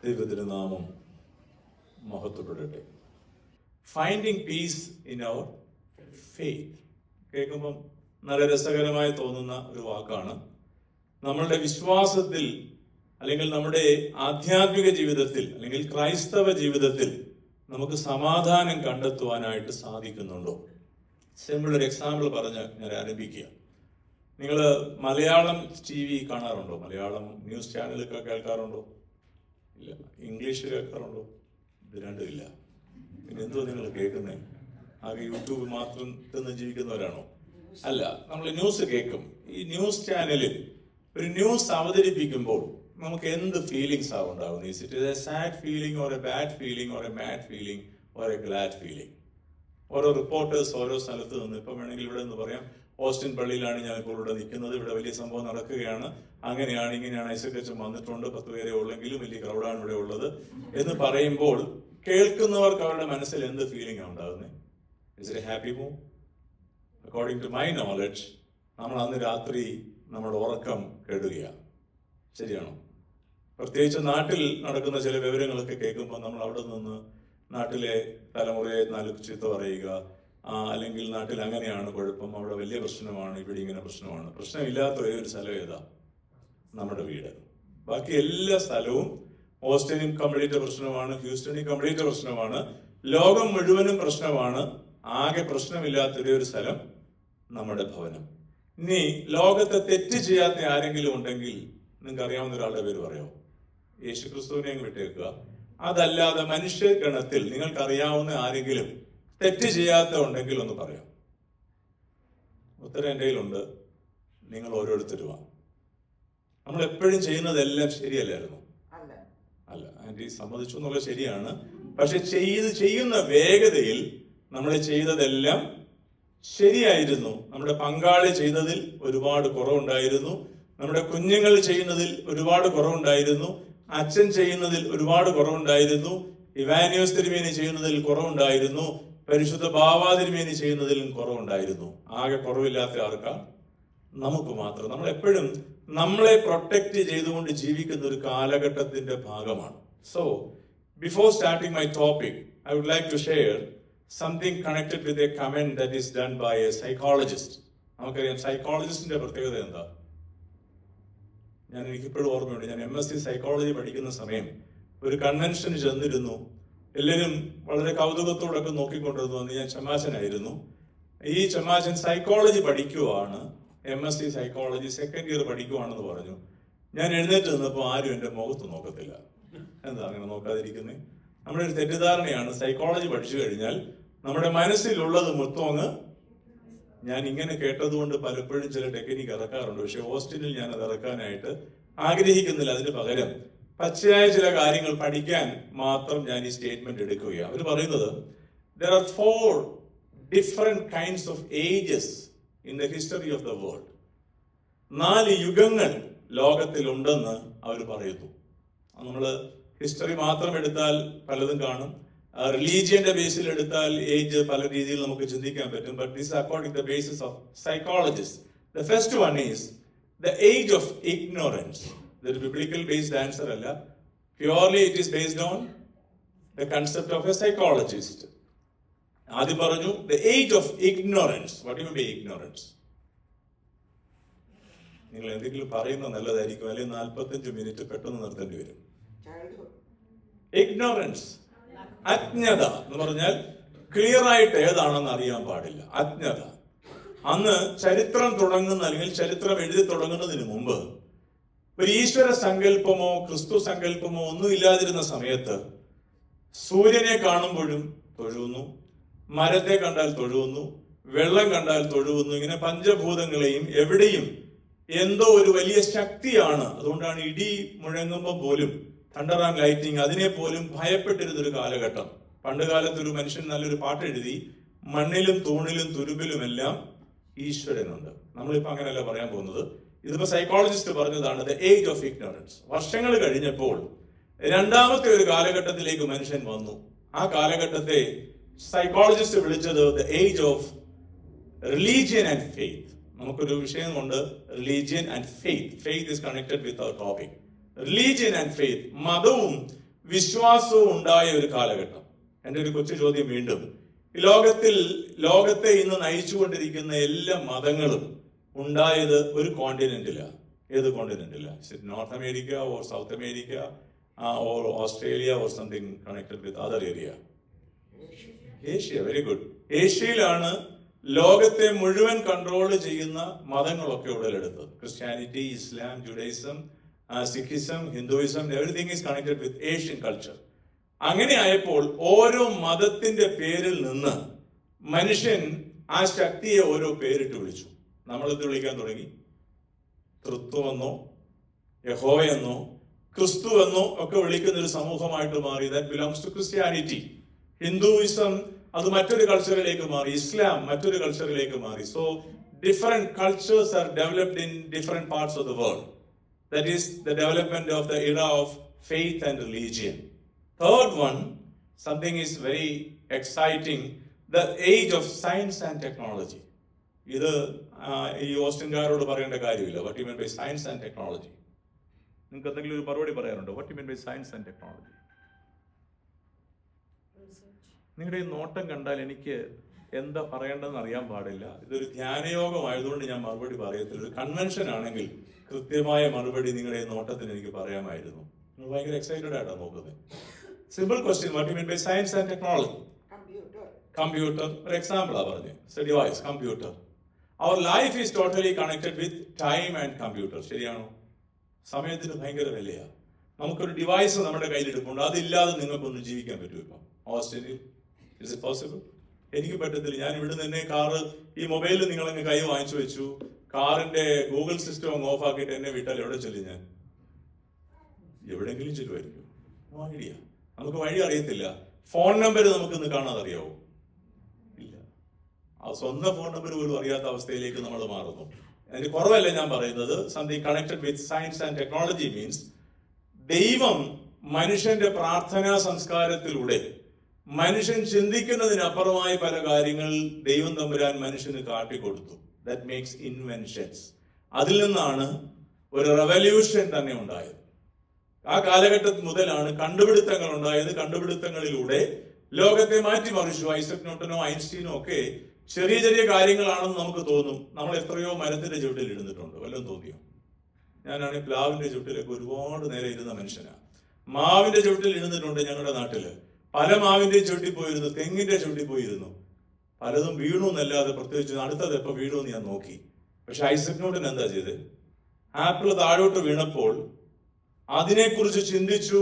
ദൈവതിരുനാമം മഹത്വപ്പെടട്ടെ. Finding peace in our faith കേൾക്കുമ്പം നല്ല രസകരമായി തോന്നുന്ന ഒരു വാക്കാണ്. നമ്മളുടെ വിശ്വാസത്തിൽ അല്ലെങ്കിൽ നമ്മുടെ ആധ്യാത്മിക ജീവിതത്തിൽ അല്ലെങ്കിൽ ക്രൈസ്തവ ജീവിതത്തിൽ നമുക്ക് സമാധാനം കണ്ടെത്തുവാനായിട്ട് സാധിക്കുന്നുണ്ടോ? സിമ്പിൾ ഒരു എക്സാമ്പിൾ പറഞ്ഞ് ഞാൻ ആരംഭിക്കുക. നിങ്ങൾ മലയാളം TV കാണാറുണ്ടോ? മലയാളം ന്യൂസ് ചാനലൊക്കെ കേൾക്കാറുണ്ടോ? ഇല്ല. ഇംഗ്ലീഷ് കേൾക്കാറുണ്ടോ? ഇത് രണ്ടും ഇല്ല. പിന്നെ എന്തോ നിങ്ങൾ കേൾക്കുന്നത്? ആകെ യൂട്യൂബ് മാത്രം തിന്ന് ജീവിക്കുന്നവരാണോ? അല്ല, നമ്മൾ ന്യൂസ് കേൾക്കും. ഈ ന്യൂസ് ചാനലിൽ ഒരു ന്യൂസ് അവതരിപ്പിക്കുമ്പോൾ നമുക്ക് എന്ത് ഫീലിങ്സ് ആണ് ഉണ്ടാകുന്നത്? Is it A sad feeling or A bad feeling or A mad feeling or A GLAAD feeling? ഓരോ റിപ്പോർട്ടേഴ്സ് ഓരോ സ്ഥലത്ത് നിന്ന്, ഇപ്പം വേണമെങ്കിൽ ഇവിടെ നിന്ന് പറയാം, ഓസ്റ്റിൻ പള്ളിയിലാണ് ഞാനിപ്പോൾ ഇവിടെ നിൽക്കുന്നത്, ഇവിടെ വലിയ സംഭവം നടക്കുകയാണ്, അങ്ങനെയാണ് ഇങ്ങനെയാണ്, ഐസക്കച്ചൻ വന്നിട്ടുണ്ട്, 10 പേരെ ഉള്ളെങ്കിലും വലിയ ക്രൗഡാണ് ഇവിടെ ഉള്ളത് എന്ന് പറയുമ്പോൾ കേൾക്കുന്നവർക്ക് അവരുടെ മനസ്സിൽ എന്ത് ഫീലിംഗ് ആണ് ഉണ്ടാകുന്നത്? Is it a happy move? According to my knowledge നമ്മൾ അന്ന് രാത്രി നമ്മുടെ ഉറക്കം കെടുകയാണ്. ശരിയാണോ? പ്രത്യേകിച്ച് നാട്ടിൽ നടക്കുന്ന ചില വിവരങ്ങളൊക്കെ കേൾക്കുമ്പോൾ നമ്മൾ അവിടെ നിന്ന് നാട്ടിലെ തലമുറയെ ചീത്ത പറയുക, അല്ലെങ്കിൽ നാട്ടിൽ അങ്ങനെയാണ് കുഴപ്പം, അവിടെ വലിയ പ്രശ്നമാണ്, ഇവിടെ ഇങ്ങനെ പ്രശ്നമാണ്. പ്രശ്നമില്ലാത്ത ഒരേ ഒരു സ്ഥലം ഏതാ? നമ്മുടെ വീട്. ബാക്കി എല്ലാ സ്ഥലവും ഓസ്റ്റിനും കംപ്ലീറ്റ് പ്രശ്നമാണ്, ഹ്യൂസ്റ്റണിൽ കംപ്ലീറ്റ് പ്രശ്നമാണ്, ലോകം മുഴുവനും പ്രശ്നമാണ്. ആകെ പ്രശ്നമില്ലാത്തൊരേ ഒരു സ്ഥലം നമ്മുടെ ഭവനം. ഇനി ലോകത്തെ തെറ്റ് ചെയ്യാത്ത ആരെങ്കിലും ഉണ്ടെങ്കിൽ നിങ്ങൾക്ക് അറിയാവുന്ന ഒരാളുടെ പേര് പറയാമോ? യേശുക്രിസ്തുവിനെ വിട്ടേക്കുക. അതല്ലാതെ മനുഷ്യ ഗണത്തിൽ നിങ്ങൾക്ക് അറിയാവുന്ന ആരെങ്കിലും തെറ്റ് ചെയ്യാത്ത ഉണ്ടെങ്കിൽ ഒന്ന് പറയാം. ഉത്തരം എൻ്റെ കയ്യിലുണ്ട്. നിങ്ങൾ ഓരോരുത്തരുമാണ്. നമ്മൾ എപ്പോഴും ചെയ്യുന്നതെല്ലാം ശരിയല്ലായിരുന്നു? അല്ല. ആന്റി സമ്മതിച്ചു എന്നുള്ള ശരിയാണ്. പക്ഷെ ചെയ്യുന്ന വേഗതയിൽ നമ്മൾ ചെയ്തതെല്ലാം ശരിയായിരുന്നു. നമ്മുടെ പങ്കാളി ചെയ്തതിൽ ഒരുപാട് കുറവുണ്ടായിരുന്നു, നമ്മുടെ കുഞ്ഞുങ്ങൾ ചെയ്യുന്നതിൽ ഒരുപാട് കുറവുണ്ടായിരുന്നു, അച്ഛൻ ചെയ്യുന്നതിൽ ഒരുപാട് കുറവുണ്ടായിരുന്നു, ഇവാനിയോസ് തിരുമേനി ചെയ്യുന്നതിൽ കുറവുണ്ടായിരുന്നു, പരിശുദ്ധ ബാവാ തിരുമേനി ചെയ്യുന്നതിലും കുറവുണ്ടായിരുന്നു. ആകെ കുറവില്ലാത്ത ആർക്കാ? നമുക്ക് മാത്രം. നമ്മൾ എപ്പോഴും നമ്മളെ പ്രൊട്ടക്ട് ചെയ്തുകൊണ്ട് ജീവിക്കുന്ന ഒരു കാലഘട്ടത്തിന്റെ ഭാഗമാണ്. So before starting my topic, I would like to share something connected with a comment that is done by a psychologist. നമുക്കറിയാം സൈക്കോളജിസ്റ്റിന്റെ പ്രത്യേകത എന്താ? എനിക്കിപ്പോഴും ഓർമ്മയുണ്ട്, ഞാൻ MSc സൈക്കോളജി പഠിക്കുന്ന സമയം ഒരു കൺവെൻഷന് ചെന്നിരുന്നു. എല്ലാവരും വളരെ കൗതുകത്തോടൊക്കെ നോക്കിക്കൊണ്ടിരുന്നു. അന്ന് ഞാൻ ചമാശനായിരുന്നു. ഈ ചമാശൻ സൈക്കോളജി പഠിക്കുവാണ്, MSc സൈക്കോളജി സെക്കൻഡ് ഇയർ പഠിക്കുവാണെന്ന് പറഞ്ഞു. ഞാൻ എഴുന്നേറ്റ് നിന്നപ്പോൾ ആരും എൻ്റെ മുഖത്ത് നോക്കത്തില്ല. എന്താ അങ്ങനെ നോക്കാതിരിക്കുന്നത്? നമ്മുടെ ഒരു തെറ്റിദ്ധാരണയാണ്, സൈക്കോളജി പഠിച്ചു കഴിഞ്ഞാൽ നമ്മുടെ മനസ്സിലുള്ളത് മൊത്തം ഞാൻ ഇങ്ങനെ കേട്ടതുകൊണ്ട് പലപ്പോഴും ചില ടെക്നിക്ക് ഇറക്കാറുണ്ട്. പക്ഷെ ഓസ്റ്റിനിൽ ഞാൻ അത് ഇറക്കാനായിട്ട് ആഗ്രഹിക്കുന്നില്ല. അതിന് പകരം പച്ചയായ ചില കാര്യങ്ങൾ പഠിക്കാൻ മാത്രം ഞാൻ ഈ സ്റ്റേറ്റ്മെന്റ് എടുക്കുകയാണ്. അവർ പറയുന്നത് there are 4 different kinds of ages in the history of the world. 4 യുഗങ്ങൾ ലോകത്തിലുണ്ടെന്ന് അവർ പറയുന്നു. നമ്മൾ ഹിസ്റ്ററി മാത്രം എടുത്താൽ പലതും കാണും. റിലീജിയന്റെ ബേസിൽ എടുത്താൽ ഏജ് പല രീതിയിൽ നമുക്ക് ചിന്തിക്കാൻ പറ്റും. But this according to the basis of psychologist. The first one is the age of ignorance. ഇതൊരു ബിബ്ലിക്കൽ ബേസ്ഡ് ആൻസർ അല്ല. Purely it is based on the concept of a psychologist. ആദ്യം പറഞ്ഞു the age of ignorance. What you mean by ignorance? നിങ്ങൾ എന്തെങ്കിലും പറയുന്നത് നല്ലതായിരിക്കും, അല്ലെങ്കിൽ 45 minute പെട്ടെന്ന് നിർത്തേണ്ടി വരും. ഇഗ്നോറൻസ്, അജ്ഞത എന്ന് പറഞ്ഞാൽ ക്ലിയർ ആയിട്ട് ഏതാണെന്ന് അറിയാൻ പാടില്ല. അജ്ഞത. അന്ന് ചരിത്രം തുടങ്ങുന്ന അല്ലെങ്കിൽ ചരിത്രം എഴുതി തുടങ്ങുന്നതിന് മുമ്പ് ഒരു ഈശ്വര സങ്കല്പമോ ക്രിസ്തു സങ്കല്പമോ ഒന്നും ഇല്ലാതിരുന്ന സമയത്ത് സൂര്യനെ കാണുമ്പോഴും തൊഴുന്നു, മരത്തെ കണ്ടാൽ തൊഴുന്നു, വെള്ളം കണ്ടാൽ തൊഴുന്നു. ഇങ്ങനെ പഞ്ചഭൂതങ്ങളെയും എവിടെയും എന്തോ ഒരു വലിയ ശക്തിയാണ്. അതുകൊണ്ടാണ് ഇടി മുഴങ്ങുമ്പോൾ പോലും തണ്ടർ ആൻഡ് ലൈറ്റിംഗ്, അതിനെ പോലും ഭയപ്പെട്ടിരുന്നൊരു കാലഘട്ടം. പണ്ട് കാലത്ത് ഒരു മനുഷ്യൻ നല്ലൊരു പാട്ട് എഴുതി, മണ്ണിലും തൂണിലും തുരുമ്പിലുമെല്ലാം ഈശ്വരനുണ്ട്. നമ്മളിപ്പോ അങ്ങനെയല്ല പറയാൻ പോകുന്നത്. ഇതിപ്പോ സൈക്കോളജിസ്റ്റ് പറഞ്ഞതാണ് ദ ഏജ് ഓഫ് ഇഗ്നോറൻസ്. വർഷങ്ങൾ കഴിഞ്ഞപ്പോൾ രണ്ടാമത്തെ ഒരു കാലഘട്ടത്തിലേക്ക് മനുഷ്യൻ വന്നു. ആ കാലഘട്ടത്തെ സൈക്കോളജിസ്റ്റ് വിളിച്ചത് the age of religion and faith. നമുക്കൊരു വിഷയമുണ്ട്, religion and faith. Faith is connected with our topic. Religion and faith, മതവും വിശ്വാസവും ഉണ്ടായ ഒരു കാലഘട്ടം. എൻ്റെ ഒരു കൊച്ചു ചോദ്യം വീണ്ടും, ലോകത്തെ ഇന്ന് നയിച്ചുകൊണ്ടിരിക്കുന്ന എല്ലാ മതങ്ങളും ഉണ്ടായത് ഒരു കോണ്ടിനെന്റിലാണ്. ഏത് കോണ്ടിനെന്റിലാണ്? North America or South America or Australia or something connected with other area? Asia. Very good. ഏഷ്യയിലാണ് ലോകത്തെ മുഴുവൻ കൺട്രോൾ ചെയ്യുന്ന മതങ്ങളൊക്കെ ഉടലെടുത്തത്. Christianity, Islam, Judaism, Sikhism, Hinduism, everything is connected with Asian culture. അങ്ങനെ ആയപ്പോൾ ഓരോ മതത്തിന്റെ പേരിൽ നിന്ന് മനുഷ്യൻ ആ ശക്തിയെ ഓരോ പേരിട്ട് വിളിച്ചു. നമ്മളിത് വിളിക്കാൻ തുടങ്ങി. തൃത്വമെന്നോ യഹോവയെന്നോ ക്രിസ്തു എന്നോ ഒക്കെ വിളിക്കുന്ന ഒരു സമൂഹമായിട്ട് മാറി. That belongs to Christianity. Hinduism അത് മറ്റൊരു കൾച്ചറിലേക്ക് മാറി. ഇസ്ലാം മറ്റൊരു കൾച്ചറിലേക്ക് മാറി. So different cultures are developed in different parts of the world. That is the development of the era of faith and religion. Third one, something is very exciting, the age of science and technology. ഇത് ഈ ഓസ്റ്റിൻകാരോട് പറയേണ്ട കാര്യമില്ല. What you mean by science and technology? നിങ്ങൾക്ക് എന്തെങ്കിലും ഒരു മറുപടി പറയാനുണ്ടോ? What you mean by science and technology? നിങ്ങളുടെ ഈ നോട്ടം കണ്ടാൽ എനിക്ക് എന്താ പറയേണ്ടതെന്ന് അറിയാൻ പാടില്ല. ഇതൊരു ധ്യാനയോഗമായതുകൊണ്ട് ഞാൻ മറുപടി പറയത്തില്ല. ഒരു കൺവെൻഷൻ ആണെങ്കിൽ കൃത്യമായ മറുപടി നിങ്ങളുടെ നോട്ടത്തിന് എനിക്ക് പറയാമായിരുന്നു. നിങ്ങൾ ഭയങ്കര എക്സൈറ്റഡ് ആയിട്ടാണ് നോക്കുന്നത്. Simple question, what you mean by science and technology? Computer ഒരു എക്സാമ്പിളാ പറഞ്ഞത്. It's a device, computer. Our life is totally connected with time and computer. ശരിയാണോ? സമയത്തിന് ഭയങ്കര വിലയാണ്. നമുക്കൊരു ഡിവൈസ് നമ്മുടെ കയ്യിലെടുക്കുന്നുണ്ട്, അതില്ലാതെ നിങ്ങൾക്കൊന്നും ജീവിക്കാൻ പറ്റും. ഇപ്പം ഓസ്ട്രേലിയയിൽ ഇസ് ഇറ്റ് പോസിബിൾ? എനിക്ക് പറ്റത്തില്ല. ഞാൻ ഇവിടെ തന്നെ കാറ് ഈ മൊബൈലിൽ നിങ്ങളങ്ങ് കൈ വാങ്ങിച്ചു വെച്ചു, കാറിന്റെ ഗൂഗിൾ സിസ്റ്റം അങ്ങ് ഓഫ് ആക്കിയിട്ട് എന്നെ വിട്ടാൽ എവിടെ ചെല്ലും ഞാൻ? എവിടെയെങ്കിലും ചെല്ലുമായിരിക്കും. ഐഡിയ. നമുക്ക് വഴി അറിയത്തില്ല. ഫോൺ നമ്പർ നമുക്കിന്ന് കാണാതെ അറിയാവോ? ഇല്ല. ആ സ്വന്തം ഫോൺ നമ്പർ പോലും അറിയാത്ത അവസ്ഥയിലേക്ക് നമ്മൾ മാറുന്നു. അതിന് കുറവല്ല ഞാൻ പറയുന്നത്. Something connected with science and technology means ദൈവം മനുഷ്യന്റെ പ്രാർത്ഥനാ സംസ്കാരത്തിലൂടെ മനുഷ്യൻ ചിന്തിക്കുന്നതിനപ്പുറമായ പല കാര്യങ്ങൾ ദൈവം തമ്പുരാൻ മനുഷ്യന് കാട്ടിക്കൊടുത്തു. That makes inventions. അതിൽ നിന്നാണ് ഒരു റെവല്യൂഷൻ തന്നെ ഉണ്ടായത്. ആ കാലഘട്ടത്തിൽ മുതലാണ് കണ്ടുപിടുത്തങ്ങൾ ഉണ്ടായത്. കണ്ടുപിടുത്തങ്ങളിലൂടെ ലോകത്തെ മാറ്റിമറിച്ചു. ഐസക് ന്യൂട്ടനോ ഐൻസ്റ്റീനോ ഒക്കെ ചെറിയ ചെറിയ കാര്യങ്ങളാണെന്ന് നമുക്ക് തോന്നും. നമ്മൾ എത്രയോ മരത്തിന്റെ ചുവട്ടിൽ ഇരുന്നിട്ടുണ്ട്. വല്ലതും തോന്നിയോ? ഞാനാണെങ്കിൽ പ്ലാവിന്റെ ചുവട്ടിലൊക്കെ ഒരുപാട് നേരം ഇരുന്ന മനുഷ്യനാണ്. മാവിന്റെ ചുവട്ടിൽ ഇരുന്നിട്ടുണ്ട്. ഞങ്ങളുടെ നാട്ടില് പല മാവിന്റെ ചുവട്ടിൽ പോയിരുന്നു, തെങ്ങിന്റെ ചുവട്ടിൽ പോയിരുന്നു. പലതും വീണു എന്നല്ലാതെ പ്രത്യേകിച്ച് അടുത്തത് എപ്പോൾ വീണു ഞാൻ നോക്കി. പക്ഷെ ഐസക് ന്യൂട്ടൻ എന്താ ചെയ്ത്? ആപ്പിൾ താഴോട്ട് വീണപ്പോൾ അതിനെക്കുറിച്ച് ചിന്തിച്ചു.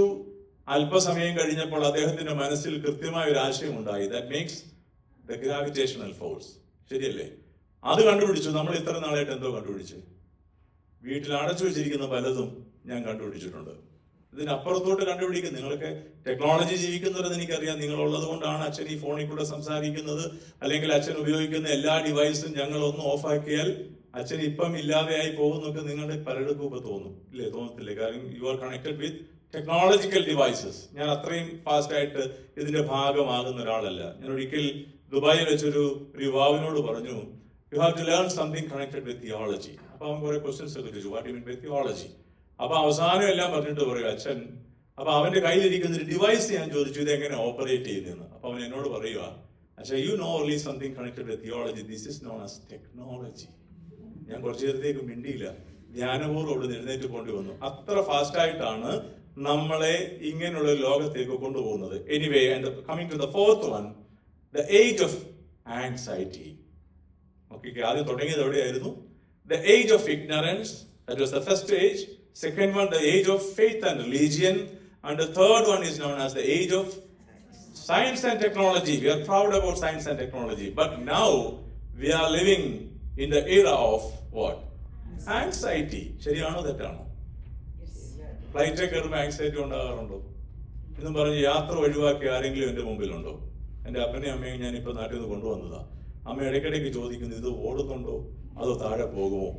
അല്പസമയം കഴിഞ്ഞപ്പോൾ അദ്ദേഹത്തിന്റെ മനസ്സിൽ കൃത്യമായ ഒരു ആശയം ഉണ്ടായി. That makes the gravitational force. ശരിയല്ലേ? അത് കണ്ടുപിടിച്ചു. നമ്മൾ ഇത്ര നാളായിട്ട് എന്തോ കണ്ടുപിടിച്ച് വീട്ടിൽ അടച്ചു വെച്ചിരിക്കുന്ന പലതും ഞാൻ കണ്ടുപിടിച്ചിട്ടുണ്ട്. ഇതിനപ്പുറത്തോട്ട് കണ്ടുപിടിക്കും. നിങ്ങൾക്ക് ടെക്നോളജി ജീവിക്കുന്നവരെന്ന് എനിക്കറിയാം. നിങ്ങളുള്ളത് കൊണ്ടാണ് അച്ഛൻ ഈ ഫോണിൽ കൂടെ സംസാരിക്കുന്നത്. അല്ലെങ്കിൽ അച്ഛൻ ഉപയോഗിക്കുന്ന എല്ലാ ഡിവൈസും ഞങ്ങൾ ഒന്ന് ഓഫാക്കിയാൽ അച്ഛൻ ഇപ്പം ഇല്ലാതെയായി പോകുന്നൊക്കെ നിങ്ങളുടെ പലർക്കും ഇപ്പൊ തോന്നും. ഇല്ലേ? തോന്നത്തില്ലേ? കാരണം you are connected with technological devices. ഞാൻ അത്രയും ഫാസ്റ്റ് ആയിട്ട് ഇതിന്റെ ഭാഗമാകുന്ന ഒരാളല്ല. ഞാൻ ഒരിക്കൽ ദുബായിൽ വെച്ചൊരു യുവാവിനോട് പറഞ്ഞു, you have to learn something connected with theology. അപ്പൊ അവൻ കുറെ ക്വസ്റ്റ്യൻസ് ഒക്കെ ചോദിച്ചു, what you mean by theology? അപ്പൊ അവസാനം എല്ലാം പറഞ്ഞിട്ട് പറയും അച്ഛൻ. അപ്പൊ അവന്റെ കയ്യിലിരിക്കുന്ന ഒരു ഡിവൈസ് ഞാൻ ചോദിച്ചു, ഇത് എങ്ങനെ ഓപ്പറേറ്റ് ചെയ്യുന്നതെന്ന്. അപ്പൊ അവൻ എന്നോട് പറയുക, അച്ഛാ you know only something connected with theology, this is known as technology. ഞാൻ കുറച്ചു നേരത്തേക്ക് മിണ്ടിയില്ല. ധ്യാനപൂർവ്വം അവിടെ എഴുന്നേറ്റ് കൊണ്ടു വന്നു. അത്ര ഫാസ്റ്റ് ആയിട്ടാണ് നമ്മളെ ഇങ്ങനെയുള്ള ലോകത്തേക്ക് കൊണ്ടുപോകുന്നത്. Anyway, and coming to the fourth one, the age of anxiety. Okay, ആദ്യം തുടങ്ങിയത് എവിടെയായിരുന്നു? The age of ignorance, that was the first age. Second one, the age of faith and religion. And the third one is known as the age of science and technology. We are proud about science and technology. But now we are living in the era of what? Anxiety. ശരിയാണോ തെറ്റാണോ? Flight കയറുമ്പോൾ anxiety ഉണ്ടാകാറുണ്ടോ? എന്നും പറഞ്ഞ് യാത്ര ഒഴിവാക്കി ആരെങ്കിലും എൻ്റെ മുമ്പിലുണ്ടോ? എൻ്റെ അപ്പനെയും അമ്മയും ഞാനിപ്പോൾ നാട്ടിൽ നിന്ന് കൊണ്ടുവന്നതാ. അമ്മ ഇടയ്ക്കിടയ്ക്ക് ചോദിക്കുന്നു, ഇത് ഓടുന്നുണ്ടോ അതോ താഴെ പോകുമോ?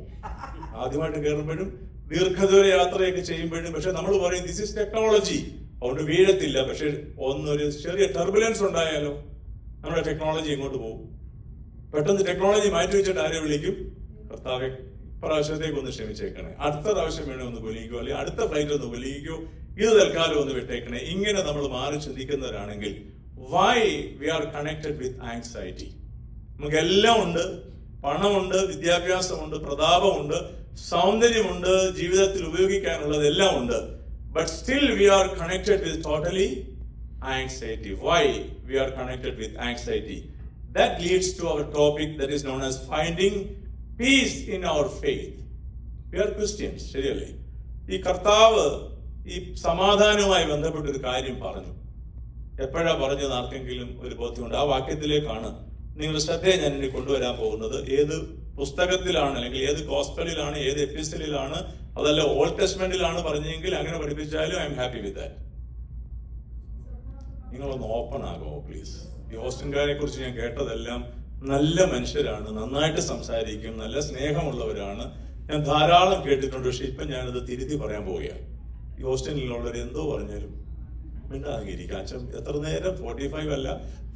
ആദ്യമായിട്ട് കയറുമ്പോഴും ദീർഘദൂര യാത്രയൊക്കെ ചെയ്യുമ്പോഴും. പക്ഷെ നമ്മൾ പറയും ദിസ് ഇസ് ടെക്നോളജി, അതുകൊണ്ട് വീഴത്തില്ല. പക്ഷെ ഒന്നൊരു ചെറിയ ടർബുലൻസ് ഉണ്ടായാലോ നമ്മുടെ ടെക്നോളജി എങ്ങോട്ട് പോകും? പെട്ടെന്ന് ടെക്നോളജി മാറ്റി വെച്ചിട്ട് ആരെ വിളിക്കും? കർത്താവെ, പ്രാവശ്യത്തേക്ക് ഒന്ന് ക്ഷമിച്ചേക്കണേ, അടുത്ത പ്രാവശ്യം വേണേ ഒന്ന് കൊല്ലിക്കോ, അല്ലെങ്കിൽ അടുത്ത ഫ്ലൈറ്റ് ഒന്ന് കൊല്ലിക്കോ ഇത് തൽക്കാലം ഒന്ന് വിട്ടേക്കണേ. ഇങ്ങനെ നമ്മൾ മാറി ചിന്തിക്കുന്നവരാണെങ്കിൽ why we are connected with anxiety? നമുക്കെല്ലാം ഉണ്ട്, പണമുണ്ട്, വിദ്യാഭ്യാസമുണ്ട്, പ്രതാപമുണ്ട്, സൗന്ദര്യമുണ്ട്, ജീവിതത്തിൽ ഉപയോഗിക്കാനുള്ളതെല്ലാം ഉണ്ട്. But still we are connected with totally anxiety. Why we are connected with anxiety? That leads to our topic that is known as finding peace in our faith. We are Christians, ശരിയല്ലേ? ഈ കർത്താവ് ഈ സമാധാനവുമായി ബന്ധപ്പെട്ടൊരു കാര്യം പറഞ്ഞു. എപ്പോഴാ പറഞ്ഞത് ആർക്കെങ്കിലും ഒരു ബോധ്യമുണ്ട്? ആ വാക്യത്തിലേക്കാണ് നിങ്ങളുടെ ശ്രദ്ധയെ ഞാൻ ഇനി കൊണ്ടുവരാൻ പോകുന്നത്. ഏത് പുസ്തകത്തിലാണ്, അല്ലെങ്കിൽ ഏത് ഗോസ്പലിലാണ്, ഏത് എപ്പിസ്റ്റലിലാണ്, അതല്ല ഓൾഡ് ടെസ്റ്റ്മെന്റിലാണ് പറഞ്ഞെങ്കിൽ അങ്ങനെ പഠിപ്പിച്ചാലും I'm happy with that. നിങ്ങളൊന്ന് ഓപ്പൺ ആകുമോ പ്ലീസ്? ഈ ഹോസ്റ്റൻകാരെ കുറിച്ച് ഞാൻ കേട്ടതെല്ലാം നല്ല മനുഷ്യരാണ്, നന്നായിട്ട് സംസാരിക്കും, നല്ല സ്നേഹമുള്ളവരാണ്, ഞാൻ ധാരാളം കേട്ടിട്ടുണ്ട്. പക്ഷെ ഇപ്പം ഞാനത് തിരുത്തി പറയാൻ പോവുകയാണ്. ഈ ഹോസ്റ്റലിലുള്ളവർ എന്തോ പറഞ്ഞാലും മിണ്ടാകിരിക്കും. അച്ഛൻ എത്ര നേരം 45 അല്ല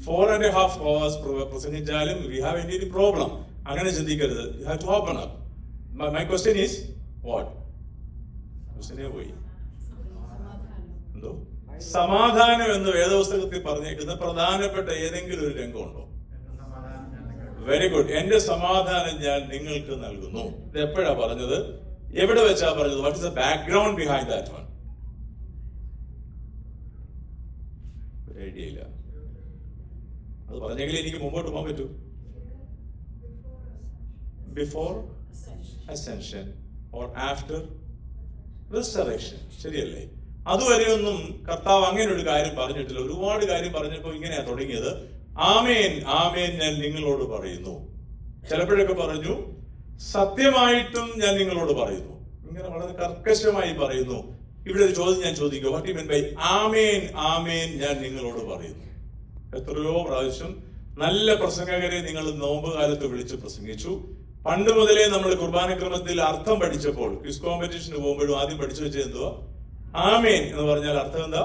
4.5 hours പ്രസംഗിച്ചാലും വി ഹാവ് എനി പ്രോബ്ലം. അങ്ങനെ ചിന്തിക്കരുത്. You have to open up. My question is what? ക്വസ്റ്റ്യനെ പോയി. എന്തോ സമാധാനം എന്ന് വേദപുസ്തകത്തിൽ പറഞ്ഞേക്കുന്ന പ്രധാനപ്പെട്ട ഏതെങ്കിലും ഒരു രംഗമുണ്ടോ? Very good. എന്റെ സമാധാനം ഞാൻ നിങ്ങൾക്ക് നൽകുന്നു. ഇത് എപ്പോഴാ പറഞ്ഞത്? എവിടെ വെച്ചാ പറഞ്ഞത്? What is the background behind that one? Idea ഇല്ല. അത് പറഞ്ഞെങ്കിൽ എനിക്ക് മുമ്പോട്ട് പോകാൻ പറ്റൂ. Before ascension or after resurrection, ശരിയല്ലേ? അതുവരെയൊന്നും കർത്താവ് അങ്ങനെ ഒരു കാര്യം പറഞ്ഞിട്ടില്ല. ഒരുപാട് കാര്യം പറഞ്ഞപ്പോൾ ഇങ്ങനെയാ തുടങ്ങിയത്. ആമേൻ ആമേൻ ഞാൻ നിങ്ങളോട് പറയുന്നു. ചിലപ്പോഴൊക്കെ പറഞ്ഞു സത്യമായിട്ടും ഞാൻ നിങ്ങളോട് പറയുന്നു. ഇങ്ങനെ വളരെ കർക്കശമായി പറയുന്നു. ഇവിടെ ഒരു ചോദ്യം ഞാൻ ചോദിക്കുക, വാട്ട് യു മീൻ ബൈ ആമേൻ ആമേൻ ഞാൻ നിങ്ങളോട് പറയുന്നു? എത്രയോ പ്രാവശ്യം നല്ല പ്രസംഗകരെ നിങ്ങൾ നോമ്പ് കാലത്ത് വിളിച്ച് പ്രസംഗിച്ചു. പണ്ട് മുതലേ നമ്മൾ കുർബാനക്രമത്തിൽ അർത്ഥം പഠിച്ചപ്പോൾ, ക്വിസ് കോമ്പറ്റീഷന് പോകുമ്പോഴും ആദ്യം പഠിച്ചു വെച്ചത് എന്തുവാ? ആമേൻ എന്ന് പറഞ്ഞാൽ അർത്ഥം എന്താ?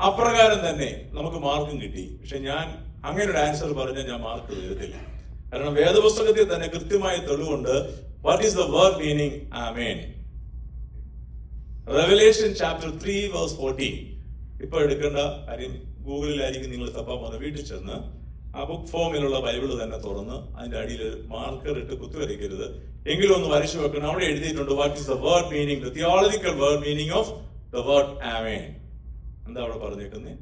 അപ്രകാരം തന്നെ നമുക്ക് മാർക്കും കിട്ടി. പക്ഷെ ഞാൻ അങ്ങനെ ഒരു ആൻസർ പറഞ്ഞാൽ ഞാൻ മാർക്ക് തരത്തില്ല. കാരണം വേദപുസ്തകത്തിൽ തന്നെ കൃത്യമായ തെളിവുണ്ട്. What is the word meaning amen? Revelation chapter 3 verse 14. ഇപ്പൊ എടുക്കേണ്ട കാര്യം, ഗൂഗിളിലായിരിക്കും നിങ്ങൾ തപ്പാൻ പോകുന്നത്. വീട്ടിൽ ചെന്ന് ആ ബുക്ക് ഫോമിലുള്ള ബൈബിള് തന്നെ തുറന്ന് അതിന്റെ അടിയിൽ മാർക്കർ ഇട്ട് കുത്തിവരയ്ക്കരുത്, എങ്കിലും ഒന്ന് വരച്ചു വെക്കണം. അവിടെ എഴുതിയിട്ടുണ്ട് what is the word meaning, the theological word meaning of the word amen. എന്താ അവിടെ പറഞ്ഞേക്കുന്നത്?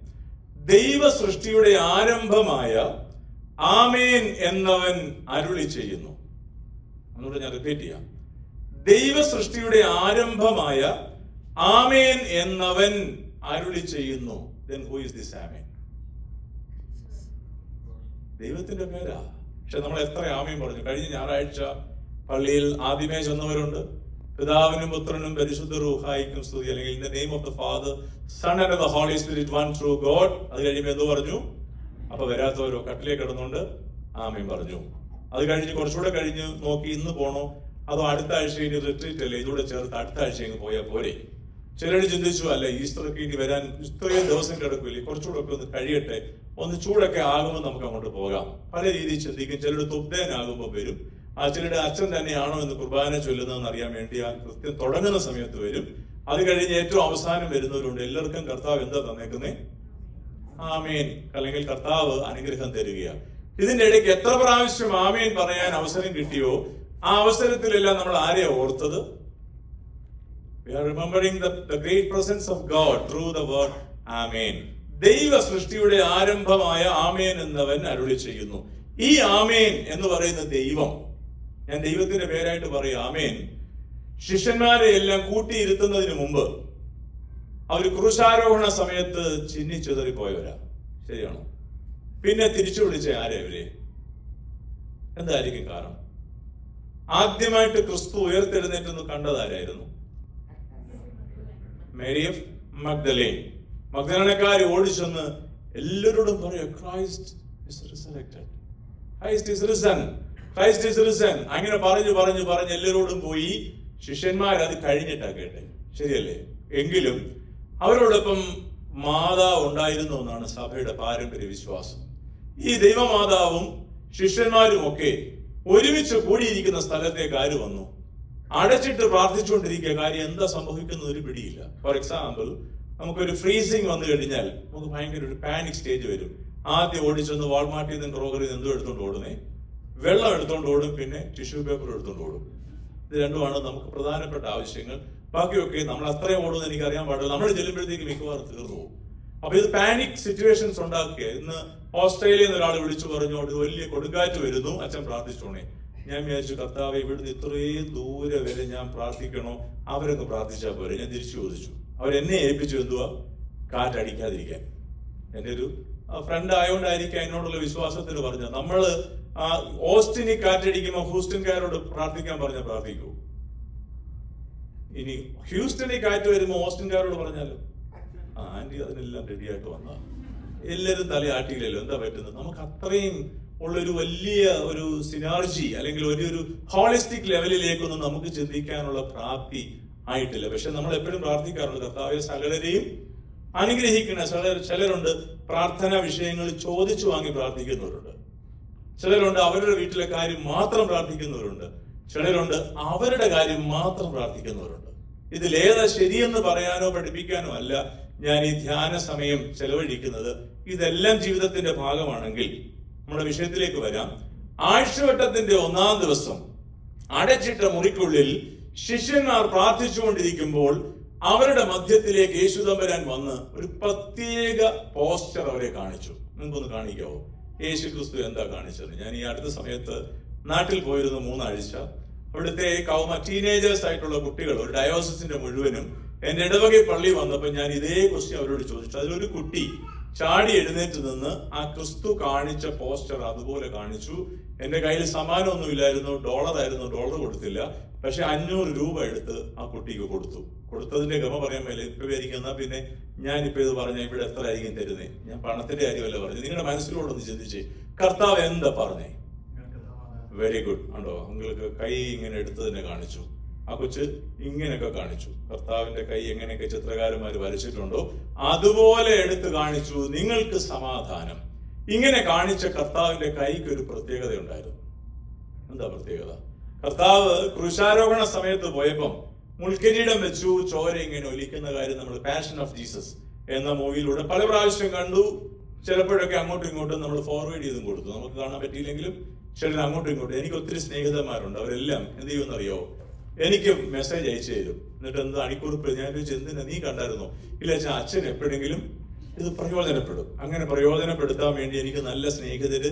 ദൈവ സൃഷ്ടിയുടെ ആരംഭമായ ആമേൻ എന്നവൻ അരുളി ചെയ്യുന്നു. അതുകൊണ്ട് ഞാൻ റിപ്പീറ്റ് ചെയ്യാം. ദൈവ സൃഷ്ടിയുടെ ആരംഭമായ ആമേൻ എന്നവൻ അരുളി ചെയ്യുന്നു. Then who is this ആമേൻ? ദൈവത്തിന്റെ പേരാ. പക്ഷെ നമ്മൾ എത്ര ആമേൻ പറഞ്ഞു. കഴിഞ്ഞ ഞായറാഴ്ച പള്ളിയിൽ ആദ്യമേ ചെന്നവരുണ്ട്. പിതാവിനും പുത്രനും പരിശുദ്ധ റൂഹായിക്കും സ്തുതി, അല്ലെങ്കിൽ in the name of the father son and the holy spirit one true God. അത് കഴിയുമ്പോൾ എന്ത് പറഞ്ഞു? അപ്പൊ വരാത്തവരോ കട്ടിലേക്ക് കിടന്നുകൊണ്ട് ആമേൻ പറഞ്ഞു. അത് കഴിഞ്ഞ് കുറച്ചുകൂടെ കഴിഞ്ഞ് നോക്കി ഇന്ന് പോണോ അതോ അടുത്ത ആഴ്ച ഇനി റിട്രീറ്റ് അല്ലേ, ഇതൂടെ ചേർത്ത് അടുത്ത ആഴ്ച ഇങ്ങ് പോയാൽ പോരെ. ചിലർ ചിന്തിച്ചു, അല്ല ഈസ്റ്ററൊക്കെ ഇനി വരാൻ ഇത്രയും ദിവസം കിടക്കില്ലേ, കുറച്ചുകൂടെ ഒക്കെ ഒന്ന് കഴിയട്ടെ, ഒന്ന് ചൂടൊക്കെ ആകുമ്പോൾ നമുക്ക് അങ്ങോട്ട് പോകാം. പല രീതിയിൽ ചിന്തിക്കും. ചിലർ തുബ്ദേനാകുമ്പോൾ വരും. ചിലരുടെ അച്ഛൻ തന്നെയാണോ എന്ന് കുർബാന ചൊല്ലുന്നതെന്ന് അറിയാൻ വേണ്ടി ആ കൃത്യം തുടങ്ങുന്ന സമയത്ത് വരും. അത് കഴിഞ്ഞ് ഏറ്റവും അവസാനം വരുന്നവരുണ്ട്. എല്ലാവർക്കും കർത്താവ് എന്താ തന്നേക്കുന്നേ? ആമേൻ, അല്ലെങ്കിൽ കർത്താവ് അനുഗ്രഹം തരികയാണ്. ഇതിന്റെ ഇടയ്ക്ക് എത്ര പ്രാവശ്യം ആമേൻ പറയാൻ അവസരം കിട്ടിയോ ആ അവസരത്തിലെല്ലാം നമ്മൾ ആരെയാ ഓർത്തത്? We are remembering the great presence of God through the word Amen. ദൈവ സൃഷ്ടിയുടെ ആരംഭമായ ആമേൻ എന്നവൻ അരുളി ചെയ്യുന്നു. ഈ ആമേൻ എന്ന് പറയുന്ന ദൈവം, ഞാൻ ദൈവത്തിന്റെ പേരായിട്ട് പറയും ആമേൻ, ശിഷ്യന്മാരെ എല്ലാം കൂട്ടിയിരുത്തുന്നതിന് മുമ്പ് അവർ ക്രൂശാരോഹണ സമയത്ത് ചിന്നിച്ചെതറിപ്പോയവരാ. ശരിയാണോ? പിന്നെ തിരിച്ചു വിളിച്ച ആരെ അവരെ? എന്തായിരിക്കും കാരണം? ആദ്യമായിട്ട് ക്രിസ്തു ഉയർത്തെഴുന്നേറ്റെന്ന് കണ്ടതാരായിരുന്നു? Mary of മഗ്ദലേൻ. മഗ്ദലേനക്കാർ ഓടിച്ചെന്ന് എല്ലാവരോടും പറയും Christ is resurrected, Christ is risen, Christ is risen. അങ്ങനെ പറഞ്ഞു പറഞ്ഞു പറഞ്ഞ് എല്ലാവരോടും പോയി. ശിഷ്യന്മാർ അത് കഴിഞ്ഞിട്ടാ കേട്ടെ, ശരിയല്ലേ? എങ്കിലും അവരോടൊപ്പം മാതാവ് ഉണ്ടായിരുന്നു എന്നാണ് സഭയുടെ പാരമ്പര്യ വിശ്വാസം. ഈ ദൈവമാതാവും ശിഷ്യന്മാരും ഒക്കെ ഒരുമിച്ച് കൂടിയിരിക്കുന്ന സ്ഥലത്തേക്ക് ആര് വന്നു? അടച്ചിട്ട് പ്രാർത്ഥിച്ചുകൊണ്ടിരിക്കുക. കാര്യം എന്താ സംഭവിക്കുന്ന ഒരു പിടിയില്ല. ഫോർ എക്സാമ്പിൾ, നമുക്കൊരു ഫ്രീസിങ് വന്നു കഴിഞ്ഞാൽ നമുക്ക് ഭയങ്കര ഒരു പാനിക് സ്റ്റേജ് വരും. ആദ്യം ഓടിച്ചൊന്ന് വാൾമാർട്ടിൽ നിന്നും ക്രോഗറിൽ നിന്ന് എന്തോ എടുത്തോണ്ട് ഓടുന്നേ, വെള്ളം എടുത്തോണ്ട് ഓടും, പിന്നെ ടിഷ്യൂ പേപ്പർ എടുത്തോണ്ട് ഓടും. ഇത് രണ്ടുമാണ് നമുക്ക് പ്രധാനപ്പെട്ട ആവശ്യങ്ങൾ. ബാക്കിയൊക്കെ നമ്മൾ അത്രയും ഓടുമെന്ന് എനിക്ക് അറിയാൻ പാടില്ല. നമ്മൾ ചെല്ലുമ്പോഴത്തേക്ക് മിക്കവാറും തീർന്നു പോകും. അപ്പൊ ഇത് പാനിക് സിറ്റുവേഷൻസ് ഉണ്ടാക്കുക. ഇന്ന് ഓസ്ട്രേലിയയിൽ നിന്ന് ഒരാൾ വിളിച്ചു പറഞ്ഞു, ഒരു വലിയ കൊടുങ്കാറ്റ് വരുന്നു, അച്ഛൻ പ്രാർത്ഥിച്ചോണേ. ഞാൻ വിചാരിച്ചു, കർത്താവ് ഇവിടുന്ന് ഇത്രയും ദൂരെ വരെ ഞാൻ പ്രാർത്ഥിക്കണോ? അവരൊന്ന് പ്രാർത്ഥിച്ചാൽ പോരെ. ഞാൻ തിരിച്ചു ചോദിച്ചു. അവരെന്നെ ഏൽപ്പിച്ചു എന്തുവാ? കാറ്റടിക്കാതിരിക്കാൻ. എൻ്റെ ഒരു ഫ്രണ്ട് ആയതുകൊണ്ടായിരിക്കും എന്നോടുള്ള വിശ്വാസത്തിൽ പറഞ്ഞ. നമ്മള് ഓസ്റ്റിനിൽ കാറ്റടിക്കുമ്പോൾ ഹൂസ്റ്റൻകാരോട് പ്രാർത്ഥിക്കാൻ പറഞ്ഞാൽ പ്രാർത്ഥിക്കൂ. ഇനി ഹ്യൂസ്റ്റണിൽ കാറ്റ് വരുമ്പോൾ ഓസ്റ്റിൻകാരോട് പറഞ്ഞാലോ? ആന്റി അതിനെല്ലാം റെഡിയായിട്ട് വന്നാ എല്ലാവരും തലയാട്ടിയില്ലല്ലോ, എന്താ പറ്റുന്നത്? നമുക്ക് അത്രയും ഉള്ളൊരു വലിയ ഒരു സിനർജി അല്ലെങ്കിൽ ഒരു ഹോളിസ്റ്റിക് ലെവലിലേക്കൊന്നും നമുക്ക് ചിന്തിക്കാനുള്ള പ്രാപ്തി ആയിട്ടില്ല. പക്ഷെ നമ്മൾ എപ്പോഴും പ്രാർത്ഥിക്കാറുണ്ട്, കർത്താവെ സകലരെയും അനുഗ്രഹിക്കണ. ചിലരുണ്ട് പ്രാർത്ഥന വിഷയങ്ങൾ ചോദിച്ചു വാങ്ങി പ്രാർത്ഥിക്കുന്നവരുണ്ട്. ചിലരുണ്ട് അവരുടെ വീട്ടിലെ കാര്യം മാത്രം പ്രാർത്ഥിക്കുന്നവരുണ്ട്. ചിലരുണ്ട് അവരുടെ കാര്യം മാത്രം പ്രാർത്ഥിക്കുന്നവരുണ്ട്. ഇതിലേതാ ശരിയെന്ന് പറയാനോ പഠിപ്പിക്കാനോ അല്ല ഞാൻ ഈ ധ്യാന സമയം ചെലവഴിക്കുന്നത്. ഇതെല്ലാം ജീവിതത്തിന്റെ ഭാഗമാണെങ്കിൽ നമ്മുടെ വിഷയത്തിലേക്ക് വരാം. ആഴ്ചവട്ടത്തിന്റെ 1-ാം ദിവസം അടച്ചിട്ട മുറിക്കുള്ളിൽ ശിഷ്യന്മാർ പ്രാർത്ഥിച്ചുകൊണ്ടിരിക്കുമ്പോൾ അവരുടെ മധ്യത്തിലേക്ക് യേശുദമ്പരാൻ വന്ന് ഒരു പ്രത്യേക പോസ്റ്റർ അവരെ കാണിച്ചു. നിങ്ങൾക്കൊന്ന് കാണിക്കാവോ? യേശു ക്രിസ്തു എന്താ കാണിച്ചത്? ഞാൻ ഈ അടുത്ത സമയത്ത് നാട്ടിൽ പോയിരുന്നു 3 ആഴ്ച. അവിടുത്തെ ടീനേജേഴ്സ് ആയിട്ടുള്ള കുട്ടികൾ, ഒരു ഡയോസിന്റെ മുഴുവനും എന്റെ ഇടവകை പള്ളി വന്നപ്പോൾ ഞാൻ ഇതേ ക്വസ്റ്റ്യൻ അവരോട് ചോദിച്ചു. അതിലൊരു കുട്ടി ചാടി എഴുന്നേറ്റ് നിന്ന് ആ ക്രിസ്തു കാണിച്ച പോസ്റ്റർ അതുപോലെ കാണിച്ചു. എന്റെ കയ്യിൽ സമ്മാനമൊന്നും ഇല്ലായിരുന്നു, ഡോളറായിരുന്നു, ഡോളർ കൊടുത്തില്ല. പക്ഷെ 500 രൂപ എടുത്ത് ആ കുട്ടിക്ക് കൊടുത്തു. കൊടുത്തതിന്റെ ഗമ പറയാൻ മേലെ ഇപ്പൊ പേരിക്കുന്ന. പിന്നെ ഞാനിപ്പോ ഇത് പറഞ്ഞ ഇവിടെ എത്ര ആയിരിക്കും തരുന്നേ? ഞാൻ പണത്തിന്റെ കാര്യമല്ല പറഞ്ഞു. നിങ്ങളുടെ മനസ്സിലോടൊന്ന് ചിന്തിച്ച് കർത്താവ് എന്താ പറഞ്ഞേ? Very good. ഉണ്ടോ? നിങ്ങൾക്ക് കൈ ഇങ്ങനെ എടുത്ത് തന്നെ കാണിച്ചു. ആ കൊച്ച് ഇങ്ങനെയൊക്കെ കാണിച്ചു. കർത്താവിന്റെ കൈ എങ്ങനെയൊക്കെ ചിത്രകാരന്മാർ വരച്ചിട്ടുണ്ടോ അതുപോലെ എടുത്ത് കാണിച്ചു. നിങ്ങൾക്ക് സമാധാനം. ഇങ്ങനെ കാണിച്ച കർത്താവിന്റെ കൈക്ക് ഒരു പ്രത്യേകത ഉണ്ടായിരുന്നു. എന്താ പ്രത്യേകത? കർത്താവ് ക്രൂശാരോഹണ സമയത്ത് പോയപ്പം മുൾക്കിരീടം വെച്ചു, ചോര ഇങ്ങനെ ഒലിക്കുന്ന കാര്യം നമ്മൾ പാഷൻ ഓഫ് ജീസസ് എന്ന മൂവിയിലൂടെ പല പ്രാവശ്യം കണ്ടു. ചിലപ്പോഴൊക്കെ അങ്ങോട്ടും ഇങ്ങോട്ടും നമ്മൾ ഫോർവേഡ് ചെയ്തും കൊടുത്തു. നമുക്ക് കാണാൻ പറ്റിയില്ലെങ്കിലും ചിലർ അങ്ങോട്ടും ഇങ്ങോട്ടും. എനിക്ക് ഒത്തിരി സ്നേഹിതന്മാരുണ്ട്. അവരെല്ലാം എന്ത് ചെയ്യുമെന്നറിയോ? എനിക്ക് മെസ്സേജ് അയച്ചു തരും. എന്നിട്ട് എന്ത് അണിക്കുറിപ്പ് ഞാൻ ചോദിച്ചു, എന്തിനാ നീ കണ്ടായിരുന്നോ? ഇല്ല അച്ഛൻ എപ്പോഴെങ്കിലും ഇത് പ്രയോജനപ്പെടും. അങ്ങനെ പ്രയോജനപ്പെടുത്താൻ വേണ്ടി എനിക്ക് നല്ല സ്നേഹിതര്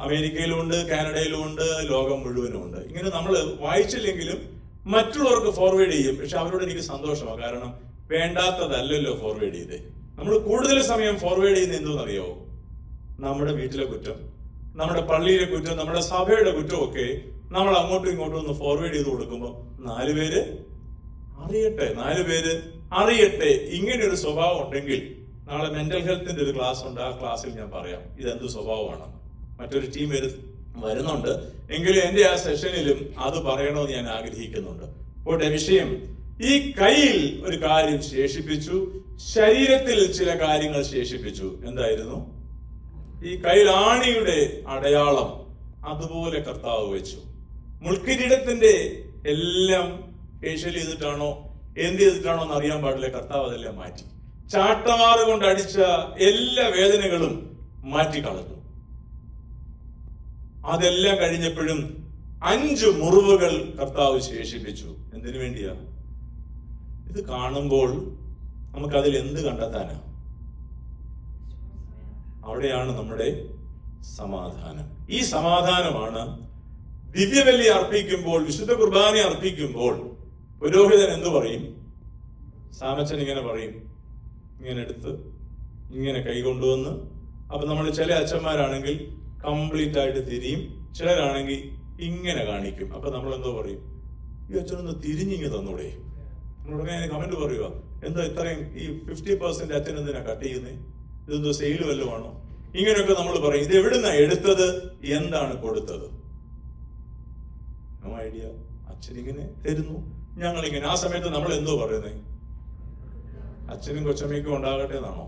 അമേരിക്കയിലും ഉണ്ട്, കാനഡയിലും ഉണ്ട്, ലോകം മുഴുവനും ഉണ്ട്. ഇങ്ങനെ നമ്മൾ വായിച്ചില്ലെങ്കിലും മറ്റുള്ളവർക്ക് ഫോർവേഡ് ചെയ്യും. പക്ഷെ അവരോട് എനിക്ക് സന്തോഷമാണ്. കാരണം വേണ്ടാത്തതല്ലല്ലോ ഫോർവേഡ് ചെയ്തേ. നമ്മൾ കൂടുതൽ സമയം ഫോർവേഡ് ചെയ്യുന്ന എന്തോന്നറിയോ? നമ്മുടെ വീട്ടിലെ കുറ്റം, നമ്മുടെ പള്ളിയിലെ കുറ്റം, നമ്മുടെ സഭയുടെ കുറ്റമൊക്കെ നമ്മൾ അങ്ങോട്ടും ഇങ്ങോട്ടും ഒന്ന് ഫോർവേഡ് ചെയ്ത് കൊടുക്കുമ്പോൾ 4 പേര് അറിയട്ടെ. ഇങ്ങനെ ഒരു സ്വഭാവം ഉണ്ടെങ്കിൽ നാളെ മെന്റൽ ഹെൽത്തിന്റെ ഒരു ക്ലാസ് ഉണ്ട്. ആ ക്ലാസ്സിൽ ഞാൻ പറയാം ഇതെന്ത് സ്വഭാവമാണ്. മറ്റൊരു ടീം വരുന്നുണ്ട്. എങ്കിലും എന്റെ ആ സെഷനിലും അത് പറയണമെന്ന് ഞാൻ ആഗ്രഹിക്കുന്നുണ്ട്. പോട്ടെ, വിഷയം ഈ കയ്യിൽ ഒരു കാര്യം ശേഷിപ്പിച്ചു, ശരീരത്തിൽ ചില കാര്യങ്ങൾ ശേഷിപ്പിച്ചു. എന്തായിരുന്നു? ഈ കയ്യിൽ ആണിയുടെ അടയാളം അതുപോലെ കർത്താവ് വെച്ചു. മുൾക്കിരീടത്തിന്റെ എല്ലാം ഫേഷ്യൽ ചെയ്തിട്ടാണോ എന്ത് ചെയ്തിട്ടാണോ എന്ന് അറിയാൻ പാടില്ല. കർത്താവ് അതെല്ലാം മാറ്റി. ചാട്ടമാറ് കൊണ്ട് അടിച്ച എല്ലാ വേദനകളും മാറ്റിക്കളഞ്ഞു. അതെല്ലാം കഴിഞ്ഞപ്പോഴും 5 മുറിവുകൾ കർത്താവ് ശേഷിപ്പിച്ചു. എന്തിനു വേണ്ടിയാ? ഇത് കാണുമ്പോൾ നമുക്കതിൽ എന്ത് കണ്ടെത്താനാ? അവിടെയാണ് നമ്മുടെ സമാധാനം. ഈ സമാധാനമാണ് ദിവ്യബലി അർപ്പിക്കുമ്പോൾ, വിശുദ്ധ കുർബാന അർപ്പിക്കുമ്പോൾ പുരോഹിതൻ എന്തു പറയും? സാമച്ചൻ ഇങ്ങനെ പറയും, ഇങ്ങനെ എടുത്ത് ഇങ്ങനെ കൈ കൊണ്ടുവന്ന്. അപ്പൊ നമ്മൾ ചില അച്ഛന്മാരാണെങ്കിൽ കംപ്ലീറ്റ് ആയിട്ട് തിരിയും, ചിലരാണെങ്കിൽ ഇങ്ങനെ കാണിക്കും. അപ്പൊ നമ്മൾ എന്തോ പറയും? ഈ അച്ഛനൊന്ന് തിരിഞ്ഞിങ്ങ് തന്നൂടെ? ഉടനെ കമന്റ് പറയുക, എന്താ ഇത്രയും ഈ 50% അച്ഛൻ എന്തിനാ കട്ട് ചെയ്യുന്നത്? ഇതെന്തോ സെയിൽ വല്ലതുമാണോ? ഇങ്ങനെയൊക്കെ നമ്മൾ പറയും. ഇത് എവിടുന്നാ എടുത്തത്? എന്താണ് കൊടുത്തത്? No idea. അച്ഛൻ ഇങ്ങനെ തരുന്നു, ഞങ്ങളിങ്ങനെ. ആ സമയത്ത് നമ്മൾ എന്തോ പറയുന്നത്? അച്ഛനും കൊച്ചമ്മയ്ക്കും ഉണ്ടാകട്ടെ എന്നാണോ?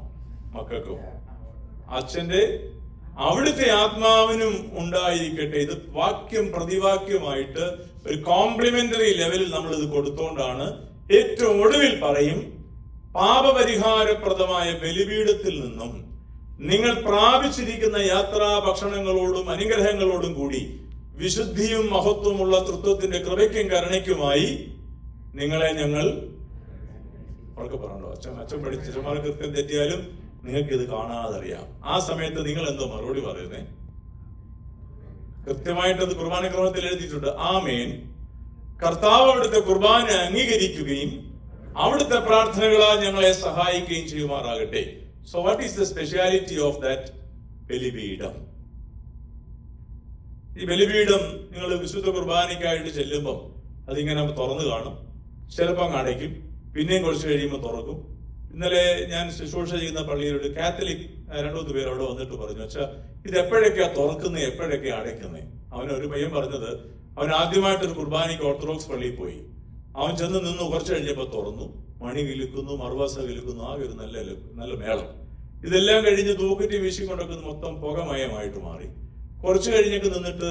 മക്കൾക്കും അച്ഛന്റെ അവിടുത്തെ ആത്മാവിനും ഉണ്ടായിരിക്കട്ടെ. ഇത് വാക്യം പ്രതിവാക്യമായിട്ട് ഒരു കോംപ്ലിമെന്ററി ലെവലിൽ നമ്മൾ ഇത് കൊടുത്തോണ്ടാണ് ഏറ്റവും ഒടുവിൽ പറയും, പാപപരിഹാരപ്രദമായ ബലിപീഠത്തിൽ നിന്നും നിങ്ങൾ പ്രാപിച്ചിരിക്കുന്ന യാത്രാ ഭക്ഷണങ്ങളോടും അനുഗ്രഹങ്ങളോടും കൂടി വിശുദ്ധിയും മഹത്വമുള്ള തൃത്വത്തിന്റെ കൃപയ്ക്കും കരുണയ്ക്കുമായി നിങ്ങളെ ഞങ്ങൾ ഉറക്കെ പറഞ്ഞോ. അച്ഛൻ പഠിച്ചമാർ കൃത്യം തെറ്റിയാലും നിങ്ങൾക്ക് ഇത് കാണാതറിയാം. ആ സമയത്ത് നിങ്ങൾ എന്തോ മറുപടി പറയുന്നേ? കൃത്യമായിട്ടത് കുർബാന ക്രമത്തിൽ എഴുതിയിട്ടുണ്ട്. ആമേൻ. കർത്താവ് അവിടുത്തെ കുർബാന അംഗീകരിക്കുകയും അവിടുത്തെ പ്രാർത്ഥനകളാൽ ഞങ്ങളെ സഹായിക്കുകയും ചെയ്യുമാറാകട്ടെ. So what is the speciality of that ബലിപീഠം? ഈ ബലിപീഠം നിങ്ങൾ വിശുദ്ധ കുർബാനയ്ക്കായിട്ട് ചെല്ലുമ്പം അതിങ്ങനെ തുറന്നു കാണും. ചിലപ്പം അടയ്ക്കും, പിന്നെയും കുറച്ച് കഴിയുമ്പോൾ തുറക്കും. ഇന്നലെ ഞാൻ ശുശ്രൂഷ ചെയ്യുന്ന പള്ളിയിലൊരു കാത്തലിക് 2-3 പേര് അവിടെ വന്നിട്ട് പറഞ്ഞു, വെച്ചാൽ ഇത് എപ്പോഴൊക്കെയാ തുറക്കുന്നത്, എപ്പോഴൊക്കെയാ അടയ്ക്കുന്നത്? അവനൊരു പയ്യൻ പറഞ്ഞത്, അവൻ ആദ്യമായിട്ടൊരു കുർബാനയ്ക്ക് ഓർത്തഡോക്സ് പള്ളിയിൽ പോയി. അവൻ ചെന്ന് നിന്ന് കുറച്ച് കഴിഞ്ഞപ്പോൾ തുറന്നു, മണി കിലുക്കുന്നു, മറുവാസ കിലുക്കുന്നു, ആ ഒരു നല്ല മേളം. ഇതെല്ലാം കഴിഞ്ഞ് തൂക്കറ്റി വീശിക്കൊണ്ടൊക്കെ മൊത്തം പുകമയമായിട്ട് മാറി. കുറച്ച് കഴിഞ്ഞൊക്കെ നിന്നിട്ട്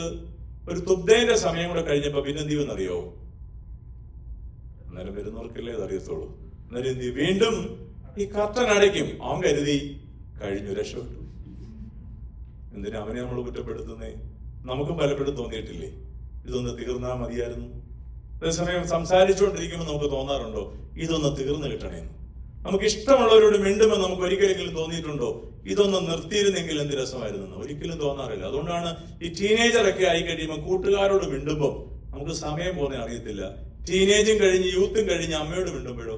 ഒരു തുബ്ദേന്റെ സമയം കൂടെ കഴിഞ്ഞപ്പോ പിന്നെ എന്ത് ചെയ്യുമെന്നറിയോ? അന്നേരം വരുന്നവർക്കല്ലേ അത് അറിയത്തുള്ളൂ. അന്നേരം എന്ത് ചെയ്യും? വീണ്ടും ഈ കർട്ടൻ അടയ്ക്കും. അവൻ കരുതി കഴിഞ്ഞു, രക്ഷപ്പെട്ടു. എന്തിനാ അവനെ നമ്മൾ കുറ്റപ്പെടുത്തുന്നേ? നമുക്കും പലപ്പോഴും തോന്നിയിട്ടില്ലേ ഇതൊന്ന് തീർന്നാ മതിയായിരുന്നു? അതേസമയം സംസാരിച്ചുകൊണ്ടിരിക്കുമ്പോൾ നമുക്ക് തോന്നാറുണ്ടോ ഇതൊന്ന് തീർന്നു കിട്ടണേന്ന്? നമുക്ക് ഇഷ്ടമുള്ളവരോട് മിണ്ടുമ്പോൾ നമുക്ക് ഒരിക്കലെങ്കിലും തോന്നിയിട്ടുണ്ടോ ഇതൊന്ന് നിർത്തിയിരുന്നെങ്കിൽ എന്ത് രസമായിരുന്നു? ഒരിക്കലും തോന്നാറില്ല. അതുകൊണ്ടാണ് ഈ ടീനേജറൊക്കെ ആയി കഴിയുമ്പോൾ കൂട്ടുകാരോട് മിണ്ടുമ്പോൾ നമുക്ക് സമയം പോകുന്നേ അറിയത്തില്ല. ടീനേജും കഴിഞ്ഞ് യൂത്തും കഴിഞ്ഞ് അമ്മയോട് മിണ്ടുമ്പോഴോ,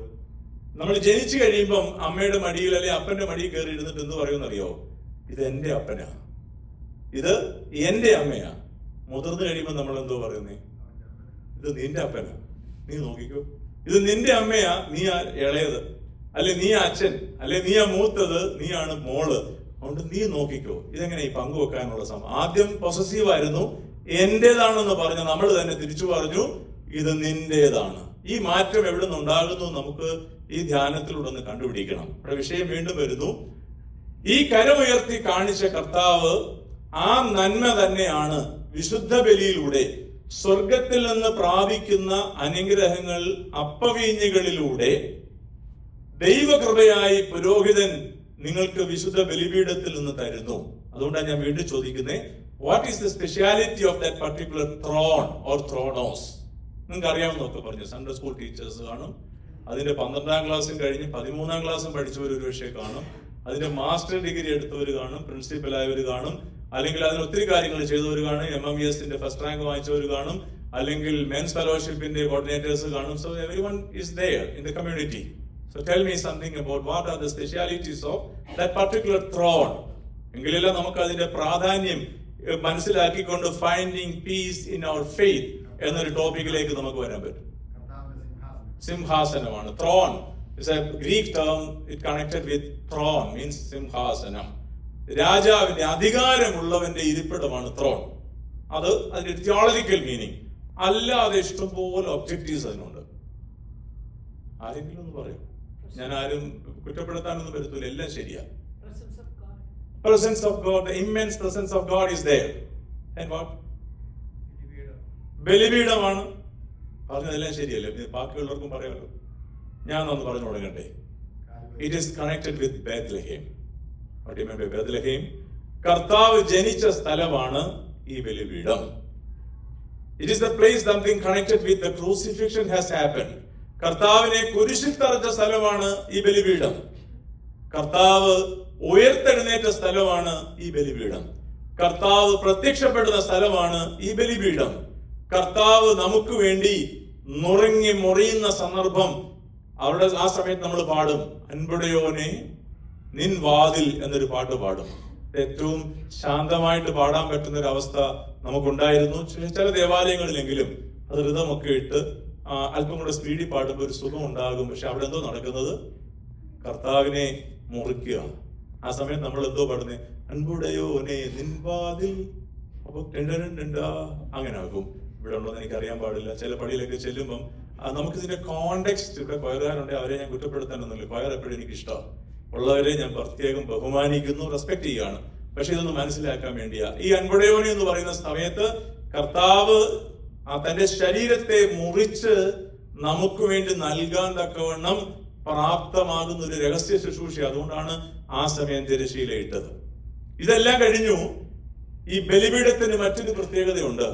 നമ്മൾ ജനിച്ചു കഴിയുമ്പം അമ്മയുടെ മടിയിൽ അല്ലെ അപ്പന്റെ മടിയിൽ കയറി ഇരുന്നിട്ട് എന്ത് പറയുമെന്നറിയോ? ഇത് എന്റെ അപ്പനാ, ഇത് എന്റെ അമ്മയാ. മുതിർന്നു കഴിയുമ്പോൾ നമ്മൾ എന്തോ പറയുന്നേ? ഇത് നിന്റെ അപ്പനാ, നീ നോക്കിക്കോ. ഇത് നിന്റെ അമ്മയാ, നീ ആ ഇളയത്, അല്ലെ നീ അച്ഛൻ, അല്ലെ നീ ആ മൂത്തത്, നീയാണ് മോള്, അതുകൊണ്ട് നീ നോക്കിക്കോ. ഇതെങ്ങനെ ഈ പങ്കുവെക്കാനുള്ള സമയം? ആദ്യം പൊസസീവ് ആയിരുന്നു, എന്റേതാണെന്ന് പറഞ്ഞ നമ്മൾ തന്നെ തിരിച്ചു പറഞ്ഞു ഇത് നിന്റേതാണ്. ഈ മാറ്റം എവിടെ നിന്നുണ്ടാകുന്നു നമുക്ക് ഈ ധ്യാനത്തിലൂടെ ഒന്ന് കണ്ടുപിടിക്കണം. ഇവിടെ വിഷയം വീണ്ടും വരുന്നു. ഈ കരമുയർത്തി കാണിച്ച കർത്താവ് ആ നന്മ തന്നെയാണ് വിശുദ്ധ ബലിയിലൂടെ സ്വർഗത്തിൽ നിന്ന് പ്രാപിക്കുന്ന അനുഗ്രഹങ്ങൾ അപ്പവീഞ്ഞുകളിലൂടെ ദൈവകൃപയായി പുരോഹിതൻ നിങ്ങൾക്ക് വിശുദ്ധ ബലിപീഠത്തിൽ നിന്ന് തരുന്നു. അതുകൊണ്ടാണ് ഞാൻ വീണ്ടും ചോദിക്കുന്നത്, what is the speciality of that particular throne or thronos? നിങ്ങൾക്ക് അറിയാമെന്നൊക്കെ പറഞ്ഞു. സൺഡേ സ്കൂൾ ടീച്ചേഴ്സ് കാണും, അതിന്റെ 12ാം ക്ലാസ്സും കഴിഞ്ഞ് 13ാം ക്ലാസ്സും പഠിച്ചവർ ഒരു പക്ഷേ കാണും, അതിന്റെ മാസ്റ്റർ ഡിഗ്രി എടുത്തവർ കാണും, പ്രിൻസിപ്പൽ ആയവർ കാണും, അല്ലെങ്കിൽ അതിന് ഒത്തിരി കാര്യങ്ങൾ ചെയ്തവർ കാണും, MMESന്റെ ഫസ്റ്റ് റാങ്ക് വാങ്ങിച്ചവർ കാണും, അല്ലെങ്കിൽ മെൻസ് ഫെലോഷിപ്പിന്റെ കോർഡിനേറ്റേഴ്സ് കാണും. So everyone is there in the community. So tell me something about what are the specialities of that particular throne. എങ്കിലല്ല നമുക്ക് അതിന്റെ പ്രാധാന്യം മനസ്സിലാക്കിക്കൊണ്ട് finding peace in our faith എന്നൊരു ടോപ്പിക്കിലേക്ക് നമുക്ക് വരാൻ പറ്റും. സിംഹാസനമാണ് throne. It's a Greek term. It connected with throne means സിംഹാസനം. രാജാവിന്റെ അധികാരമുള്ളവന്റെ ഇരിപ്പിടമാണ് ത്രോൺ. അത് അതിന്റെ തിയോളജിക്കൽ മീനിങ്. അല്ലാതെ ഇഷ്ടംപോലെ ഒബ്ജക്റ്റീവ്സ് അതിനുണ്ട്. ആരെങ്കിലും ഒന്ന് പറയും? ഞാൻ ആരും കുറ്റപ്പെടുത്താനൊന്നും വരത്തില്ല, എല്ലാം ശരിയാ. Presence of God, the immense presence of God is there. And what? ബലിപീഠമാണ്. പറഞ്ഞതെല്ലാം ശരിയല്ലേ? ബാക്കിയുള്ളവർക്കും പറയാമല്ലോ. ഞാൻ ഒന്ന് പറഞ്ഞു തുടങ്ങട്ടെ. It is connected with Bethlehem. What do you mean by Bethlehem? കർത്താവ് ജനിച്ച സ്ഥലമാണ് ഈ ബലിപീഠം. It is the place something connected with the crucifixion has happened. കർത്താവിനെ കുരിശിൽ തറച്ച സ്ഥലമാണ് ഈ ബലിപീഠം. കർത്താവ് ഉയർത്തെഴുന്നേറ്റ സ്ഥലമാണ് ഈ ബലിപീഠം. കർത്താവ് പ്രത്യക്ഷപ്പെടുന്ന സ്ഥലമാണ് ഈ ബലിപീഠം. കർത്താവ് നമുക്ക് വേണ്ടി നുറങ്ങി മുറിയുന്ന സന്ദർഭം അവിടെ ആ സമയത്ത് നമ്മൾ പാടും, അൻപുടയോനെ നിൻ വാതിൽ എന്നൊരു പാട്ട് പാടും. ഏറ്റവും ശാന്തമായിട്ട് പാടാൻ പറ്റുന്ന ഒരു അവസ്ഥ നമുക്കുണ്ടായിരുന്നു. ചില ദേവാലയങ്ങളിലെങ്കിലും അത് ഋതമൊക്കെ ഇട്ട് അല്പം കൂടെ സ്പീഡിൽ പാടുമ്പോൾ ഒരു സുഖം ഉണ്ടാകും. പക്ഷെ അവിടെ എന്തോ നടക്കുന്നത്? കർത്താവിനെ മുറിക്കുക. ആ സമയത്ത് നമ്മൾ എന്തോ പാടുന്നേ? അൻപുടയോനെ നിൻ വാതിൽ. അപ്പൊ അങ്ങനെ ആകും. ഇവിടെ ഉണ്ടോന്ന് എനിക്ക് അറിയാൻ പാടില്ല. ചില പള്ളിയിലൊക്കെ ചെല്ലുമ്പം നമുക്കിതിന്റെ കോണ്ടെക്സ്റ്റ്, ഇവിടെ കൊയറുകാരുണ്ട്, അവരെ ഞാൻ കുറ്റപ്പെടുത്താനൊന്നുമില്ല. കൊയർ എപ്പോഴും എനിക്ക് ഇഷ്ടമാണ്. ഉള്ളവരെ ഞാൻ പ്രത്യേകം ബഹുമാനിക്കുന്നു, റെസ്പെക്ട് ചെയ്യാണ്. പക്ഷെ ഇതൊന്ന് മനസ്സിലാക്കാൻ വേണ്ടിയാ. ഈ അൻപുടയോനെ എന്ന് പറയുന്ന സമയത്ത് കർത്താവ് തന്റെ ശരീരത്തെ മുറിച്ച് നമുക്ക് വേണ്ടി നൽകാൻ തക്കവണ്ണം പ്രാപ്തമാകുന്ന ഒരു രഹസ്യ ശുശ്രൂഷ. അതുകൊണ്ടാണ് ആ സമയം തിരശ്ശീല ഇട്ടത്. ഇതെല്ലാം കഴിഞ്ഞു. ഈ ബലിപീഠത്തിന് മറ്റൊരു പ്രത്യേകതയുണ്ട്.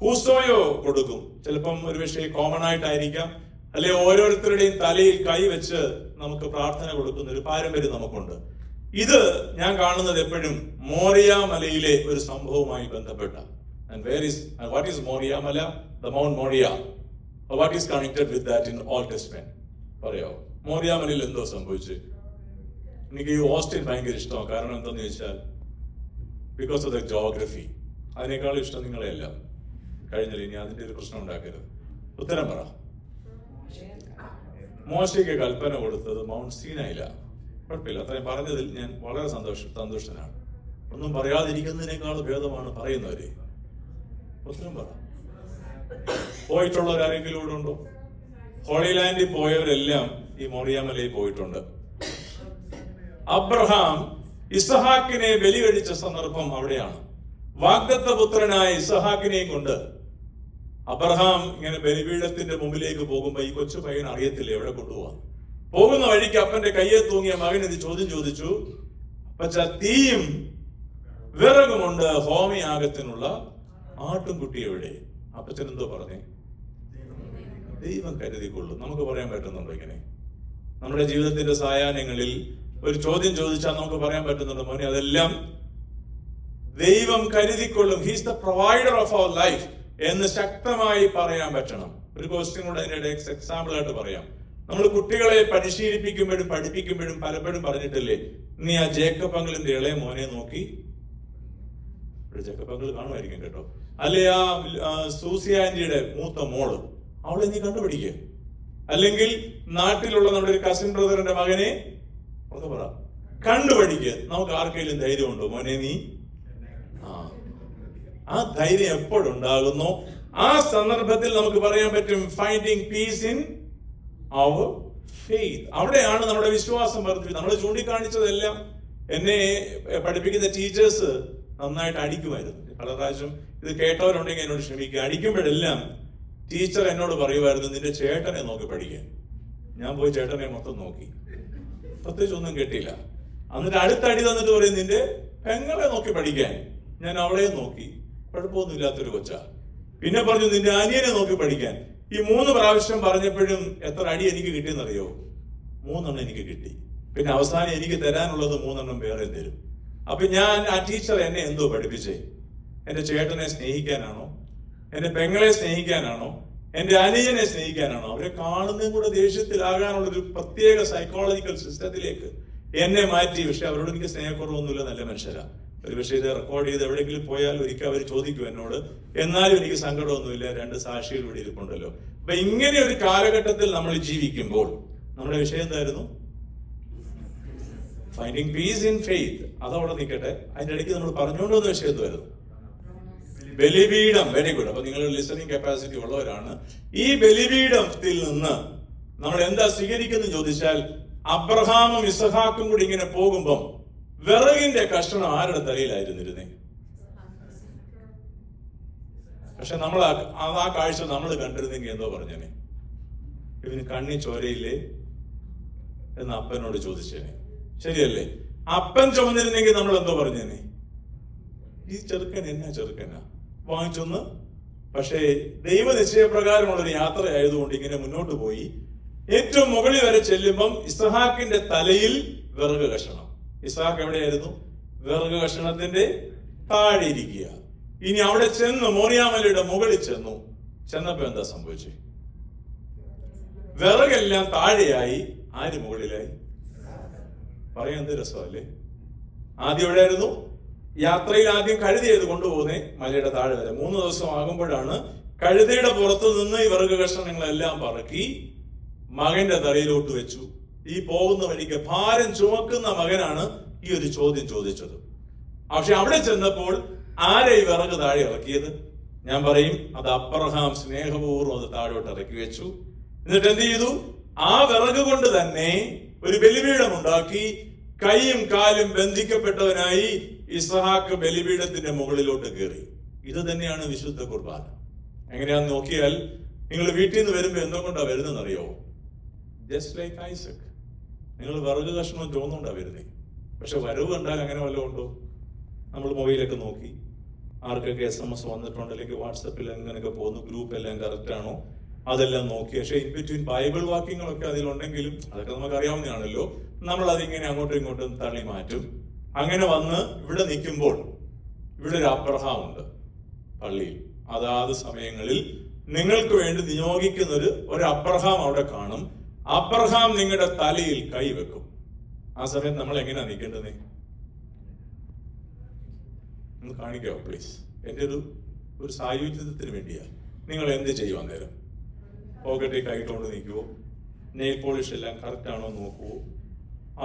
ഹൂസോയോ കൊടുക്കും. ചിലപ്പം ഒരു പക്ഷേ കോമൺ ആയിട്ടായിരിക്കാം, അല്ലെ ഓരോരുത്തരുടെയും തലയിൽ കൈവച്ച് നമുക്ക് പ്രാർത്ഥന കൊടുക്കുന്ന ഒരു പാരമ്പര്യം നമുക്കുണ്ട്. ഇത് ഞാൻ കാണുന്നത് എപ്പോഴും മോറിയ മലയിലെ ഒരു സംഭവവുമായി ബന്ധപ്പെട്ട. And what is Moria Mala? The Mount Moria. What is connected with that in Old Testament? പറയോ, മോറിയ മലയിൽ എന്തോ സംഭവിച്ചു? എനിക്ക് ഈ ഓസ്റ്റിൻ ഭയങ്കര ഇഷ്ടമാണ്. കാരണം എന്താന്ന് ചോദിച്ചാൽ ബിക്കോസ് ഓഫ് ദ ജോഗ്രഫി. അതിനേക്കാളും ഇഷ്ടം നിങ്ങളെല്ലാം. കഴിഞ്ഞില്ല, ഇനി അതിന്റെ ഒരു പ്രശ്നം ഉണ്ടാക്കരുത്. ഉത്തരം പറ. മോശയ്ക്ക് കൽപ്പന കൊടുത്തത് മൗണ്ട് സീനായില്ല. കുഴപ്പമില്ല, അത്രയും പറഞ്ഞതിൽ ഞാൻ വളരെ സന്തുഷ്ടനാണ്. ഒന്നും പറയാതിരിക്കുന്നതിനേക്കാൾ ഭേദമാണ് പറയുന്നവര്. ഉത്തരം പറ. പോയിട്ടുള്ളവരാരെങ്കിലും ഇവിടെ ഉണ്ടോ? ഹോളി ലാൻഡിൽ പോയവരെല്ലാം ഈ മോറിയ മലയിൽ പോയിട്ടുണ്ട്. അബ്രഹാം ഇസഹാക്കിനെ ബലി കഴിച്ച സന്ദർഭം അവിടെയാണ്. വാഗ്ദത്ത പുത്രനായ ഇസഹാക്കിനെയും കൊണ്ട് അബ്രഹാം ഇങ്ങനെ ബലിപീഠത്തിന്റെ മുമ്പിലേക്ക് പോകുമ്പോ ഈ കൊച്ചു പയ്യൻ അറിയത്തില്ല എവിടെ കൊണ്ടുപോവാ. പോകുന്ന വഴിക്ക് അപ്പന്റെ കയ്യെ തൂങ്ങിയ മകൻ ഇത് ചോദ്യം ചോദിച്ചു, അപ്പച്ച തീയും വിറകുമുണ്ട്, ഹോമയാഗത്തിനുള്ള ആട്ടുംകുട്ടി എവിടെ? അപ്പച്ചൻ എന്തോ പറഞ്ഞേ? ദൈവം കരുതിക്കൊള്ളും. നമുക്ക് പറയാൻ പറ്റുന്നുണ്ടോ ഇങ്ങനെ? നമ്മുടെ ജീവിതത്തിന്റെ സായാഹ്നങ്ങളിൽ ഒരു ചോദ്യം ചോദിച്ചാൽ നമുക്ക് പറയാൻ പറ്റുന്നുണ്ടോ? മോനെ, അതെല്ലാം ദൈവം കരുതിക്കൊള്ളും. He's the provider of our life എന്ന് ശക്തമായി പറയാൻ പറ്റണം. ഒരു ക്വസ്റ്റ്യൻ കൂടെ അതിന്റെ എക്സാമ്പിൾ ആയിട്ട് പറയാം. നമ്മൾ കുട്ടികളെ പരിശീലിപ്പിക്കുമ്പോഴും പഠിപ്പിക്കുമ്പോഴും പലപ്പോഴും പറഞ്ഞിട്ടില്ലേ, നീ ആ ജേക്കബ് അങ്കിളിന്റെ ഇളയ മോനെ നോക്കി, ഇവിടെ ജേക്കബ് അങ്കിൾ കാണുമായിരിക്കും കേട്ടോ, അല്ലെ ആ സൂസി ആന്റിയുടെ മൂത്ത മോള്, അവളെ നീ കണ്ടുപിടിക്കുക. അല്ലെങ്കിൽ നാട്ടിലുള്ള നമ്മുടെ ഒരു കസിൻ ബ്രദറിന്റെ മകനെ പറ കണ്ടുപഠിക്കുക. നമുക്ക് ആർക്കെങ്കിലും ധൈര്യമുണ്ടോ? മോനെ നീ ആ ധൈര്യം എപ്പോഴുണ്ടാകുന്നു ആ സന്ദർഭത്തിൽ നമുക്ക് പറയാൻ പറ്റും finding peace in our faith. അവിടെയാണ് നമ്മുടെ വിശ്വാസം വർദ്ധിപ്പിച്ചത്. നമ്മൾ ചൂണ്ടിക്കാണിച്ചതെല്ലാം എന്നെ പഠിപ്പിക്കുന്ന ടീച്ചേഴ്സ് നന്നായിട്ട് അടിക്കുമായിരുന്നു. പല പ്രാവശ്യം ഇത് കേട്ടവരുണ്ടെങ്കിൽ എന്നോട് ക്ഷമിക്കുക. അടിക്കുമ്പോഴെല്ലാം ടീച്ചർ എന്നോട് പറയുമായിരുന്നു, നിന്റെ ചേട്ടനെ നോക്കി പഠിക്കാൻ. ഞാൻ പോയി ചേട്ടനെ മൊത്തം നോക്കി, പ്രത്യേകിച്ച് ഒന്നും കിട്ടിയില്ല. എന്നിട്ട് അടുത്തടി തന്നിട്ട് പറയും, നിന്റെ പെങ്ങളെ നോക്കി പഠിക്കാൻ. ഞാൻ അവളെ നോക്കി, കുഴപ്പമൊന്നുമില്ലാത്തൊരു കൊച്ച. പിന്നെ പറഞ്ഞു, നിന്റെ അനിയനെ നോക്കി പഠിക്കാൻ. ഈ 3 പ്രാവശ്യം പറഞ്ഞപ്പോഴും എത്ര അടി എനിക്ക് കിട്ടിയെന്നറിയോ? 3 എനിക്ക് കിട്ടി. പിന്നെ അവസാനം എനിക്ക് തരാനുള്ളത് 3 വേറെ തരും. അപ്പൊ ഞാൻ ആ ടീച്ചർ എന്നെ എന്തോ പഠിപ്പിച്ചേ? എന്റെ ചേട്ടനെ സ്നേഹിക്കാനാണോ? എന്റെ പെങ്ങളെ സ്നേഹിക്കാനാണോ? എന്റെ അനിയനെ സ്നേഹിക്കാനാണോ? അവരെ കാണുന്നതും കൂടെ ദേഷ്യത്തിലാകാനുള്ള ഒരു പ്രത്യേക സൈക്കോളജിക്കൽ സിസ്റ്റത്തിലേക്ക് എന്നെ മാറ്റി. പക്ഷെ അവരോട് എനിക്ക് സ്നേഹക്കുറവൊന്നുമില്ല, നല്ല മനുഷ്യരാ. ഒരു പക്ഷേ ഇത് റെക്കോർഡ് ചെയ്ത് എവിടെയെങ്കിലും പോയാൽ ഒരിക്കൽ അവർ ചോദിക്കും എന്നോട്. എന്നാലും എനിക്ക് സങ്കടമൊന്നുമില്ല, 2 സാക്ഷികൾ ഇവിടെ ഇരിപ്പുണ്ടല്ലോ. അപ്പൊ ഇങ്ങനെ ഒരു കാലഘട്ടത്തിൽ നമ്മൾ ജീവിക്കുമ്പോൾ നമ്മുടെ വിഷയം എന്തായിരുന്നു? Finding peace in faith. അതവിടെ നിൽക്കട്ടെ. അതിന്റെ ഇടയ്ക്ക് നമ്മൾ പറഞ്ഞുകൊണ്ടുവന്ന വിഷയത്തുമായിരുന്നു ബലിപീഠം. Very good. അപ്പൊ നിങ്ങൾ ലിസണിങ് കപ്പാസിറ്റി ഉള്ളവരാണ്. ഈ ബലിപീഠത്തിൽ നിന്ന് നമ്മൾ എന്താ സ്വീകരിക്കുന്നു ചോദിച്ചാൽ, അബ്രഹാമും ഇസഹാക്കും കൂടി ഇങ്ങനെ പോകുമ്പം വിറകിന്റെ കഷ്ണം ആരുടെ തലയിലായിരുന്നിരുന്നേ? പക്ഷെ നമ്മൾ ആ കാഴ്ച നമ്മൾ കണ്ടിരുന്നെങ്കിൽ എന്തോ പറഞ്ഞേനെ, ഇവന് കണ്ണി ചോരയില്ലേ എന്ന് അപ്പനോട് ചോദിച്ചേനെ. ശരിയല്ലേ? അപ്പൻ ചുമന്നിരുന്നെങ്കിൽ നമ്മൾ എന്തോ പറഞ്ഞേനെ, ഈ ചെറുക്കൻ എന്നാ ചെറുക്കനാ വാങ്ങിച്ചൊന്ന്. പക്ഷേ ദൈവ നിശ്ചയപ്രകാരമുള്ളൊരു യാത്രയായതുകൊണ്ട് ഇങ്ങനെ മുന്നോട്ട് പോയി. ഏറ്റവും മുകളിൽ വരെ ചെല്ലുമ്പം ഇസഹാക്കിന്റെ തലയിൽ വിറക് കഷണം. ഇസഹാക്ക് എവിടെയായിരുന്നു? വിറക് കഷണത്തിന്റെ താഴെ ഇരിക്കുക. ഇനി അവിടെ ചെന്ന് മോറിയാമലയുടെ മുകളിൽ ചെന്നപ്പോ എന്താ സംഭവിച്ചത്? വിറകെല്ലാം താഴെയായി. ആര് മുകളിലായി? പറയാൻ എന്ത് രസമല്ലേ? ആദ്യം എവിടെയായിരുന്നു? യാത്രയിൽ ആദ്യം കഴുതയത് കൊണ്ടുപോകുന്നേ മലയുടെ താഴെ വരെ. 3 ദിവസം ആകുമ്പോഴാണ് കഴുതയുടെ പുറത്തു നിന്ന് ഈ വിറക് കഷണങ്ങളെല്ലാം പറക്കി മകന്റെ തലയിലോട്ട് വെച്ചു. ഈ പോകുന്ന വഴിക്ക് ഭാരം ചുമക്കുന്ന മകനാണ് ഈ ഒരു ചോദ്യം ചോദിച്ചത്. പക്ഷെ അവിടെ ചെന്നപ്പോൾ ആരെ ഈ വിറക് താഴെ ഇറക്കിയത്? ഞാൻ പറയും, അത് അബ്രഹാം സ്നേഹപൂർവ്വം അത് താഴോട്ട് ഇറക്കി വെച്ചു. എന്നിട്ട് എന്ത് ചെയ്തു? ആ വിറക് കൊണ്ട് തന്നെ ഒരു ബലിപീഠം ഉണ്ടാക്കി. കൈയും കാലും ബന്ധിക്കപ്പെട്ടവനായി ഇസഹാക്ക് ബലിപീഠത്തിന്റെ മുകളിലോട്ട് കയറി. ഇത് തന്നെയാണ് വിശുദ്ധ കുർബാന. എങ്ങനെയാന്ന് നോക്കിയാൽ, നിങ്ങൾ വീട്ടിൽ നിന്ന് വരുമ്പോ എന്തുകൊണ്ടാ വരുന്നതെന്നറിയോ? Just like Isaac. നിങ്ങൾ വിറക് കഷ്ണം ചോന്നുകൊണ്ടാണ് വരുന്നത്. പക്ഷെ വരവ് കണ്ടാൽ അങ്ങനെ വല്ലതും ഉണ്ടോ? നമ്മൾ മൊബൈലൊക്കെ നോക്കി ആർക്കൊക്കെ SMS വന്നിട്ടുണ്ട്, അല്ലെങ്കിൽ വാട്സപ്പിൽ എങ്ങനെയൊക്കെ പോകുന്നു, ഗ്രൂപ്പ് എല്ലാം കറക്റ്റ് ആണോ, അതെല്ലാം നോക്കി. പക്ഷെ ഇൻ ബിറ്റ്വീൻ ബൈബിൾ വാക്യങ്ങളൊക്കെ അതിലുണ്ടെങ്കിലും അതൊക്കെ നമുക്ക് അറിയാവുന്നതാണല്ലോ. നമ്മൾ അതിങ്ങനെ അങ്ങോട്ടും ഇങ്ങോട്ടും തള്ളി മാറ്റും. അങ്ങനെ വന്ന് ഇവിടെ നിൽക്കുമ്പോൾ ഇവിടെ ഒരു അബ്രഹാം ഉണ്ട് പള്ളിയിൽ. അതാത് സമയങ്ങളിൽ നിങ്ങൾക്ക് വേണ്ടി നിയോഗിക്കുന്ന ഒരു അബ്രഹാം അവിടെ കാണും. അബ്രഹാം നിങ്ങളുടെ തലയിൽ കൈവെക്കും. ആ സമയത്ത് നമ്മൾ എങ്ങനെയാ നിൽക്കേണ്ടത്? ഒന്ന് കാണിക്കാവോ പ്ലീസ്? എൻ്റെ ഒരു സായുജ്യത്തിന് വേണ്ടിയാ. നിങ്ങൾ എന്ത് ചെയ്യുവാൻ നേരം? പോക്കറ്റിൽ കൈകൊണ്ട് നിൽക്കുവോ? നെയിൽ പോളിഷ് എല്ലാം കറക്റ്റ് ആണോ നോക്കുവോ?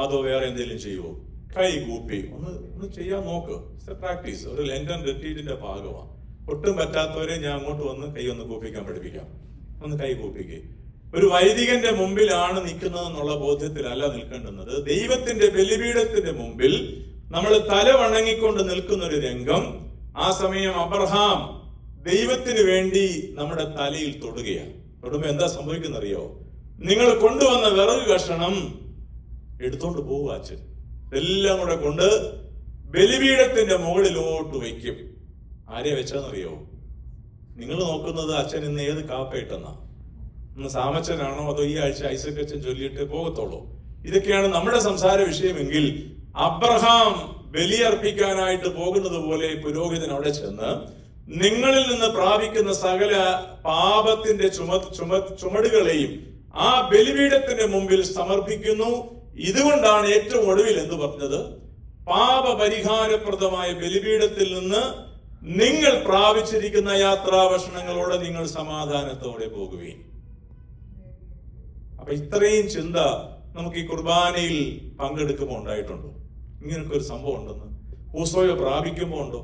അതോ വേറെ എന്തെങ്കിലും ചെയ്യുവോ? കൈ കൂപ്പി ഒന്ന് ചെയ്യാൻ നോക്ക്. പ്രാക്ടീസ്. ഒരു ലെൻഡൻ റിട്രീറ്റിന്റെ ഭാഗമാണ്. ഒട്ടും പറ്റാത്തവരെ ഞാൻ അങ്ങോട്ട് വന്ന് കൈ ഒന്ന് കൂപ്പിക്കാൻ പഠിപ്പിക്കാം. ഒന്ന് കൈ കൂപ്പിക്കേ. ഒരു വൈദികന്റെ മുമ്പിലാണ് നിൽക്കുന്നതെന്നുള്ള ബോധ്യത്തിലല്ല നിൽക്കേണ്ടുന്നത്. ദൈവത്തിന്റെ ബലിപീഠത്തിന്റെ മുമ്പിൽ നമ്മൾ തല വണങ്ങിക്കൊണ്ട് നിൽക്കുന്ന ഒരു രംഗം. ആ സമയം അബ്രഹാം ദൈവത്തിന് വേണ്ടി നമ്മുടെ തലയിൽ തൊടുകയാണ്. തൊടുമ്പോ എന്താ സംഭവിക്കുന്നറിയോ? നിങ്ങൾ കൊണ്ടുവന്ന വിറക് കഷണം എടുത്തോണ്ട് പോവുക. അച്ഛൻ എല്ലാം കൂടെ കൊണ്ട് ബലിപീഠത്തിന്റെ മുകളിലോട്ട് വയ്ക്കും. ആരെ വെച്ചാന്നറിയോ? നിങ്ങൾ നോക്കുന്നത് അച്ഛൻ ഇന്ന് ഏത് കാപ്പയിട്ടെന്നാ? ഇന്ന് സാമച്ചനാണോ അതോ ഈ ആഴ്ച ഐസക് അച്ഛൻ ചൊല്ലിയിട്ടേ പോകത്തുള്ളൂ? ഇതൊക്കെയാണ് നമ്മുടെ സംസാര വിഷയമെങ്കിൽ അബ്രഹാം ബലിയർപ്പിക്കാനായിട്ട് പോകുന്നത് പോലെ പുരോഹിതൻ അവിടെ ചെന്ന് നിങ്ങളിൽ നിന്ന് പ്രാപിക്കുന്ന സകല പാപത്തിന്റെ ചുമടുകളെയും ആ ബലിപീഠത്തിന്റെ മുമ്പിൽ സമർപ്പിക്കുന്നു. ഇതുകൊണ്ടാണ് ഏറ്റവും ഒടുവിൽ എന്ന് പറഞ്ഞത്, പാപപരിഹാരപ്രദമായ ബലിപീഠത്തിൽ നിന്ന് നിങ്ങൾ പ്രാപിച്ചിരിക്കുന്ന യാത്രാഭക്ഷണങ്ങളോടെ നിങ്ങൾ സമാധാനത്തോടെ പോകുകയും. അപ്പൊ ഇത്രയും ചിന്ത നമുക്ക് ഈ കുർബാനയിൽ പങ്കെടുക്കുമ്പോൾ ഉണ്ടായിട്ടുണ്ടോ? ഇങ്ങനൊക്കെ ഒരു സംഭവം ഉണ്ടെന്ന്. ഊസോയെ പ്രാപിക്കുമ്പോൾ ഉണ്ടോ?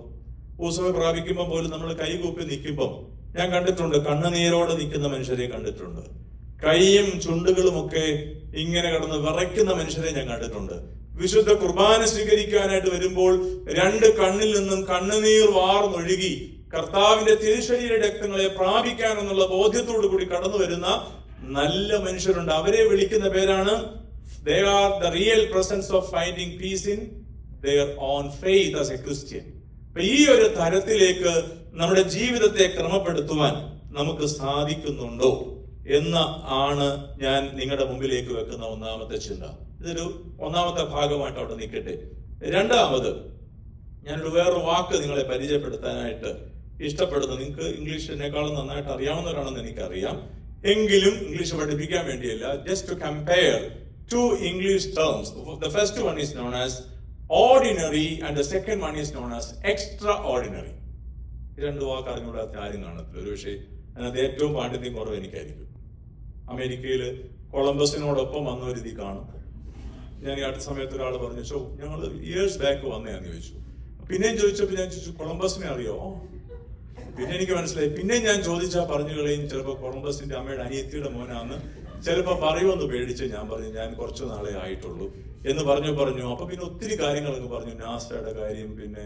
ഊസോയെ പ്രാപിക്കുമ്പോൾ പോലും നമ്മൾ കൈകൂപ്പി നിൽക്കുമ്പോൾ ഞാൻ കണ്ടിട്ടുണ്ട്, കണ്ണുനീരോടെ നിൽക്കുന്ന മനുഷ്യരെ കണ്ടിട്ടുണ്ട്. കൈയും ചുണ്ടുകളും ഒക്കെ ഇങ്ങനെ കിടന്ന് വിറയ്ക്കുന്ന മനുഷ്യരെ ഞാൻ കണ്ടിട്ടുണ്ട്. വിശുദ്ധ കുർബാന സ്വീകരിക്കാനായിട്ട് വരുമ്പോൾ രണ്ട് കണ്ണിൽ നിന്നും കണ്ണുനീർ വാർന്നൊഴുകി കർത്താവിന്റെ തിരുശരീര രക്തങ്ങളെ പ്രാപിക്കാനെന്നുള്ള ബോധ്യത്തോടു കൂടി കടന്നു വരുന്ന നല്ല മനുഷ്യരുണ്ട്. അവരെ വിളിക്കുന്ന പേരാണ് they are the real presence of finding peace in their own faith as a Christian. അപ്പൊ ഈ ഒരു തരത്തിലേക്ക് നമ്മുടെ ജീവിതത്തെ ക്രമപ്പെടുത്തുവാൻ നമുക്ക് സാധിക്കുന്നുണ്ടോ എന്ന് ആണ് ഞാൻ നിങ്ങളുടെ മുമ്പിലേക്ക് വെക്കുന്ന ഒന്നാമത്തെ ചിന്ത. ഇതൊരു ഒന്നാമത്തെ ഭാഗമായിട്ട് അവിടെ നിൽക്കട്ടെ. രണ്ടാമത് ഞാനൊരു വേറൊരു വാക്ക് നിങ്ങളെ പരിചയപ്പെടുത്താനായിട്ട് ഇഷ്ടപ്പെടുന്നു. നിങ്ങൾക്ക് ഇംഗ്ലീഷിനേക്കാളും നന്നായിട്ട് അറിയാവുന്നവരാണെന്ന് എനിക്കറിയാം. എങ്കിലും ഇംഗ്ലീഷ് പഠിപ്പിക്കാൻ വേണ്ടിയല്ല, just to compare two English terms. The first one is known as ordinary and the second one is known as extraordinary. ഈ രണ്ട് വാക്ക് അറിഞ്ഞുകൂടാത്ത ആരും കാണത്തില്ല. ഒരു പക്ഷേ അതിനകത്ത് ഏറ്റവും പാണ്ഡിത്യം കുറവ് എനിക്കായിരിക്കും. അമേരിക്കയിൽ കൊളംബസിനോടൊപ്പം വന്ന ഒരു രീതി കാണും. ഞാൻ ഈ അടുത്ത സമയത്ത് ഒരാൾ പറഞ്ഞു, ഞങ്ങൾ ഇയേഴ്സ് ബാക്ക് വന്നതാന്ന് ചോദിച്ചു. പിന്നെയും ചോദിച്ചപ്പോൾ ഞാൻ ചോദിച്ചു, കൊളംബസിനെ അറിയോ? പിന്നെ എനിക്ക് മനസ്സിലായി. പിന്നെ ഞാൻ ചോദിച്ചാൽ പറഞ്ഞു കളയും, ചിലപ്പോൾ കൊളംബസിന്റെ അമ്മയുടെ അനിയത്തിയുടെ മോനാന്ന് ചിലപ്പോൾ പറയുമെന്ന് പേടിച്ച് ഞാൻ പറഞ്ഞു ഞാൻ കുറച്ചു നാളെ ആയിട്ടുള്ളൂ എന്ന് പറഞ്ഞു. അപ്പൊ പിന്നെ ഒത്തിരി കാര്യങ്ങളൊക്കെ പറഞ്ഞു. നാസയുടെ കാര്യം, പിന്നെ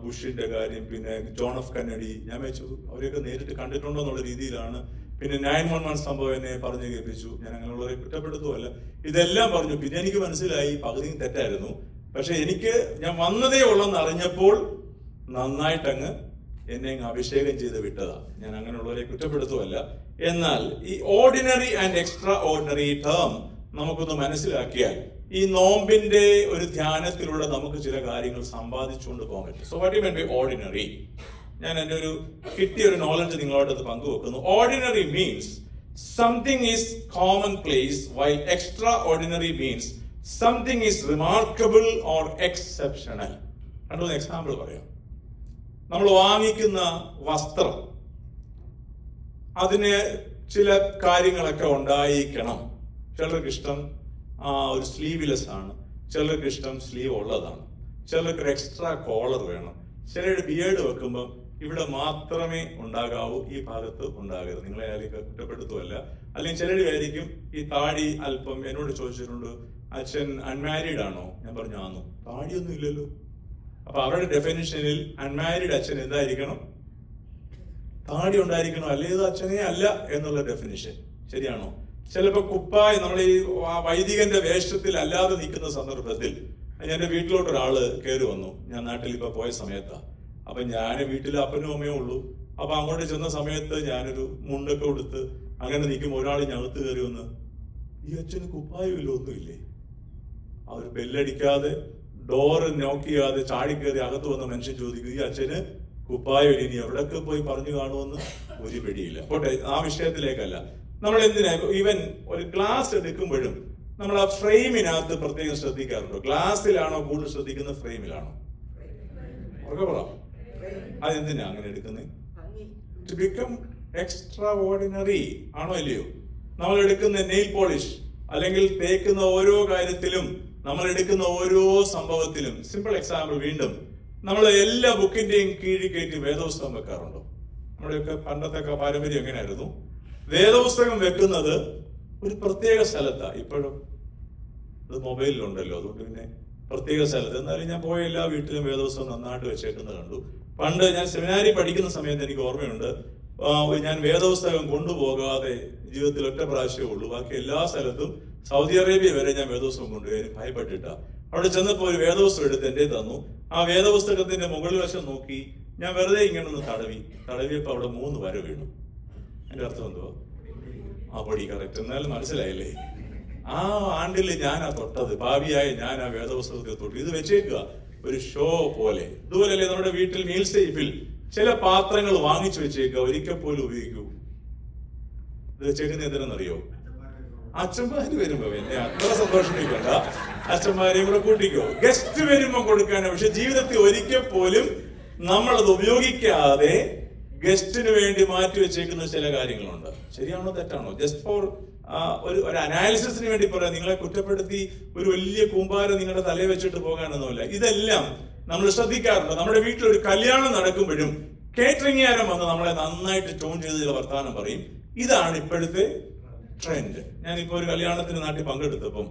ബുഷിന്റെ കാര്യം, പിന്നെ ജോൺ എഫ് കെന്നഡി. ഞാൻ വെച്ചു അവരെയൊക്കെ നേരിട്ട് കണ്ടിട്ടുണ്ടോ എന്നുള്ള രീതിയിലാണ്. പിന്നെ 911 സംഭവം എന്നെ പറഞ്ഞു കേൾപ്പിച്ചു. ഞാൻ അങ്ങനെയുള്ളവരെ കുറ്റപ്പെടുത്തുമല്ല, ഇതെല്ലാം പറഞ്ഞു. പിന്നെ എനിക്ക് മനസ്സിലായി പകുതിയും തെറ്റായിരുന്നു. പക്ഷെ ഞാൻ വന്നതേ ഉള്ളെന്ന് അറിഞ്ഞപ്പോൾ നന്നായിട്ടങ്ങ് എന്നെ അഭിഷേകം ചെയ്ത് വിട്ടതാ. ഞാൻ അങ്ങനെയുള്ളവരെ കുറ്റപ്പെടുത്തുമല്ല. എന്നാൽ ഈ ordinary and extra ordinary term നമുക്കൊന്ന് മനസ്സിലാക്കിയാൽ ഈ നോമ്പിന്റെ ഒരു ധ്യാനത്തിലൂടെ നമുക്ക് ചില കാര്യങ്ങൾ സമ്പാദിച്ചുകൊണ്ട് പോകാൻ പറ്റും. So what you mean by ordinary? ഞാൻ എൻ്റെ ഒരു കിട്ടിയ ഒരു നോളജ് നിങ്ങളോട് പങ്കുവെക്കുന്നു. Ordinary means something is commonplace, while extraordinary means something is remarkable or exceptional. രണ്ടു എക്സാമ്പിൾ പറയാം. നമ്മൾ വാങ്ങിക്കുന്ന വസ്ത്രം, അതിന് ചില കാര്യങ്ങളൊക്കെ ഉണ്ടായിരിക്കണം. ചിലർക്ക് ഇഷ്ടം ഒരു സ്ലീവ്ലെസ് ആണ്, ചിലർക്ക് ഇഷ്ടം സ്ലീവ് ഉള്ളതാണ്, ചിലർക്ക് ഒരു എക്സ്ട്രാ കോളർ വേണം, ചിലർ ബിയേർഡ് വെക്കുമ്പോൾ ഇവിടെ മാത്രമേ ഉണ്ടാകാവൂ, ഈ ഭാഗത്ത് ഉണ്ടാകരുത്. നിങ്ങളെ ആരെയൊക്കെ കുറ്റപ്പെടുത്തുമല്ല. അല്ലെങ്കിൽ ചിലർ ആയിരിക്കും ഈ താടി അല്പം. എന്നോട് ചോദിച്ചിട്ടുണ്ട്, അച്ഛൻ അൺമാരീഡ് ആണോ? ഞാൻ പറഞ്ഞു ആന്നു. താടിയൊന്നും ഇല്ലല്ലോ. അപ്പൊ അവരുടെ ഡെഫിനിഷനിൽ അൺമാരീഡ് അച്ഛൻ എന്തായിരിക്കണം? താടി ഉണ്ടായിരിക്കണം, അല്ലേത് അച്ഛനേ അല്ല എന്നുള്ള ഡെഫിനിഷൻ ശരിയാണോ? ചിലപ്പോൾ കുപ്പായി നമ്മൾ ഈ വൈദികന്റെ വേഷത്തിൽ അല്ലാതെ നിൽക്കുന്ന സന്ദർഭത്തിൽ എന്റെ വീട്ടിലോട്ട് ഒരാള് കയറി വന്നു. ഞാൻ നാട്ടിൽ ഇപ്പൊ പോയ സമയത്താ. അപ്പൊ ഞാൻ വീട്ടിൽ അപ്പനും അമ്മയും ഉള്ളൂ. അപ്പൊ അങ്ങോട്ട് ചെന്ന സമയത്ത് ഞാനൊരു മുണ്ടൊക്കെ കൊടുത്ത് അങ്ങനെ നിൽക്കുമ്പോൾ ഒരാൾ ഞകത്ത് കയറി വന്ന്, ഈ അച്ഛന് കുപ്പായമില്ല, ഒന്നുമില്ലേ? അവർ ബെല്ലടിക്കാതെ ഡോറ് നോക്ക് ചെയ്യാതെ ചാടിക്കയറി അകത്ത് വന്ന മനുഷ്യൻ ചോദിക്കും, ഈ അച്ഛന് കുപ്പായമില്ല, ഇനി എവിടെയൊക്കെ പോയി പറഞ്ഞു കാണുമെന്ന് ഒരു പിടിയില്ല. പോട്ടെ, ആ വിഷയത്തിലേക്കല്ല. നമ്മൾ എന്തിനാ ഈവൻ ഒരു ഗ്ലാസ് എടുക്കുമ്പോഴും നമ്മൾ ആ ഫ്രെയിമിനകത്ത് പ്രത്യേകം ശ്രദ്ധിക്കാറുണ്ടോ? ഗ്ലാസ്സിലാണോ കൂടുതൽ ശ്രദ്ധിക്കുന്നത്, ഫ്രെയിമിലാണോ? ഉറക്കെ പറ, അതെന്തിനാ അങ്ങനെ എടുക്കുന്നത്? ടു ബിക്കം എക്സ്ട്രാ ഓർഡിനറി ആണോ അല്ലയോ? നമ്മൾ എടുക്കുന്ന നെയിൽ പോളിഷ് അല്ലെങ്കിൽ തേക്കുന്ന ഓരോ കാര്യത്തിലും, നമ്മൾ എടുക്കുന്ന ഓരോ സംഭവത്തിലും, സിമ്പിൾ എക്സാമ്പിൾ വീണ്ടും, നമ്മൾ എല്ലാ ബുക്കിന്റെയും കീഴിൽ കയറ്റി വേദപുസ്തകം വെക്കാറുണ്ടോ? നമ്മുടെയൊക്കെ പണ്ടത്തെ പാരമ്പര്യം എങ്ങനെയായിരുന്നു? വേദപുസ്തകം വെക്കുന്നത് ഒരു പ്രത്യേക സ്ഥലത്താ. ഇപ്പോഴും അത് മൊബൈലിലുണ്ടല്ലോ, അതുകൊണ്ട് പിന്നെ പ്രത്യേക സ്ഥലത്ത്. എന്നാലും ഞാൻ പോയ എല്ലാ വീട്ടിലും വേദപുസ്തകം നന്നായിട്ട് വെച്ചേക്കുന്നത് കണ്ടു. പണ്ട് ഞാൻ സെമിനാരി പഠിക്കുന്ന സമയത്ത് എനിക്ക് ഓർമ്മയുണ്ട്, ഞാൻ വേദപുസ്തകം കൊണ്ടുപോകാതെ ജീവിതത്തിൽ ഒറ്റ പ്രാവശ്യമേ ഉള്ളൂ. ബാക്കി എല്ലാ സ്ഥലത്തും സൗദി അറേബ്യ വരെ ഞാൻ വേദപുസ്തകം കൊണ്ടുപോയി, ഭയപ്പെട്ടിട്ടാ. അവിടെ ചെന്നപ്പോൾ ഒരു വേദപുസ്തകം എടുത്ത് എന്റെ തന്നു. ആ വേദപുസ്തകത്തിന്റെ മുകളിൽ വശം നോക്കി ഞാൻ വെറുതെ ഇങ്ങനെ ഒന്ന് തടവിയപ്പോ അവിടെ 3 വര വീണു. എന്റെ അർത്ഥം എന്തുവാ? ആ പൊടി കറക്റ്റ്. എന്നാലും മനസ്സിലായില്ലേ? ആ ആണ്ടിൽ ഞാനാ തൊട്ടത്, ഭാവിയായ ഞാൻ ആ വേദപുസ്തകത്തെ തൊട്ടു. ഇത് വെച്ചേക്കുക ഒരു ഷോ പോലെ. ഇതുപോലല്ലേ നമ്മുടെ വീട്ടിൽ മീൽ സേഫിൽ ചില പാത്രങ്ങൾ വാങ്ങിച്ചു വെച്ചേക്കുക, ഒരിക്കൽ പോലും ഉപയോഗിക്കൂ. ഇത് വെച്ചേക്കുന്ന എന്തിനെന്നറിയോ? അച്ഛന്മാര് വരുമ്പോ എന്നെ അത്ര സന്തോഷിപ്പിക്കണ്ട, അച്ഛന്മാരെയും കൂടെ കൂട്ടിക്കോ. ഗസ്റ്റ് വരുമ്പോ കൊടുക്കാനാണ്. പക്ഷെ ജീവിതത്തിൽ ഒരിക്കൽ പോലും നമ്മളത് ഉപയോഗിക്കാതെ ഗസ്റ്റിന് വേണ്ടി മാറ്റി വെച്ചേക്കുന്ന ചില കാര്യങ്ങളുണ്ട്. ശരിയാണോ തെറ്റാണോ? ജസ്റ്റ് ഫോർ ഒരു അനാലിസിസിന് വേണ്ടി പറയാം. നിങ്ങളെ കുറ്റപ്പെടുത്തി ഒരു വലിയ കൂമ്പാരം നിങ്ങളുടെ തലയിൽ വെച്ചിട്ട് പോകാനൊന്നുമില്ല. ഇതെല്ലാം നമ്മൾ ശ്രദ്ധിക്കാറുണ്ട്. നമ്മുടെ വീട്ടിൽ ഒരു കല്യാണം നടക്കുമ്പോഴും കേറ്ററിംഗുകാരൻ വന്ന് നമ്മളെ നന്നായിട്ട് ട്യൂൺ ചെയ്ത് ചില വർത്താനം പറയും. ഇതാണ് ഇപ്പോഴത്തെ ട്രെൻഡ്. ഞാനിപ്പോ ഒരു കല്യാണത്തിന് നാട്ടിൽ പങ്കെടുത്തപ്പം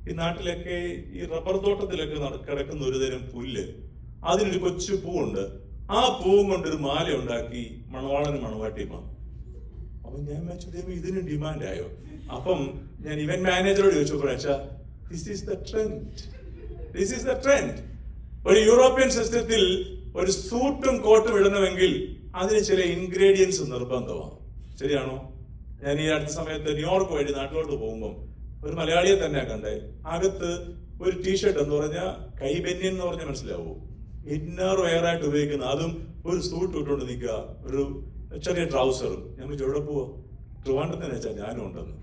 ഈ നാട്ടിലൊക്കെ ഈ റബ്ബർ തോട്ടത്തിലൊക്കെ കിടക്കുന്ന ഒരു തരം പുല്ല്, അതിനൊരു കൊച്ചു പൂവുണ്ട്. ആ പൂവും കൊണ്ടൊരു മാല ഉണ്ടാക്കി മണവാളന് മണവാട്ടിയമ്മ. അപ്പൊ ഞാൻ വെച്ചത് ഇതിന് ഡിമാൻഡായോ? അപ്പം ഞാൻ ഇവന്റ് മാനേജറോട് ചോദിച്ചപ്പോൾ, this is the trend, this is the trend. ഒരു യൂറോപ്യൻ സിസ്റ്റത്തിൽ ഒരു സൂട്ടും കോട്ടും ഇടണമെങ്കിൽ അതിന് ചില ഇൻഗ്രീഡിയൻസ് നിർബന്ധമാണ്. ശരിയാണോ? ഞാൻ ഈ അടുത്ത സമയത്ത് ന്യൂയോർക്ക് വഴി നാട്ടിലോട്ട് പോകുമ്പോൾ ഒരു മലയാളിയെ തന്നെ കണ്ടേ. അകത്ത് ഒരു ടീഷർട്ട് എന്ന് പറഞ്ഞാൽ കൈബന്യൻ എന്ന് പറഞ്ഞാൽ മനസ്സിലാവൂ, ഇന്നർ വെയർ ആയിട്ട് ഉപയോഗിക്കുന്ന, അതും ഒരു സൂട്ട് ഇട്ടുകൊണ്ട് നിൽക്കുക, ഒരു ചെറിയ ട്രൗസറും. ഞാൻ വെച്ചു എവിടെ പോവാ? ട്രിവാൻഡ്രത്തിന് വെച്ചാൽ ഞാനും ഉണ്ടെന്ന്.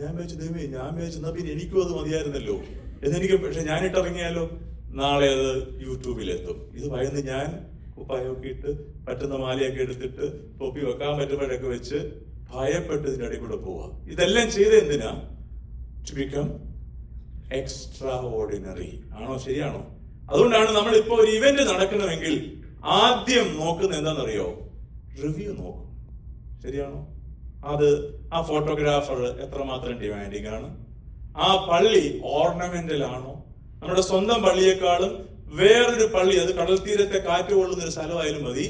ഞാൻ വെച്ചു ദൈവമേ, ഞാൻ വെച്ചെന്നാ പിന്നെ എനിക്കും അത് മതിയായിരുന്നല്ലോ എന്നെനിക്ക്. പക്ഷെ ഞാനിട്ടിറങ്ങിയാലോ നാളെ അത് യൂട്യൂബിലെത്തും. ഇത് ഭയന്ന് ഞാൻ കുപ്പായൊക്കെ ഇട്ട് പറ്റുന്ന മാലയൊക്കെ എടുത്തിട്ട് തൊപ്പി വെക്കാൻ പറ്റുമ്പോഴൊക്കെ വെച്ച് ഭയപ്പെട്ട് ഇതിൻ്റെ ഇടയിൽ കൂടെ പോവാ. ഇതെല്ലാം ചെയ്ത് എന്തിനാ? ടു ബിക്കം എക്സ്ട്രാ ഓർഡിനറി ആണോ? ശരിയാണോ? അതുകൊണ്ടാണ് നമ്മൾ ഇപ്പൊ ഒരു ഇവന്റ് നടക്കണമെങ്കിൽ ആദ്യം നോക്കുന്നത് എന്താണെന്നറിയോ? റിവ്യൂ നോക്കും. ശരിയാണോ? അത് ആ ഫോട്ടോഗ്രാഫർ എത്രമാത്രം ഡിമാൻഡിങ് ആണ്, ആ പള്ളി ഓർണമെന്റൽ ആണോ, നമ്മുടെ സ്വന്തം പള്ളിയെക്കാളും വേറൊരു പള്ളി, അത് കടൽ തീരത്തെ കാറ്റ് കൊള്ളുന്ന ഒരു സ്ഥലമായാലും മതി,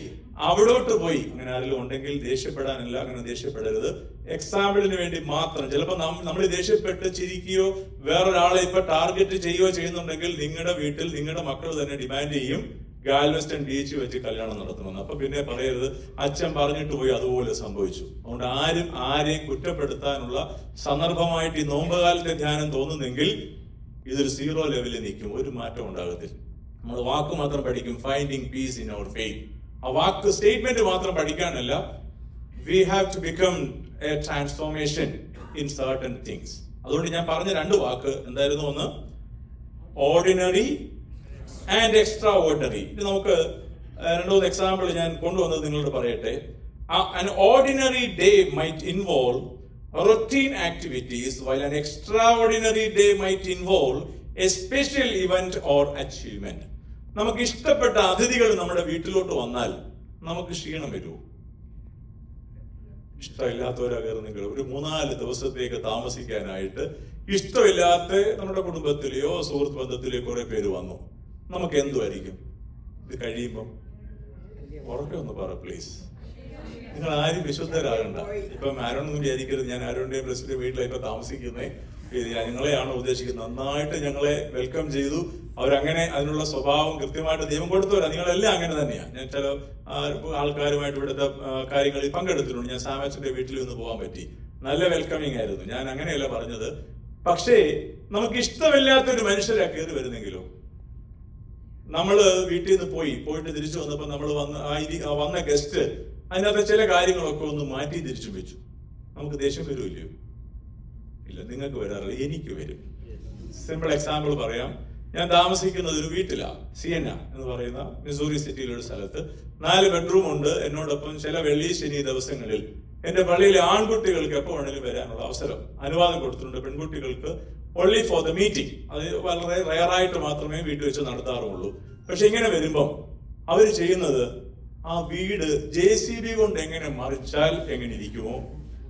അവിടോട്ട് പോയി. അങ്ങനെ ആരെങ്കിലും ഉണ്ടെങ്കിൽ ദേഷ്യപ്പെടാനല്ല, അങ്ങനെ ദേഷ്യപ്പെടരുത്, എക്സാമ്പിളിന് വേണ്ടി മാത്രം. ചിലപ്പോൾ നമ്മൾ ദേഷ്യപ്പെട്ട് ചിരിക്കുകയോ വേറൊരാളെ ഇപ്പൊ ടാർഗറ്റ് ചെയ്യുകയോ ചെയ്യുന്നുണ്ടെങ്കിൽ നിങ്ങളുടെ വീട്ടിൽ നിങ്ങളുടെ മക്കൾ തന്നെ ഡിമാൻഡ് ചെയ്യും ഗാൽവെസ്റ്റൺ ബീച്ച് വെച്ച് കല്യാണം നടത്തണമെന്ന്. അപ്പൊ പിന്നെ പറയരുത് അച്ഛൻ പറഞ്ഞിട്ട് പോയി അതുപോലെ സംഭവിച്ചു. അതുകൊണ്ട് ആരും ആരെയും കുറ്റപ്പെടുത്താനുള്ള സന്ദർഭമായിട്ട് ഈ നോമ്പുകാലത്തെ ധ്യാനം തോന്നുന്നെങ്കിൽ ഇതൊരു 0 ലെവലിൽ നിൽക്കും, ഒരു മാറ്റം ഉണ്ടാകത്തില്ല. നമ്മൾ വാക്ക് മാത്രം പഠിക്കും, finding peace in our faith. ആ വാക്ക് സ്റ്റേറ്റ്മെന്റ് മാത്രം പഠിക്കാനല്ല, we have to become a transformation in certain things. അതുകൊണ്ട് ഞാൻ പറഞ്ഞ 2 വാക്ക് എന്തായിരുന്നു? ഒന്ന് ഓർഡിനറി ആൻഡ് എക്സ്ട്രാ ഓർഡിനറി. ഇത് നമുക്ക് 2 എക്സാമ്പിൾ ഞാൻ കൊണ്ടുവന്നത് നിങ്ങളോട് പറയട്ടെ. An ordinary day might involve routine activities, while an extraordinary day might involve a special event or achievement. നമുക്ക് ഇഷ്ടപ്പെട്ട അതിഥികൾ നമ്മുടെ വീട്ടിലോട്ട് വന്നാൽ നമുക്ക് ക്ഷീണം വരുമോ? ഇഷ്ടമില്ലാത്തവരാ കയറുന്നെങ്കിൽ ഒരു 3-4 ദിവസത്തേക്ക് താമസിക്കാനായിട്ട് ഇഷ്ടമില്ലാത്ത നമ്മുടെ കുടുംബത്തിലെയോ സുഹൃത്ത് ബന്ധത്തിലെയോ കുറെ പേര് വന്നു, നമുക്ക് എന്തുമായിരിക്കും ഇത് കഴിയുമ്പം? ഉറക്കെ ഒന്ന് പറ പ്ലീസ്. നിങ്ങൾ ആരും വിശുദ്ധരാകണ്ട. ഇപ്പം ആരോടൊന്നും വിചാരിക്കരുത് ഞാൻ ആരോടെയും പ്രസിഡന്റ് വീട്ടിലാണ് ഇപ്പൊ താമസിക്കുന്നത്, ഞങ്ങളെയാണ് ഉദ്ദേശിക്കുന്നത്. നന്നായിട്ട് ഞങ്ങളെ വെൽക്കം ചെയ്തു. അവരങ്ങനെ അതിനുള്ള സ്വഭാവം കൃത്യമായിട്ട് ദൈവം കൊടുത്തവരാ. നിങ്ങളെല്ലാം അങ്ങനെ തന്നെയാണ്. ഞാൻ ചില ആൾക്കാരുമായിട്ട് ഇവിടുത്തെ കാര്യങ്ങളിൽ പങ്കെടുത്തിട്ടുണ്ട്. ഞാൻ സാമച്ചന്റെ വീട്ടിൽ നിന്ന് പോകാൻ പറ്റി. നല്ല വെൽക്കമിങ് ആയിരുന്നു. ഞാൻ അങ്ങനെയല്ല പറഞ്ഞത്. പക്ഷേ നമുക്ക് ഇഷ്ടമില്ലാത്തൊരു മനുഷ്യരാ കയറി വരുന്നെങ്കിലോ, നമ്മള് വീട്ടിൽ നിന്ന് പോയിട്ട് തിരിച്ചു വന്നപ്പോ നമ്മൾ വന്ന ഗസ്റ്റ് അതിനകത്ത് ചില കാര്യങ്ങളൊക്കെ ഒന്ന് മാറ്റി തിരിച്ചു വെച്ചു. നമുക്ക് ദേഷ്യം വരുമല്ലയോ? ഇല്ല, നിങ്ങൾക്ക് വരാറില്ല, എനിക്ക് വരും. സിമ്പിൾ എക്സാമ്പിൾ പറയാം. ഞാൻ താമസിക്കുന്നത് ഒരു വീട്ടിലാ, സിയന്ന എന്ന് പറയുന്ന മിസൂറി സിറ്റിയിലൊരു സ്ഥലത്ത്. 4 ബെഡ്റൂം ഉണ്ട്. എന്നോടൊപ്പം ചില വെള്ളി ശനി ദിവസങ്ങളിൽ എന്റെ പള്ളിയിലെ ആൺകുട്ടികൾക്ക് എപ്പോൾ വേണമെങ്കിലും വരാനുള്ള അവസരം അനുവാദം കൊടുത്തിട്ടുണ്ട്. പെൺകുട്ടികൾക്ക് ഓൺലി ഫോർ ദ മീറ്റിംഗ്, അത് വളരെ റയറായിട്ട് മാത്രമേ വീട്ടിൽ വെച്ച് നടത്താറുള്ളൂ. പക്ഷെ ഇങ്ങനെ വരുമ്പം അവർ ചെയ്യുന്നത് ആ വീട് JCB കൊണ്ട് എങ്ങനെ മറിച്ചാൽ എങ്ങനെ ഇരിക്കുമോ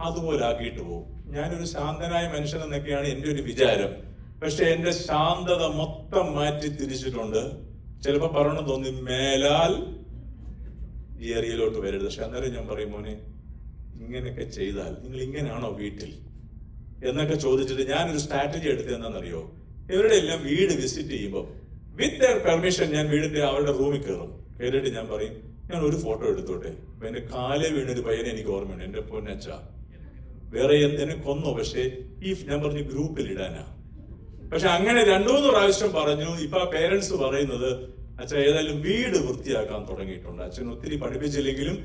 അതുപോലെ ആക്കിയിട്ട് പോകും. ഞാനൊരു ശാന്തനായ മനുഷ്യൻ എന്നൊക്കെയാണ് എൻ്റെ ഒരു വിചാരം. പക്ഷെ എന്റെ ശാന്തത മൊത്തം മാറ്റി തിരിച്ചിട്ടുണ്ട്. ചിലപ്പോ പറയണം തോന്നി, മേലാൽ ഈ ഏരിയയിലോട്ട് വരരുത്. പക്ഷെ അന്നേരം ഞാൻ പറയും, മോനെ ഇങ്ങനെയൊക്കെ ചെയ്താൽ നിങ്ങൾ ഇങ്ങനെയാണോ വീട്ടിൽ എന്നൊക്കെ ചോദിച്ചിട്ട് ഞാനൊരു സ്ട്രാറ്റജി എടുത്തത് എന്താണെന്നറിയോ? ഇവരുടെ എല്ലാം വീട് വിസിറ്റ് ചെയ്യുമ്പോൾ വിത്ത് ദെയർ പെർമിഷൻ ഞാൻ വീടിന്റെ അവരുടെ റൂമിൽ കയറിയിട്ട് ഞാൻ പറയും, ഞാൻ ഒരു ഫോട്ടോ എടുത്തോട്ടെ. അപ്പൊ എന്റെ കാലേ വീണൊരു പയ്യനെ എനിക്ക് ഓർമ്മയുണ്ട്. എന്റെ പൊന്നച്ച വേറെ എന്നെ കൊന്നോ, പക്ഷേ ഞാൻ പറഞ്ഞു ഗ്രൂപ്പിൽ ഇടാനാ. പക്ഷെ അങ്ങനെ 2-3 പ്രാവശ്യം പറഞ്ഞു. ഇപ്പൊ പേരൻസ് പറയുന്നത്, അച്ഛൻ ഏതായാലും വീട് വൃത്തിയാക്കാൻ തുടങ്ങിയിട്ടുണ്ട്. അച്ഛൻ ഒത്തിരി പഠിപ്പിച്ചില്ലെങ്കിലും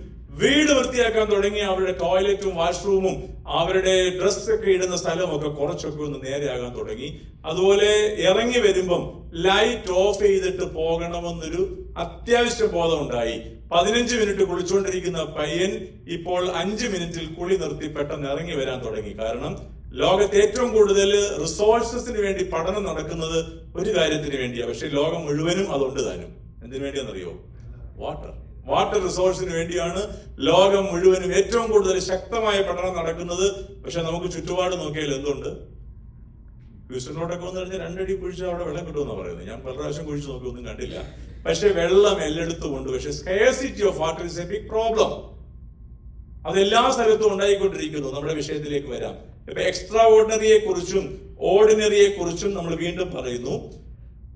വീട് വൃത്തിയാക്കാൻ തുടങ്ങി. അവരുടെ ടോയ്ലറ്റും വാഷ്റൂമും അവരുടെ ഡ്രസ്സൊക്കെ ഇടുന്ന സ്ഥലമൊക്കെ കുറച്ചൊക്കെ ഒന്ന് നേരെയാകാൻ തുടങ്ങി. അതുപോലെ ഇറങ്ങി വരുമ്പം ലൈറ്റ് ഓഫ് ചെയ്തിട്ട് പോകണമെന്നൊരു അത്യാവശ്യ ബോധം ഉണ്ടായി. 15 മിനിറ്റ് കുളിച്ചുകൊണ്ടിരിക്കുന്ന പയ്യൻ ഇപ്പോൾ 5 മിനിറ്റിൽ കുളി നിർത്തി പെട്ടെന്ന് ഇറങ്ങി വരാൻ തുടങ്ങി. കാരണം ലോകത്ത് ഏറ്റവും കൂടുതൽ റിസോഴ്സസിന് വേണ്ടി പഠനം നടക്കുന്നത് ഒരു കാര്യത്തിന് വേണ്ടിയാണ്. പക്ഷെ ലോകം മുഴുവനും അതുണ്ട് താനും. എന്തിനു വേണ്ടിയാണെന്നറിയോ? വാട്ടർ റിസോഴ്സിന് വേണ്ടിയാണ് ലോകം മുഴുവനും ഏറ്റവും കൂടുതൽ ശക്തമായ പഠനം നടക്കുന്നത്. പക്ഷെ നമുക്ക് ചുറ്റുപാട് നോക്കിയാൽ എന്തുണ്ട്? ഹ്യൂസ്റ്റണിലോട്ടൊക്കെ വന്നു കഴിഞ്ഞാൽ 2 അടി കുഴിച്ചാൽ അവിടെ വെള്ളം കിട്ടുമെന്നാണ് പറയുന്നത്. ഞാൻ പല പ്രാവശ്യം കുഴിച്ച് നോക്കി ഒന്നും കണ്ടില്ല. പക്ഷെ വെള്ളം എല്ലായിടത്തും ഉണ്ട്. പക്ഷെ scarcity of water is a big problem. അത് എല്ലാ സ്ഥലത്തും ഉണ്ടായിക്കൊണ്ടിരിക്കുന്നു. നമ്മുടെ വിഷയത്തിലേക്ക് വരാം. ഇപ്പൊ എക്സ്ട്രാ ഓർഡിനറിയെ കുറിച്ചും ഓർഡിനറിയെ കുറിച്ചും നമ്മൾ വീണ്ടും പറയുന്നു.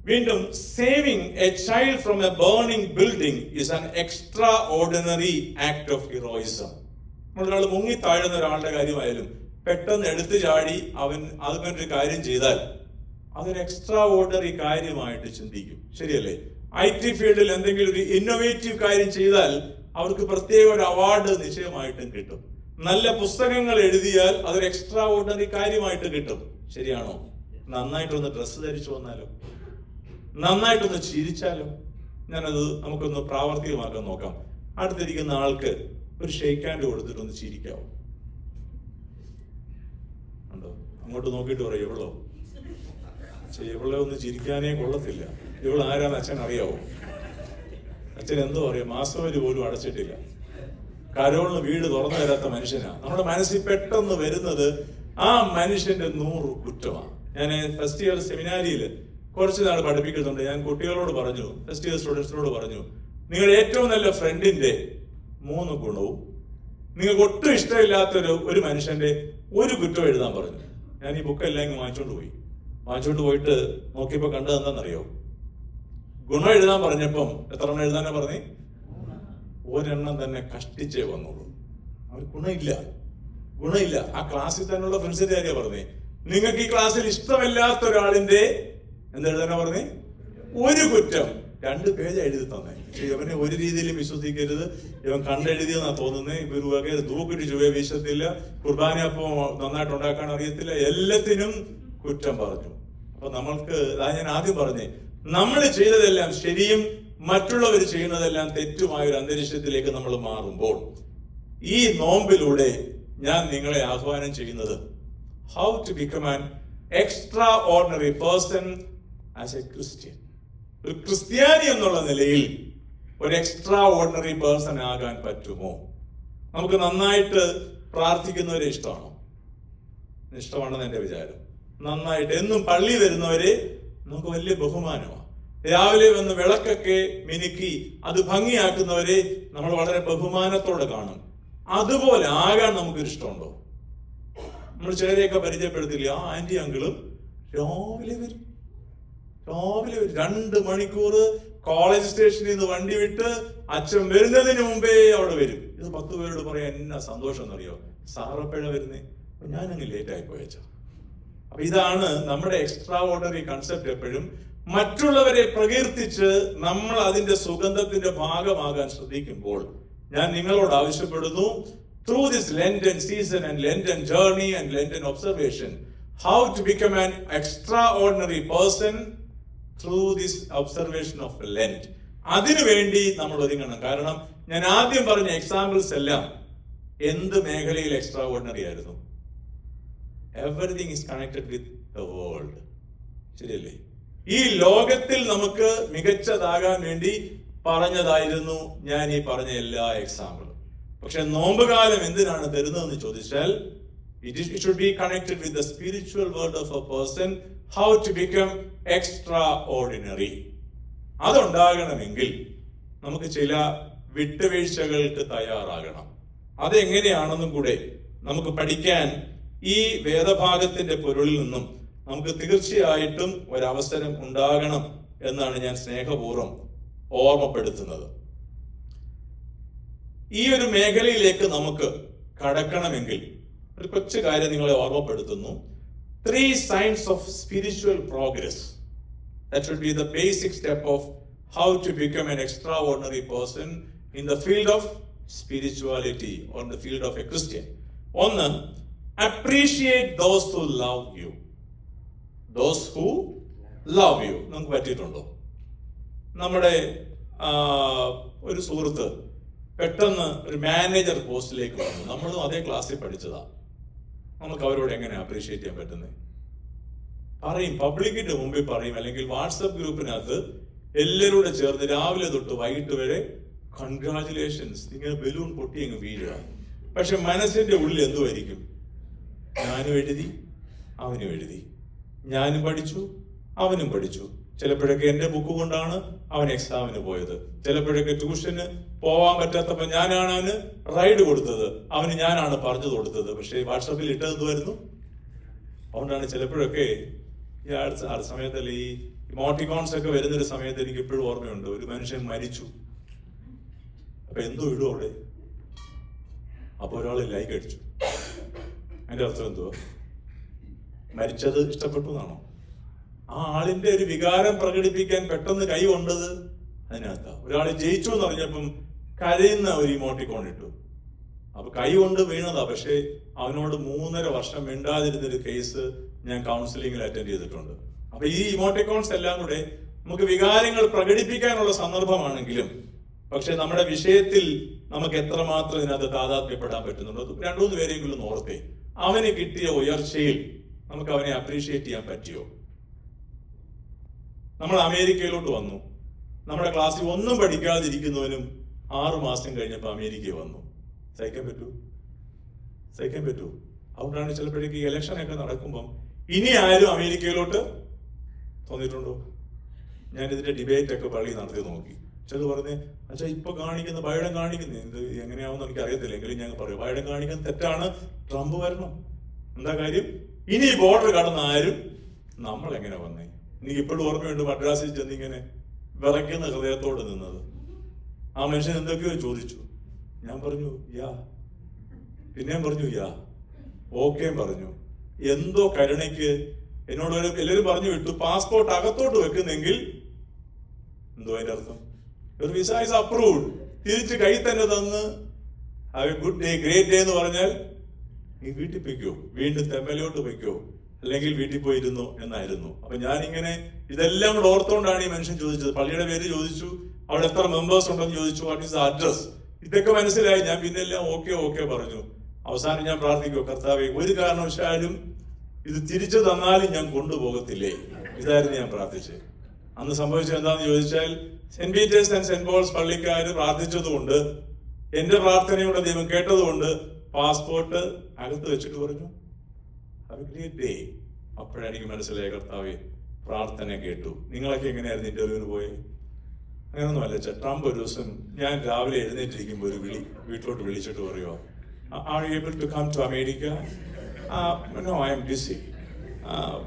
വീണ്ടും saving a child from a burning building is an extraordinary act of heroism. നമ്മളൊരാൾ മുങ്ങി താഴുന്ന ഒരാളുടെ കാര്യമായാലും പെട്ടെന്ന് എടുത്തു ചാടി അവൻ അതുകൊണ്ടൊരു കാര്യം ചെയ്താൽ അതൊരു എക്സ്ട്രാ ഓർഡിനറി കാര്യമായിട്ട് ചിന്തിക്കും. ശരിയല്ലേ? IT ഫീൽഡിൽ എന്തെങ്കിലും ഒരു ഇന്നോവേറ്റീവ് കാര്യം ചെയ്താൽ അവർക്ക് പ്രത്യേക ഒരു അവാർഡ് നിശ്ചയമായിട്ടും കിട്ടും. നല്ല പുസ്തകങ്ങൾ എഴുതിയാൽ അതൊരു എക്സ്ട്രാ ഓർഡിനറി കാര്യമായിട്ട് കിട്ടും. ശരിയാണോ? നന്നായിട്ടൊന്ന് ഡ്രസ്സ് ധരിച്ചു വന്നാലോ, നന്നായിട്ടൊന്ന് ചിരിച്ചാലോ? ഞാനത് നമുക്കൊന്ന് പ്രാവർത്തികമാക്കാൻ നോക്കാം. അടുത്തിരിക്കുന്ന ആൾക്ക് ഒരു ഷെയ്ക്ക് ഹാൻഡ് കൊടുത്തിട്ടൊന്ന് ചിരിക്കാവോ? ഉണ്ടോ? അങ്ങോട്ട് നോക്കിയിട്ട് പറയും, ഇവളെ ഒന്ന് ചിരിക്കാനേ കൊള്ളത്തില്ല. ഇവൾ ആരാന്ന് അച്ഛൻ അറിയാവോ? അച്ഛൻ എന്തോ അറിയാം, മാസവരി പോലും അടച്ചിട്ടില്ല. കരോളിന് വീട് തുറന്നു തരാത്ത മനുഷ്യനാ. നമ്മുടെ മനസ്സിൽ പെട്ടെന്ന് വരുന്നത് ആ മനുഷ്യന്റെ 100 കുറ്റമാണ്. ഞാൻ ഫസ്റ്റ് ഇയർ സെമിനാരിയിൽ കുറച്ച് നാൾ പഠിപ്പിക്കുന്നുണ്ട്. ഞാൻ കുട്ടികളോട് പറഞ്ഞു, ഫസ്റ്റ് ഇയർ സ്റ്റുഡൻസിനോട് പറഞ്ഞു, നിങ്ങളുടെ ഏറ്റവും നല്ല ഫ്രണ്ടിന്റെ 3 ഗുണവും നിങ്ങൾക്ക് ഒട്ടും ഇഷ്ടമില്ലാത്തൊരു ഒരു മനുഷ്യന്റെ 1 കുറ്റവും എഴുതാൻ പറഞ്ഞു. ഞാൻ ഈ ബുക്കെല്ലാം ഇങ്ങ് വാങ്ങിച്ചോണ്ട് പോയിട്ട് നോക്കിയപ്പോ കണ്ടത് എന്താണെന്നറിയോ? ഗുണം എഴുതാൻ പറഞ്ഞപ്പം എത്ര എണ്ണം എഴുതാനാ പറഞ്ഞേ? 1 എണ്ണം തന്നെ കഷ്ടിച്ചേ വന്നുള്ളൂ. അവർ ഗുണമില്ല. ആ ക്ലാസ്സിൽ തന്നെയുള്ള ഫ്രണ്ട്സിന്റെ കാര്യ പറഞ്ഞേ. നിങ്ങൾക്ക് ഈ ക്ലാസ്സിൽ ഇഷ്ടമില്ലാത്ത ഒരാളിന്റെ എന്തെഴുതാനാ പറഞ്ഞേ? 1 കുറ്റം. 2 പേജ് എഴുതി തന്നെ. പക്ഷെ ഇവനെ ഒരു രീതിയിലും വിശ്വസിക്കരുത്. ഇവൻ കണ്ടെഴുതിയെന്നാ തോന്നുന്നത്. ഇവര് വകയിൽ തൂക്കിട്ട് ചുവയെ വീശത്തില്ല. കുർബാന അപ്പം നന്നായിട്ട് ഉണ്ടാക്കാൻ അറിയത്തില്ല. എല്ലാത്തിനും കുറ്റം പറഞ്ഞു. അപ്പൊ നമ്മൾക്ക് ഞാൻ ആദ്യം പറഞ്ഞേ, നമ്മൾ ചെയ്തതെല്ലാം ശരിയും മറ്റുള്ളവർ ചെയ്യുന്നതെല്ലാം തെറ്റുമായ ഒരു അന്തരീക്ഷത്തിലേക്ക് നമ്മൾ മാറുമ്പോൾ ഈ നോമ്പിലൂടെ ഞാൻ നിങ്ങളെ ആഹ്വാനം ചെയ്യുന്നത് how to become an extraordinary person as a Christian. ഒരു ക്രിസ്ത്യാനി എന്നുള്ള നിലയിൽ ഒരു എക്സ്ട്രാ ഓർഡിനറി പേഴ്സൺ ആകാൻ പറ്റുമോ? നമുക്ക് നന്നായിട്ട് പ്രാർത്ഥിക്കുന്നവരെ ഇഷ്ടമാണോ? ഇഷ്ടമാണെന്ന് എന്റെ വിചാരം. നന്നായിട്ട് എന്നും പള്ളി വരുന്നവരെ നമുക്ക് വലിയ ബഹുമാനമാണ്. രാവിലെ വന്ന് വിളക്കൊക്കെ മിനുക്കി അത് ഭംഗിയാക്കുന്നവരെ നമ്മൾ വളരെ ബഹുമാനത്തോടെ കാണും. അതുപോലെ ആകാൻ നമുക്കൊരു ഇഷ്ടമുണ്ടോ? നമ്മൾ ചിലരെയൊക്കെ പരിചയപ്പെടുത്തില്ല, ആ ആന്റി അങ്കിളും രാവിലെ വരും 2 മണിക്കൂർ കോളേജ് സ്റ്റേഷനിൽ നിന്ന് വണ്ടി വിട്ട് അച്ഛൻ വരുന്നതിന് മുമ്പേ അവിടെ വരും. ഇത് 10 പേരോട് പറയാൻ എന്നാ സന്തോഷം എന്നറിയോ? സാറപ്പഴ വരുന്നേ, ഞാനങ്ങ് ലേറ്റ് ആയി പോയച്ച. അപ്പൊ ഇതാണ് നമ്മുടെ എക്സ്ട്രാ ഓർഡിനറി കൺസെപ്റ്റ്. എപ്പോഴും മറ്റുള്ളവരെ പ്രകീർത്തിച്ച് നമ്മൾ അതിന്റെ സുഗന്ധത്തിന്റെ ഭാഗമാകാൻ ശ്രദ്ധിക്കുമ്പോൾ ഞാൻ നിങ്ങളോട് ആവശ്യപ്പെടുന്നു, through this Lenten season and Lenten journey and Lenten observation, how to become an extraordinary person through this observation of Lent. അതിനുവേണ്ടി നമ്മൾ ഒരുങ്ങണം. കാരണം ഞാൻ ആദ്യം പറഞ്ഞ എക്സാമ്പിൾസ് എല്ലാം എന്ത് മേഖലയിൽ എക്സ്ട്രാ ഓർഡിനറി ആയിരുന്നു? Everything is connected with the world. ശരിയല്ലേ? ഈ ലോകത്തിൽ നമുക്ക് മികച്ചതാകാൻ വേണ്ടി പറഞ്ഞതായിരുന്നു ഞാൻ ഈ പറഞ്ഞ എല്ലാ എക്സാമ്പിളും. പക്ഷെ നോമ്പുകാലം എന്തിനാണ് തരുന്നതെന്ന് ചോദിച്ചാൽ, it should be connected with the spiritual world of a person, how to become extraordinary. അതുണ്ടാകണമെങ്കിൽ നമുക്ക് ചില വിട്ടുവീഴ്ചകൾക്ക് തയ്യാറാകണം. അതെങ്ങനെയാണെന്നും കൂടെ നമുക്ക് പഠിക്കാൻ ഈ വേദഭാഗത്തിന്റെ പൊരുളിൽ നിന്നും നമുക്ക് തീർച്ചയായിട്ടും ഒരവസരം ഉണ്ടാകണം എന്നാണ് ഞാൻ സ്നേഹപൂർവ്വം ഓർമ്മപ്പെടുത്തുന്നത്. ഈ ഒരു മേഖലയിലേക്ക് നമുക്ക് കടക്കണമെങ്കിൽ ഒരു കൊച്ചു കാര്യം നിങ്ങളെ ഓർമ്മപ്പെടുത്തുന്നു. 3 signs of spiritual progress. That should be the basic step of how to become an extraordinary person in the field of spirituality or in the field of a Christian. One, appreciate those who love you. Those who love you. നമുക്ക് പറ്റിയിട്ടുണ്ടോ? നമ്മുടെ ഒരു സുഹൃത്ത് പെട്ടെന്ന് ഒരു manager പോസ്റ്റിലേക്ക് വന്നു. നമ്മളും അതേ ക്ലാസ്സിൽ പഠിച്ചതാ. നമുക്ക് അവരോട് എങ്ങനെ അപ്രീഷിയേറ്റ് ചെയ്യാൻ പറ്റുന്നത്? പറയും, പബ്ലിക്കിന്റെ മുമ്പിൽ പറയും, അല്ലെങ്കിൽ വാട്സപ്പ് ഗ്രൂപ്പിനകത്ത് എല്ലാവരോടും ചേർന്ന് രാവിലെ തൊട്ട് വൈകിട്ട് വരെ കൺഗ്രാചുലേഷൻസ്, ഇങ്ങനെ ബലൂൺ പൊട്ടി അങ്ങ് വീഴുക. പക്ഷെ മനസ്സിന്റെ ഉള്ളിൽ എന്തുമായിരിക്കും? ഞാനും എഴുതി, അവനും എഴുതി, ഞാനും പഠിച്ചു, അവനും പഠിച്ചു. ചിലപ്പോഴൊക്കെ എന്റെ ബുക്ക് കൊണ്ടാണ് അവൻ എക്സാമിന് പോയത്. ചിലപ്പോഴൊക്കെ ട്യൂഷന് പോവാൻ പറ്റാത്തപ്പോ ഞാനാണ് അവന് റൈഡ് കൊടുത്തത്, അവന് ഞാനാണ് പറഞ്ഞു കൊടുത്തത്. പക്ഷെ വാട്സാപ്പിൽ ഇട്ടത് എന്തുമായിരുന്നു? അതുകൊണ്ടാണ് ചിലപ്പോഴൊക്കെ ഈ അടുത്ത സമയത്തല്ലേ ഈ ഇമോട്ടിക്കോൺസ് ഒക്കെ വരുന്നൊരു സമയത്ത് എനിക്ക് ഇപ്പോഴും ഓർമ്മയുണ്ട്, ഒരു മനുഷ്യൻ മരിച്ചു. അപ്പൊ എന്തോ ഇടും അവിടെ. അപ്പൊ ഒരാൾ ലൈക്ക് അടിച്ചു. അതിന്റെ അർത്ഥം എന്തുവാ? മരിച്ചത് ഇഷ്ടപ്പെട്ടു എന്നാണോ? ആ ആളിന്റെ ഒരു വികാരം പ്രകടിപ്പിക്കാൻ പെട്ടെന്ന് കൈ കൊണ്ടത് അതിനകത്താ. ഒരാൾ ജയിച്ചു എന്ന് പറഞ്ഞപ്പം കരയുന്ന ഒരു ഇമോട്ടിക്കോൺ ഇട്ടു. അപ്പൊ കൈ കൊണ്ട് വീണതാ. പക്ഷെ അവനോട് 3.5 വർഷം മിണ്ടാതിരുന്നൊരു കേസ് ഞാൻ കൗൺസിലിംഗിൽ അറ്റൻഡ് ചെയ്തിട്ടുണ്ട്. അപ്പൊ ഈ ഇമോട്ടിക്കോൺസ് എല്ലാം കൂടെ നമുക്ക് വികാരങ്ങൾ പ്രകടിപ്പിക്കാനുള്ള സന്ദർഭമാണെങ്കിലും, പക്ഷെ നമ്മുടെ വിഷയത്തിൽ നമുക്ക് എത്രമാത്രം ഇതിനകത്ത് താതാത്മ്യപ്പെടാൻ പറ്റുന്നുണ്ടോ? 2-3 പേരെങ്കിലും ഓർത്തേ, അവന് കിട്ടിയ ഉയർച്ചയിൽ നമുക്ക് അവനെ അപ്രീഷിയേറ്റ് ചെയ്യാൻ പറ്റിയോ? നമ്മൾ അമേരിക്കയിലോട്ട് വന്നു. നമ്മുടെ ക്ലാസ്സിൽ ഒന്നും പഠിക്കാതിരിക്കുന്നവനും 6 മാസം കഴിഞ്ഞപ്പോൾ അമേരിക്കയിൽ വന്നു. സഹിക്കാൻ പറ്റൂ? അതുകൊണ്ടാണ് ചിലപ്പോഴേക്ക് ഇലക്ഷനൊക്കെ നടക്കുമ്പം ഇനി ആരും അമേരിക്കയിലോട്ട് തോന്നിയിട്ടുണ്ടോ? ഞാൻ ഇതിന്റെ ഡിബേറ്റ് ഒക്കെ പള്ളി നടത്തി നോക്കി. ചിലത് പറഞ്ഞ്, അച്ഛാ ഇപ്പൊ കാണിക്കുന്ന ബൈഡൻ കാണിക്കുന്നത് ഇത് എങ്ങനെയാവുമെന്ന് എനിക്ക് അറിയത്തില്ല, എങ്കിലും ഞാൻ പറയും ബൈഡൻ കാണിക്കുന്നത് തെറ്റാണ്, ട്രംപ് വരണം. എന്താ കാര്യം? ഇനി ബോർഡർ കടന്ന ആരും നമ്മൾ എങ്ങനെ വന്നേ? എനിക്ക് ഇപ്പോഴും ഓർമ്മയുണ്ട്, മദ്രാസിൽ ചെന്നിങ്ങനെ വിറയ്ക്കുന്ന ഹൃദയത്തോട് നിന്നത്. ആ മനുഷ്യൻ എന്തൊക്കെയോ ചോദിച്ചു. ഞാൻ പറഞ്ഞു യാ, പിന്നെയും പറഞ്ഞു യാ, ഓക്കെ പറഞ്ഞു. എന്തോ കരുണയ്ക്ക് എന്നോട് എല്ലാവരും പറഞ്ഞു വിട്ടു, പാസ്പോർട്ട് അകത്തോട്ട് വെക്കുന്നെങ്കിൽ എന്തോ അതിന്റെ അർത്ഥം? ഒരു വിസ ഇസ് അപ്രൂവ്ഡ്, തിരിച്ച് കൈ തന്നെ തന്ന് have A good day, great day എന്ന് പറഞ്ഞാൽ നീ വീട്ടിൽ പൊയ്ക്കോ, വീണ്ടും തെമ്മലോട്ട് പൊയ്ക്കോ, അല്ലെങ്കിൽ വീട്ടിൽ പോയിരുന്നു എന്നായിരുന്നു. അപ്പൊ ഞാനിങ്ങനെ ഇതെല്ലാം കൂടെ ഓർത്തോണ്ടാണ് ഈ മനുഷ്യൻ ചോദിച്ചത്. പള്ളിയുടെ പേര് ചോദിച്ചു, അവിടെ എത്ര മെമ്പേഴ്സ് ഉണ്ടെന്ന് ചോദിച്ചു, വാട്ട് ഈസ് ദ അഡ്രസ്, ഇതൊക്കെ മനസ്സിലായി. ഞാൻ പിന്നെ എല്ലാം ഓക്കെ പറഞ്ഞു. അവസാനം ഞാൻ പ്രാർത്ഥിക്കുക, കർത്താവേ ഒരു കാരണവശാലും ഇത് തിരിച്ചു തന്നാലും ഞാൻ കൊണ്ടുപോകത്തില്ലേ. ഇതായിരുന്നു ഞാൻ പ്രാർത്ഥിച്ചത്. അന്ന് സംഭവിച്ചത് എന്താണെന്ന് ചോദിച്ചാൽ, Saint Peter's and Saint Paul's പള്ളിക്കാര് പ്രാർത്ഥിച്ചതുകൊണ്ട്, എന്റെ പ്രാർത്ഥനയുടെ ദൈവം കേട്ടതുകൊണ്ട് പാസ്പോർട്ട് അകത്ത് വെച്ചിട്ട് പറഞ്ഞു ഹാവ് എ ഗ്രേറ്റ് ഡേ. അപ്പോഴാണ് എനിക്ക് മനസ്സിലായ, കർത്താവേ പ്രാർത്ഥന കേട്ടു. നിങ്ങളൊക്കെ എങ്ങനെയായിരുന്നു ഇന്റർവ്യൂവിന് പോയത്? അങ്ങനെയൊന്നും അല്ല. ട്രംപ് ഒരു ദിവസം ഞാൻ രാവിലെ എഴുന്നേറ്റിരിക്കുമ്പോൾ ഒരു വീട്ടിലോട്ട് വിളിച്ചിട്ട് പറയുമോ, Are you able to come to America? No, I am busy.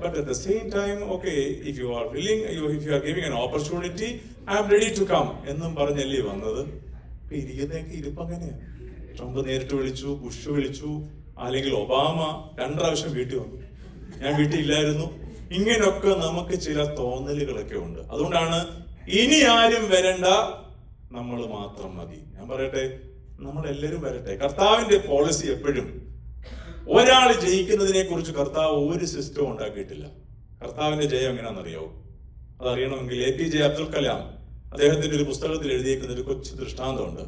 But at the same time, okay, if you are willing, if you are giving an opportunity, I am ready to come. എന്നും പറഞ്ഞല്ലേ വന്നത്. ഇപ്പൊ ഇരിക്കുന്നതൊക്കെ ഇരിപ്പങ്ങനെയാണ്. Trump നേരിട്ട് വിളിച്ചു, Bush വിളിച്ചു, അല്ലെങ്കിൽ Obama 2 പ്രാവശ്യം വീട്ടിൽ വന്നു. ഞാൻ വീട്ടിൽ ഇല്ലായിരുന്നു. ഇങ്ങനെയൊക്കെ നമുക്ക് ചില തോന്നലുകളൊക്കെ ഉണ്ട്. അതുകൊണ്ടാണ് ഇനി ആരും വരണ്ട, നമ്മൾ മാത്രം മതി. ഞാൻ പറയട്ടെ, നമ്മളെല്ലാവരും വരട്ടെ. കർത്താവിന്റെ പോളിസി എപ്പോഴും ഒരാൾ ജയിക്കുന്നതിനെ കുറിച്ച് കർത്താവ് ഒരു സിസ്റ്റവും ഉണ്ടാക്കിയിട്ടില്ല. കർത്താവിന്റെ ജയം എങ്ങനെയാണെന്നറിയാവോ? അതറിയണമെങ്കിൽ APJ അബ്ദുൽ കലാം അദ്ദേഹത്തിന്റെ ഒരു പുസ്തകത്തിൽ എഴുതിയേക്കുന്ന ഒരു കൊച്ചു ദൃഷ്ടാന്തമുണ്ട്.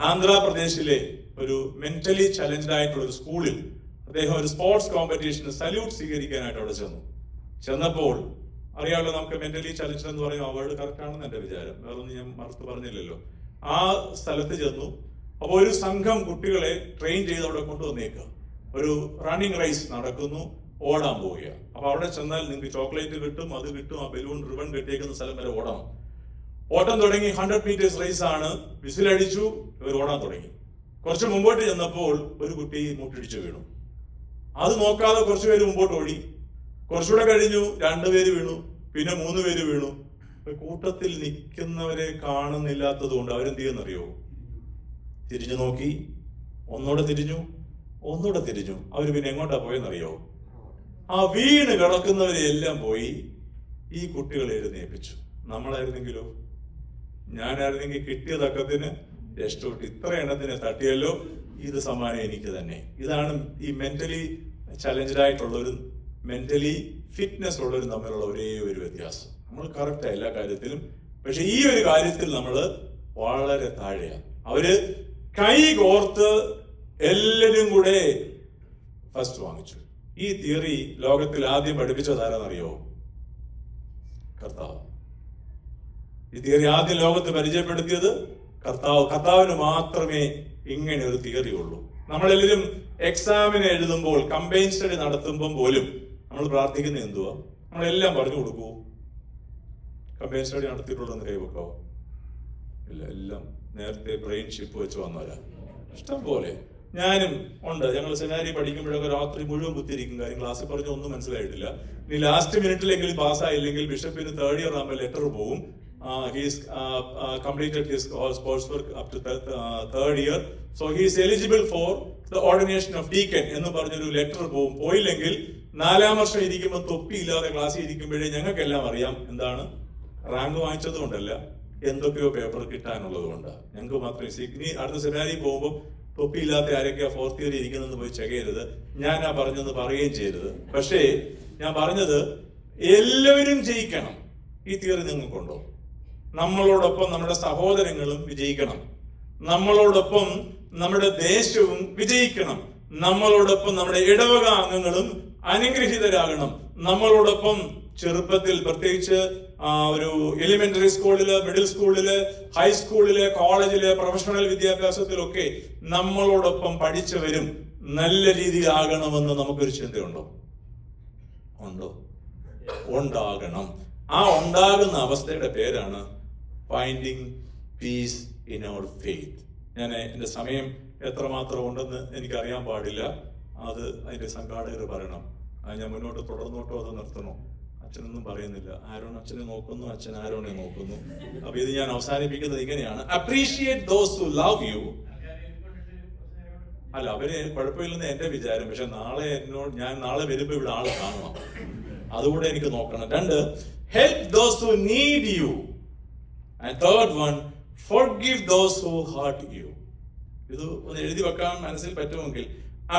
ആന്ധ്രാപ്രദേശിലെ ഒരു മെന്റലി ചലഞ്ച്ഡ് ആയിട്ടുള്ള ഒരു സ്കൂളിൽ അദ്ദേഹം ഒരു സ്പോർട്സ് കോമ്പറ്റീഷന് സല്യൂട്ട് സ്വീകരിക്കാനായിട്ട് അവിടെ ചെന്നപ്പോൾ അറിയാമല്ലോ, നമുക്ക് മെന്റലി ചലഞ്ച്ഡ് എന്ന് പറയും. ആ വേർഡ് കറക്റ്റ് ആണെന്ന് എന്റെ വിചാരം, വേറൊന്നും ഞാൻ മറുത്ത് പറഞ്ഞില്ലല്ലോ. ആ സ്ഥലത്ത് ചെന്നു. അപ്പൊ ഒരു സംഘം കുട്ടികളെ ട്രെയിൻ ചെയ്ത് അവിടെ കൊണ്ടുവന്നേക്കുക. ഒരു റണ്ണിങ് റേസ് നടക്കുന്നു, ഓടാൻ പോവുക. അപ്പൊ അവിടെ ചെന്നാൽ നിങ്ങൾക്ക് ചോക്ലേറ്റ് കിട്ടും, അത് കിട്ടും, ആ ബലൂൺ റിബൺ കെട്ടിയേക്കുന്ന സ്ഥലം വരെ ഓടണം. ഓട്ടം തുടങ്ങി. 100 മീറ്റേഴ്സ് റേസ് ആണ്. വിസിലടിച്ചു, ഇവർ ഓടാൻ തുടങ്ങി. കുറച്ച് മുമ്പോട്ട് ചെന്നപ്പോൾ ഒരു കുട്ടി മുട്ടിടിച്ചു വീണു. അത് നോക്കാതെ കുറച്ചുപേര് മുമ്പോട്ട് ഓടി. കുറച്ചുകൂടെ കഴിഞ്ഞു 2 പേര് വീണു, പിന്നെ 3 പേര് വീണു. കൂട്ടത്തിൽ നിൽക്കുന്നവരെ കാണുന്നില്ലാത്തത് കൊണ്ട് അവരെന്ത് ചെയ്യുന്നറിയോ? തിരിഞ്ഞു നോക്കി, ഒന്നുകൂടെ തിരിഞ്ഞു, ഒന്നുകൂടെ തിരിഞ്ഞു. അവര് പിന്നെ എങ്ങോട്ടാ പോയെന്നറിയോ? ആ വീണ് കിടക്കുന്നവരെ എല്ലാം പോയി ഈ കുട്ടികളെ എഴുന്നേൽപ്പിച്ചു. നമ്മളായിരുന്നെങ്കിലോ? ഞാനായിരുന്നെങ്കിൽ കിട്ടിയ തക്കത്തിന് രക്ഷപ്പെട്ട് ഇത്ര എണ്ണത്തിനെ തട്ടിയല്ലോ, ഇത് സമ്മാനം എനിക്ക് തന്നെ. ഇതാണ് ഈ മെന്റലി ചലഞ്ച്ഡ് ആയിട്ടുള്ളവരും മെന്റലി ഫിറ്റ്നസ് ഉള്ളവരും തമ്മിലുള്ള ഒരേ ഒരു വ്യത്യാസം. നമ്മൾ കറക്റ്റാണ് എല്ലാ കാര്യത്തിലും, പക്ഷെ ഈ ഒരു കാര്യത്തിൽ നമ്മൾ വളരെ താഴെയാണ്. അവര് കൈ കോർത്ത് എല്ലാരും കൂടെ ഫസ്റ്റ് വാങ്ങിച്ചു. ഈ തിയറി ലോകത്തിൽ ആദ്യം പഠിപ്പിച്ചതാരെന്നറിയോ? കർത്താവ്. ഈ തിയറി ആദ്യം ലോകത്ത് പരിചയപ്പെടുത്തിയത് കർത്താവ്. കർത്താവിന് മാത്രമേ ഇങ്ങനെ ഒരു തിയറി ഉള്ളൂ. നമ്മളെല്ലാവരും എക്സാമിന് എഴുതുമ്പോൾ, കമ്പൈൻ സ്റ്റഡി നടത്തുമ്പോൾ പോലും നമ്മൾ പ്രാർത്ഥിക്കുന്നത് എന്തുവാ? നമ്മളെല്ലാം പറഞ്ഞു കൊടുക്കൂ. കമ്പൈൻ സ്റ്റഡി നടത്തിയിട്ടുള്ളതെന്ന് കൈവെക്കാവോ? ഇല്ല, എല്ലാം നേരത്തെ ബ്രെയിൻ ഷിപ്പ് വെച്ച് വന്നവരാ ഇഷ്ടം പോലെ. ഞാനും ഉണ്ട്. ഞങ്ങൾ സെമിനാരി പഠിക്കുമ്പോഴൊക്കെ രാത്രി മുഴുവൻ കുത്തിയിരിക്കും. കാര്യം ക്ലാസ്സിൽ പറഞ്ഞ ഒന്നും മനസ്സിലായിട്ടില്ല. ഇനി ലാസ്റ്റ് മിനിറ്റിലെങ്കിലും പാസ്സായില്ലെങ്കിൽ ബിഷപ്പിന് 3rd ഇയർ ആകുമ്പോൾ ലെറ്റർ പോവും. He's completed his coursework up to 3rd year, so he is eligible for the ordination of deacon എന്ന് പറഞ്ഞൊരു ലെറ്റർ പോവും. പോയില്ലെങ്കിൽ 4ാം വർഷം ഇരിക്കുമ്പോൾ തൊപ്പിയില്ലാതെ ക്ലാസ്സിൽ ഇരിക്കുമ്പോഴേ ഞങ്ങൾക്കെല്ലാം അറിയാം എന്താണ്. റാങ്ക് വാങ്ങിച്ചത് കൊണ്ടല്ല, എന്തൊക്കെയോ പേപ്പർ കിട്ടാനുള്ളത് കൊണ്ടാണ്. ഞങ്ങൾക്ക് മാത്രമേ ഇനി അടുത്ത സെമിനാരിൽ പോകുമ്പോൾ തൊപ്പിയില്ലാത്ത ആരൊക്കെയാ 4th ഇയർ ഇരിക്കുന്നെന്ന് പോയി ചെകയരുത്. ഞാനാ പറഞ്ഞെന്ന് പറയുകയും ചെയ്യരുത്. പക്ഷേ ഞാൻ പറഞ്ഞത് എല്ലാവരും ജയിക്കണം. ഈ തിയറി നിങ്ങൾക്കുണ്ടോ? നമ്മളോടൊപ്പം നമ്മുടെ സഹോദരങ്ങളും വിജയിക്കണം. നമ്മളോടൊപ്പം നമ്മുടെ ദേശവും വിജയിക്കണം. നമ്മളോടൊപ്പം നമ്മുടെ ഇടവക അംഗങ്ങളും അനുഗ്രഹീതരാകണം. നമ്മളോടൊപ്പം ചെറുപ്പത്തിൽ, പ്രത്യേകിച്ച് ഒരു എലിമെന്ററി സ്കൂളില്, മിഡിൽ സ്കൂളില്, ഹൈസ്കൂളില്, കോളേജില്, പ്രൊഫഷണൽ വിദ്യാഭ്യാസത്തിലൊക്കെ നമ്മളോടൊപ്പം പഠിച്ചവരും നല്ല രീതിയിലാകണമെന്ന് നമുക്കൊരു ചിന്തയുണ്ടോ? ഉണ്ടോ? ഉണ്ടാകണം. ആ ഉണ്ടാകുന്ന അവസ്ഥയുടെ പേരാണ് finding peace in our faith. ഞാൻ എൻ്റെ സമയം എത്രമാത്രം ഉണ്ടെന്ന് എനിക്കറിയാൻ പാടില്ല. അത് അതിന്റെ സംഘാടകർ പറയണം. ഞാൻ മുന്നോട്ട് തുടർന്നോട്ടോ അതോ നിർത്തണോ? അച്ഛനൊന്നും പറയുന്നില്ല. ആരോൺ അച്ഛനെ നോക്കുന്നു, അച്ഛൻ ആരോണെ നോക്കുന്നു. അപ്പൊ ഇത് ഞാൻ അവസാനിപ്പിക്കുന്നത് ഇങ്ങനെയാണ്: appreciate those who love you. അല്ല, അവര് കുഴപ്പമില്ലെന്ന് എന്റെ വിചാരം. പക്ഷെ ഞാൻ നാളെ വരുമ്പോ ഇവിടെ ആളെ കാണണം. അതുകൂടെ എനിക്ക് നോക്കണം. 2, help those who need you. And 3rd one, forgive those who hurt you. ഇത് ഒന്ന് എഴുതി വെക്കാൻ മനസ്സിൽ പറ്റുമെങ്കിൽ,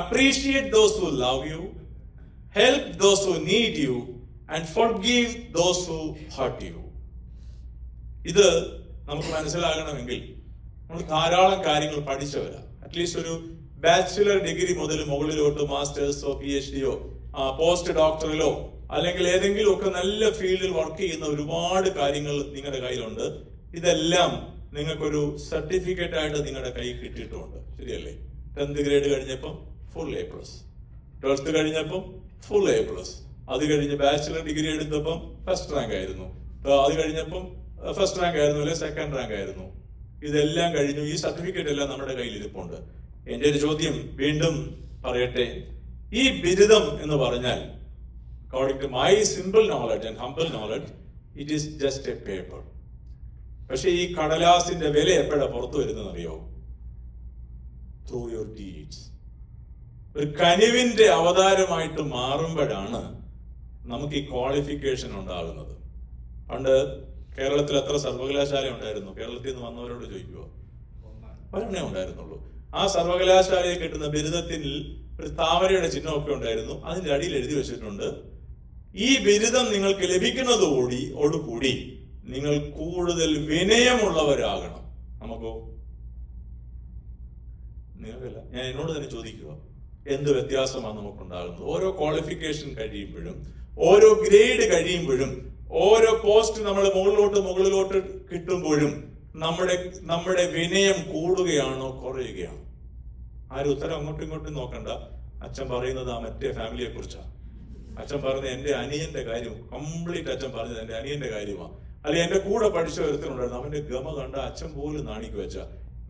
appreciate those who love you, help those who need you, and forgive those who hurt you. ഇത് നമുക്ക് മനസ്സിലാകണമെങ്കിൽ നമ്മൾ ധാരാളം കാര്യങ്ങൾ പഠിച്ചവരാ. അറ്റ്ലീസ്റ്റ് ഒരു ബാച്ചിലർ ഡിഗ്രി മുതൽ മുകളിലോട്ട് മാസ്റ്റേഴ്സോ PhDയോ പോസ്റ്റ് ഡോക്ടറിലോ അല്ലെങ്കിൽ ഏതെങ്കിലും ഒക്കെ നല്ല ഫീൽഡിൽ വർക്ക് ചെയ്യുന്ന ഒരുപാട് കാര്യങ്ങൾ നിങ്ങളുടെ കയ്യിലുണ്ട്. ഇതെല്ലാം നിങ്ങൾക്കൊരു സർട്ടിഫിക്കറ്റ് ആയിട്ട് നിങ്ങളുടെ കയ്യിൽ കിട്ടിയിട്ടുമുണ്ട്. ശരിയല്ലേ? 10th ഗ്രേഡ് കഴിഞ്ഞപ്പം full A+, 12th കഴിഞ്ഞപ്പം full A+, അത് കഴിഞ്ഞ് ബാച്ചിലർ ഡിഗ്രി എടുത്തപ്പം ഫസ്റ്റ് റാങ്ക് ആയിരുന്നു, അത് കഴിഞ്ഞപ്പം ഫസ്റ്റ് റാങ്ക് ആയിരുന്നു, അല്ലെ സെക്കൻഡ് റാങ്ക് ആയിരുന്നു. ഇതെല്ലാം കഴിഞ്ഞു. ഈ സർട്ടിഫിക്കറ്റ് എല്ലാം നമ്മുടെ കയ്യിൽ ഇരിപ്പുണ്ട്. എന്റെ ഒരു ചോദ്യം വീണ്ടും പറയട്ടെ, ഈ ബിരുദം എന്ന് പറഞ്ഞാൽ according to my simple knowledge and humble knowledge it is just a paper. പക്ഷെ ഈ കടലാസിന്റെ വില എപ്പോഴാണ് പുറത്തു വരുന്നതെന്നറിയോ? Through your deeds. ഒരു കനിവിന്റെ അവതാരമായിട്ട് മാറുമ്പോഴാണ് നമുക്ക് ഈ ക്വാളിഫിക്കേഷൻ ഉണ്ടാകുന്നത്. പണ്ട് കേരളത്തിൽ എത്ര സർവകലാശാല ഉണ്ടായിരുന്നു? കേരളത്തിൽ നിന്ന് വന്നവരോട് ചോദിക്കുമോ? ഒരെണ്ണേ ഉണ്ടായിരുന്നുള്ളൂ. ആ സർവകലാശാലയിൽ കിട്ടുന്ന ബിരുദത്തിൽ ഒരു താമരയുടെ ചിഹ്നമൊക്കെ ഉണ്ടായിരുന്നു. അതിന്റെ അടിയിൽ എഴുതി വെച്ചിട്ടുണ്ട്, ഈ ബിരുദം നിങ്ങൾക്ക് ലഭിക്കുന്നതോടുകൂടി നിങ്ങൾ കൂടുതൽ വിനയമുള്ളവരാകണം. നമുക്കോ? നിങ്ങൾക്കല്ല, ഞാൻ എന്നോട് തന്നെ ചോദിക്കുക, എന്ത് വ്യത്യാസമാണ് നമുക്കുണ്ടാകുന്നത്? ഓരോ ക്വാളിഫിക്കേഷൻ കഴിയുമ്പോഴും, ഓരോ ഗ്രേഡ് കഴിയുമ്പോഴും, ഓരോ പോസ്റ്റ് നമ്മൾ മുകളിലോട്ട് കിട്ടുമ്പോഴും നമ്മുടെ വിനയം കൂടുകയാണോ കുറയുകയാണോ? ആരും ഉത്തരം അങ്ങോട്ടും ഇങ്ങോട്ടും നോക്കണ്ട. അച്ഛൻ പറയുന്നത് ആ മറ്റേ ഫാമിലിയെ കുറിച്ചാണ്. അച്ഛൻ പറഞ്ഞ എന്റെ അനിയന്റെ കാര്യം കംപ്ലീറ്റ് അച്ഛൻ പറഞ്ഞത് എന്റെ അനിയന്റെ കാര്യമാണ്. അല്ലെങ്കിൽ എന്റെ കൂടെ പഠിച്ച ഒരുത്തനുണ്ടായിരുന്നു, അവന്റെ ഗമ കണ്ട അച്ഛൻ പോലും നാണിക്ക് വെച്ച.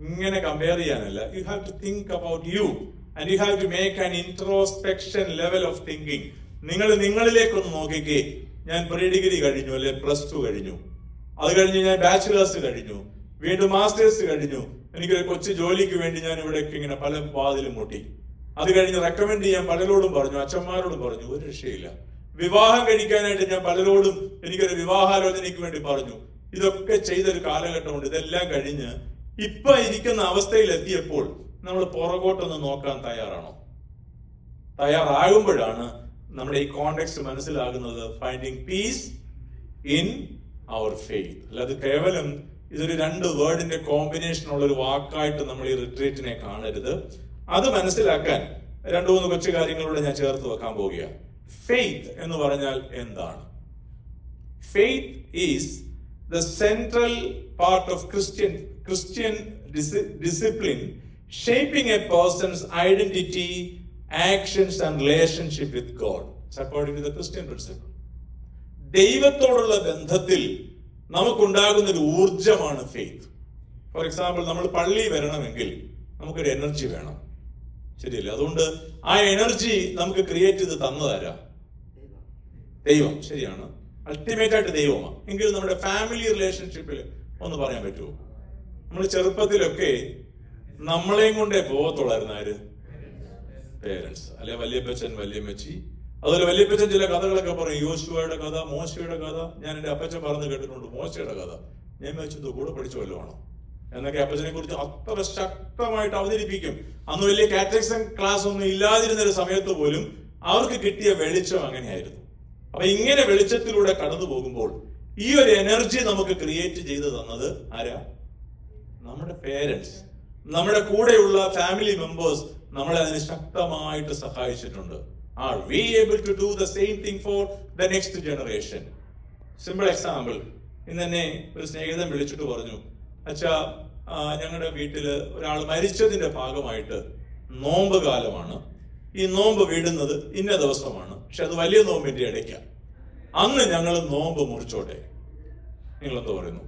ഇങ്ങനെ കമ്പയർ ചെയ്യാനല്ല. You have to think about you and you have to make an introspection level of thinking. നിങ്ങളിലേക്കൊന്ന് നോക്കിക്കേ. ഞാൻ പ്രീ ഡിഗ്രി കഴിഞ്ഞു, അല്ലെ +2 കഴിഞ്ഞു, അത് കഴിഞ്ഞ് ഞാൻ ബാച്ചിലേഴ്സ് കഴിഞ്ഞു, വീണ്ടും മാസ്റ്റേഴ്സ് കഴിഞ്ഞു. എനിക്കൊരു കൊച്ചു ജോലിക്ക് വേണ്ടി ഞാൻ ഇവിടേക്ക് ഇങ്ങനെ പല വാതിലും മുട്ടി. അത് കഴിഞ്ഞ് റെക്കമെൻഡ് ചെയ്യാൻ പലരോടും പറഞ്ഞു, അച്ഛന്മാരോടും പറഞ്ഞു, ഒരു രക്ഷയില്ല. വിവാഹം കഴിക്കാനായിട്ട് ഞാൻ പലരോടും എനിക്കൊരു വിവാഹാലോചനയ്ക്ക് വേണ്ടി പറഞ്ഞു. ഇതൊക്കെ ചെയ്തൊരു കാലഘട്ടമുണ്ട്. ഇതെല്ലാം കഴിഞ്ഞ് ഇപ്പൊ ഇരിക്കുന്ന അവസ്ഥയിൽ എത്തിയപ്പോൾ നമ്മൾ പുറകോട്ടൊന്ന് നോക്കാൻ തയ്യാറാണോ? തയ്യാറാകുമ്പോഴാണ് നമ്മുടെ ഈ കോണ്ടെക്സ്റ്റ് മനസ്സിലാകുന്നത്. Finding peace in our faith. അല്ലാതെ കേവലം ഇതൊരു 2 വേർഡിന്റെ കോമ്പിനേഷൻ ഉള്ള ഒരു വാക്കായിട്ട് നമ്മൾ ഈ റിട്രീറ്റിനെ കാണരുത്. അത് മനസ്സിലാക്കാൻ 2-3 കൊച്ചു കാര്യങ്ങളൂടെ ഞാൻ ചേർത്ത് വെക്കാൻ പോവുകയാണ്. ഫെയ്ത്ത് എന്ന് പറഞ്ഞാൽ എന്താണ്? Faith is the central part of Christian discipline shaping a person's identity, actions and relationship with God. It's according to the Christian principle. ദൈവത്തോടുള്ള ബന്ധത്തിൽ നമുക്കുണ്ടാകുന്ന ഒരു ഊർജമാണ് ഫെയ്ത്ത്. ഫോർ എക്സാമ്പിൾ, നമ്മൾ പള്ളി വരണമെങ്കിൽ നമുക്കൊരു എനർജി വേണം, ശരിയല്ലേ? അതുകൊണ്ട് ആ എനർജി നമുക്ക് ക്രിയേറ്റ് ചെയ്ത് തന്നതാരാ? ദൈവം. ശരിയാണ്, അൾട്ടിമേറ്റ് ആയിട്ട് ദൈവമാണ്. എങ്കിലും നമ്മുടെ ഫാമിലി റിലേഷൻഷിപ്പിൽ ഒന്ന് പറയാൻ പറ്റുമോ? നമ്മൾ ചെറുപ്പത്തിലൊക്കെ നമ്മളെയും കൊണ്ടേ പോകത്തുള്ളായിരുന്നു. ആര്? പേരൻസ്, അല്ലെ വല്യപ്പച്ചൻ, വല്യമ്മച്ചി. അതുപോലെ വല്യപ്പച്ചൻ ചില കഥകളൊക്കെ പറയും. യോശുവയുടെ കഥ, മോശയുടെ കഥ. ഞാൻ എന്റെ അപ്പച്ചൻ പറഞ്ഞു കേട്ടിട്ടുണ്ട് മോശയുടെ കഥ. ഞാൻ വെച്ചത് കൂടെ പഠിച്ച വല്ലതാണോ എന്നൊക്കെ അപ്പച്ചനെ കുറിച്ച് അത്ര ശക്തമായിട്ട് അവതരിപ്പിക്കും. അന്ന് വലിയ കാറ്റഗറിസം ക്ലാസ് ഒന്നും ഇല്ലാതിരുന്നൊരു സമയത്ത് പോലും അവർക്ക് കിട്ടിയ വെളിച്ചം അങ്ങനെയായിരുന്നു. അപ്പൊ ഇങ്ങനെ വെളിച്ചത്തിലൂടെ കടന്നു പോകുമ്പോൾ ഈ ഒരു എനർജി നമുക്ക് ക്രിയേറ്റ് ചെയ്ത് തന്നത് ആരാ? നമ്മുടെ പേരൻസ്. നമ്മുടെ കൂടെയുള്ള ഫാമിലി മെമ്പേഴ്സ് നമ്മളെ അതിന് ശക്തമായിട്ട് സഹായിച്ചിട്ടുണ്ട്. Are we able to do the same thing for the next generation? Simple example. ഇന്ന് തന്നെ ഒരു സ്നേഹിതൻ വിളിച്ചിട്ട് പറഞ്ഞു, അച്ഛാ, ഞങ്ങളുടെ വീട്ടില് ഒരാൾ മരിച്ചതിന്റെ ഭാഗമായിട്ട് നോമ്പ് കാലമാണ്. ഈ നോമ്പ് വീടുന്നത് ഇന്ന ദിവസമാണ്, പക്ഷെ അത് വലിയ നോമ്പിന്റെ ഇടയ്ക്കാണ്. അന്ന് ഞങ്ങൾ നോമ്പ് മുറിച്ചോട്ടെ. നിങ്ങളെന്തോ പറയുന്നു?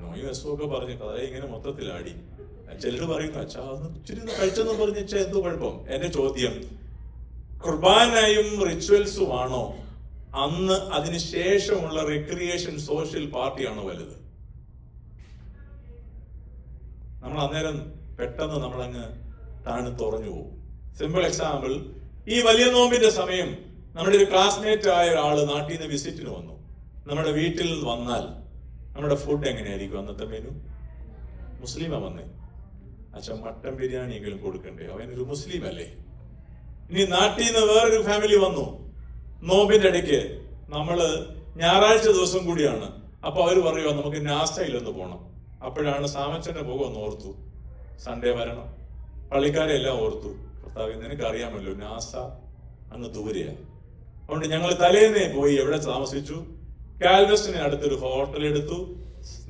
നോയൊക്കെ പറഞ്ഞു കഥ ഇങ്ങനെ മൊത്തത്തിലാടി. ചിലർ പറയുന്നു, അച്ഛാ അന്ന് ഇച്ചിരി കഴിച്ചെന്ന് പറഞ്ഞ എന്തോ കുഴപ്പം? എന്റെ ചോദ്യം, കുർബാനയും റിച്വൽസുമാണോ അന്ന് അതിനുശേഷമുള്ള റിക്രിയേഷൻ സോഷ്യൽ പാർട്ടിയാണോ വലുത്? നമ്മൾ അന്നേരം പെട്ടെന്ന് നമ്മളങ്ങ് താണുറഞ്ഞു പോകും. സിമ്പിൾ എക്സാമ്പിൾ, ഈ വലിയ നോമ്പിന്റെ സമയം നമ്മുടെ ഒരു ക്ലാസ്മേറ്റ് ആയ ഒരാള് നാട്ടിൽ നിന്ന് വിസിറ്റിന് വന്നു. നമ്മുടെ വീട്ടിൽ വന്നാൽ നമ്മുടെ ഫുഡ് എങ്ങനെയായിരിക്കും? അന്നത്തെ മെനു മുസ്ലിമാ വന്നേ, അച്ഛൻ മട്ടൻ ബിരിയാണി എങ്കിലും കൊടുക്കണ്ടേ? അവനൊരു മുസ്ലിം അല്ലേ? ഇനി നാട്ടിൽ നിന്ന് വേറൊരു ഫാമിലി വന്നു നോമ്പിന്റെ ഇടയ്ക്ക്. നമ്മള് ഞായറാഴ്ച ദിവസം കൂടിയാണ്. അപ്പൊ അവര് പറയുക നമുക്ക് നാസയിലൊന്ന് പോകണം. അപ്പോഴാണ് സാമച്ചന്റെ പോകുമെന്ന് ഓർത്തു. സൺഡേ വരണം. പള്ളിക്കാരെ എല്ലാം ഓർത്തു, കർത്താവേ നിനക്ക് അറിയാമല്ലോ നാസ അങ്ങ് ദൂരെയാ. അതുകൊണ്ട് ഞങ്ങൾ തലേന്നേ പോയി എവിടെ താമസിച്ചു? കാൽവെസ്റ്റിന് അടുത്തൊരു ഹോട്ടൽ എടുത്തു.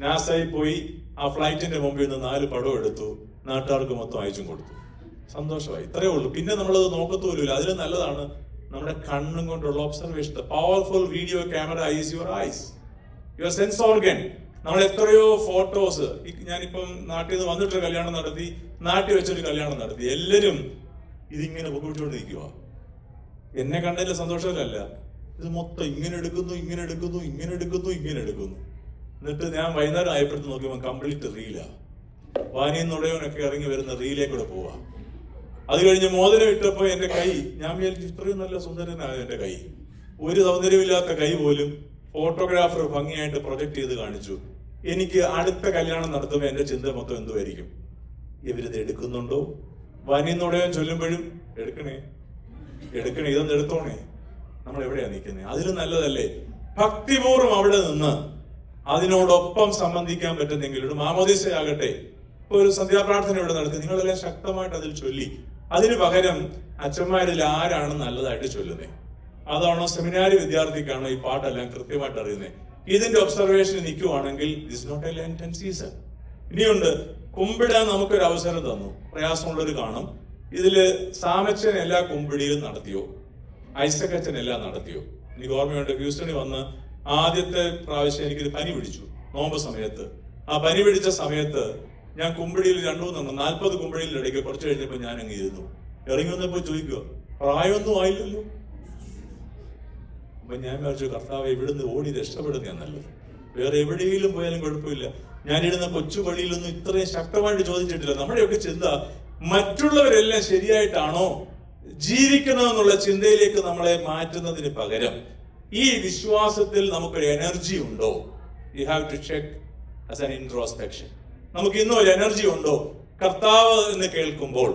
നാസയിൽ പോയി ആ ഫ്ലൈറ്റിന്റെ മുമ്പിൽ നിന്ന് 4 പടം എടുത്തു. നാട്ടുകാർക്ക് മൊത്തം അയച്ചും കൊടുത്തു. സന്തോഷമായി. ഇത്രയേ ഉള്ളൂ. പിന്നെ നമ്മളത് നോക്കത്തോലുമില്ല. അതിലും നല്ലതാണ് നമ്മുടെ കണ്ണും കൊണ്ടുള്ള observation. Powerful video camera is your eyes, your sense organ. നമ്മൾ എത്രയോ ഫോട്ടോസ്, ഞാനിപ്പം നാട്ടിൽ നിന്ന് വന്നിട്ടൊരു കല്യാണം നടത്തി, നാട്ടിൽ വെച്ചൊരു കല്യാണം നടത്തി, എല്ലാവരും ഇതിങ്ങനെ പൊക്കിപ്പിടിച്ചുകൊണ്ടിരിക്കുക. എന്നെ കണ്ടതിന്റെ സന്തോഷത്തിലല്ല, ഇത് മൊത്തം ഇങ്ങനെ എടുക്കുന്നു, ഇങ്ങനെ എടുക്കുന്നു, ഇങ്ങനെ എടുക്കുന്നു, ഇങ്ങനെ എടുക്കുന്നു. എന്നിട്ട് ഞാൻ വൈകുന്നേരം ആയപ്പോഴത്തെ നോക്കിയപ്പോൾ കംപ്ലീറ്റ് റീലാ. വാനിയും നുടയവനൊക്കെ ഇറങ്ങി വരുന്ന റീലേക്കൂടെ പോവാ. അത് കഴിഞ്ഞ് മോതിരം ഇട്ടപ്പോ എന്റെ കൈ, ഞാൻ വിചാരിച്ചു ഇത്രയും നല്ല സുന്ദരനായ എന്റെ കൈ, ഒരു സൗന്ദര്യമില്ലാത്ത കൈ പോലും ഫോട്ടോഗ്രാഫർ ഭംഗിയായിട്ട് പ്രൊജക്ട് ചെയ്ത് കാണിച്ചു. എനിക്ക് അടുത്ത കല്യാണം നടത്തുമ്പോൾ എന്റെ ചിന്ത മൊത്തം എന്തുമായിരിക്കും? ഇവരിത് എടുക്കുന്നുണ്ടോ? വാനിന്നുടയവൻ ചൊല്ലുമ്പോഴും എടുക്കണേ എടുക്കണേ, ഇതൊന്ന് എടുത്തോണേ. നമ്മൾ എവിടെയാ നിൽക്കുന്നത്? അതിലും നല്ലതല്ലേ ഭക്തിപൂർവ്വം അവിടെ നിന്ന് അതിനോടൊപ്പം സംബന്ധിക്കാൻ പറ്റുന്നെങ്കിൽ. ഒരു മാമോദീസയാകട്ടെ, ഒരു സന്ധ്യാപ്രാർത്ഥന ഇവിടെ നടത്തി, നിങ്ങളെല്ലാം ശക്തമായിട്ട് അതിൽ ചൊല്ലി. അതിന് പകരം അച്ഛന്മാരിൽ ആരാണ് നല്ലതായിട്ട് ചൊല്ലുന്നത്? അതാണോ സെമിനാരി വിദ്യാർത്ഥിക്കാണോ ഈ പാട്ടെല്ലാം കൃത്യമായിട്ട് അറിയുന്നത്? ഇതിന്റെ ഒബ്സർവേഷൻ നിൽക്കുവാണെങ്കിൽ this not a Lenten season. ഇനിയുണ്ട്, കുമ്പിടാൻ നമുക്കൊരു അവസരം തന്നു, പ്രയാസമുള്ളവർ കാണും. ഇതില് സാമച്ചൻ എല്ലാ കുമ്പിടിയിലും നടത്തിയോ? ഐസക് അച്ഛൻ എല്ലാം നടത്തിയോ? എനിക്ക് ഓർമ്മയുണ്ട്, ഹ്യൂസ്റ്റണിൽ വന്ന് ആദ്യത്തെ പ്രാവശ്യം എനിക്കൊരു പനി പിടിച്ചു നോമ്പ് സമയത്ത്. ആ പനി പിടിച്ച സമയത്ത് ഞാൻ കുമ്പിടിയിൽ 2-40 കുമ്പിടിയിൽ ഇടയ്ക്ക് കുറച്ച് കഴിഞ്ഞപ്പോൾ ഞാൻ അങ്ങ് ഇരുന്നു. ഇറങ്ങി വന്നപ്പോ ചോദിക്കുക, പ്രായമൊന്നും ആയില്ലല്ലോ. അപ്പൊ ഞാൻ വിചാരിച്ചു, കർത്താവ് ഇവിടുന്ന് ഓടി രക്ഷപ്പെടുന്ന നല്ലത്, വേറെ എവിടെയെങ്കിലും പോയാലും കുഴപ്പമില്ല. ഞാനിരുന്ന കൊച്ചു പള്ളിയിലൊന്നും ഇത്രയും ശക്തമായിട്ട് ചോദിച്ചിട്ടില്ല. നമ്മുടെയൊക്കെ ചിന്ത മറ്റുള്ളവരെല്ലാം ശരിയായിട്ടാണോ ജീവിക്കുന്നതെന്നുള്ള ചിന്തയിലേക്ക് നമ്മളെ മാറ്റുന്നതിന് പകരം ഈ വിശ്വാസത്തിൽ നമുക്കൊരു എനർജി ഉണ്ടോ? You have to check as an introspection. നമുക്ക് ഇന്നും ഒരു എനർജി ഉണ്ടോ? കർത്താവ് എന്ന് കേൾക്കുമ്പോൾ,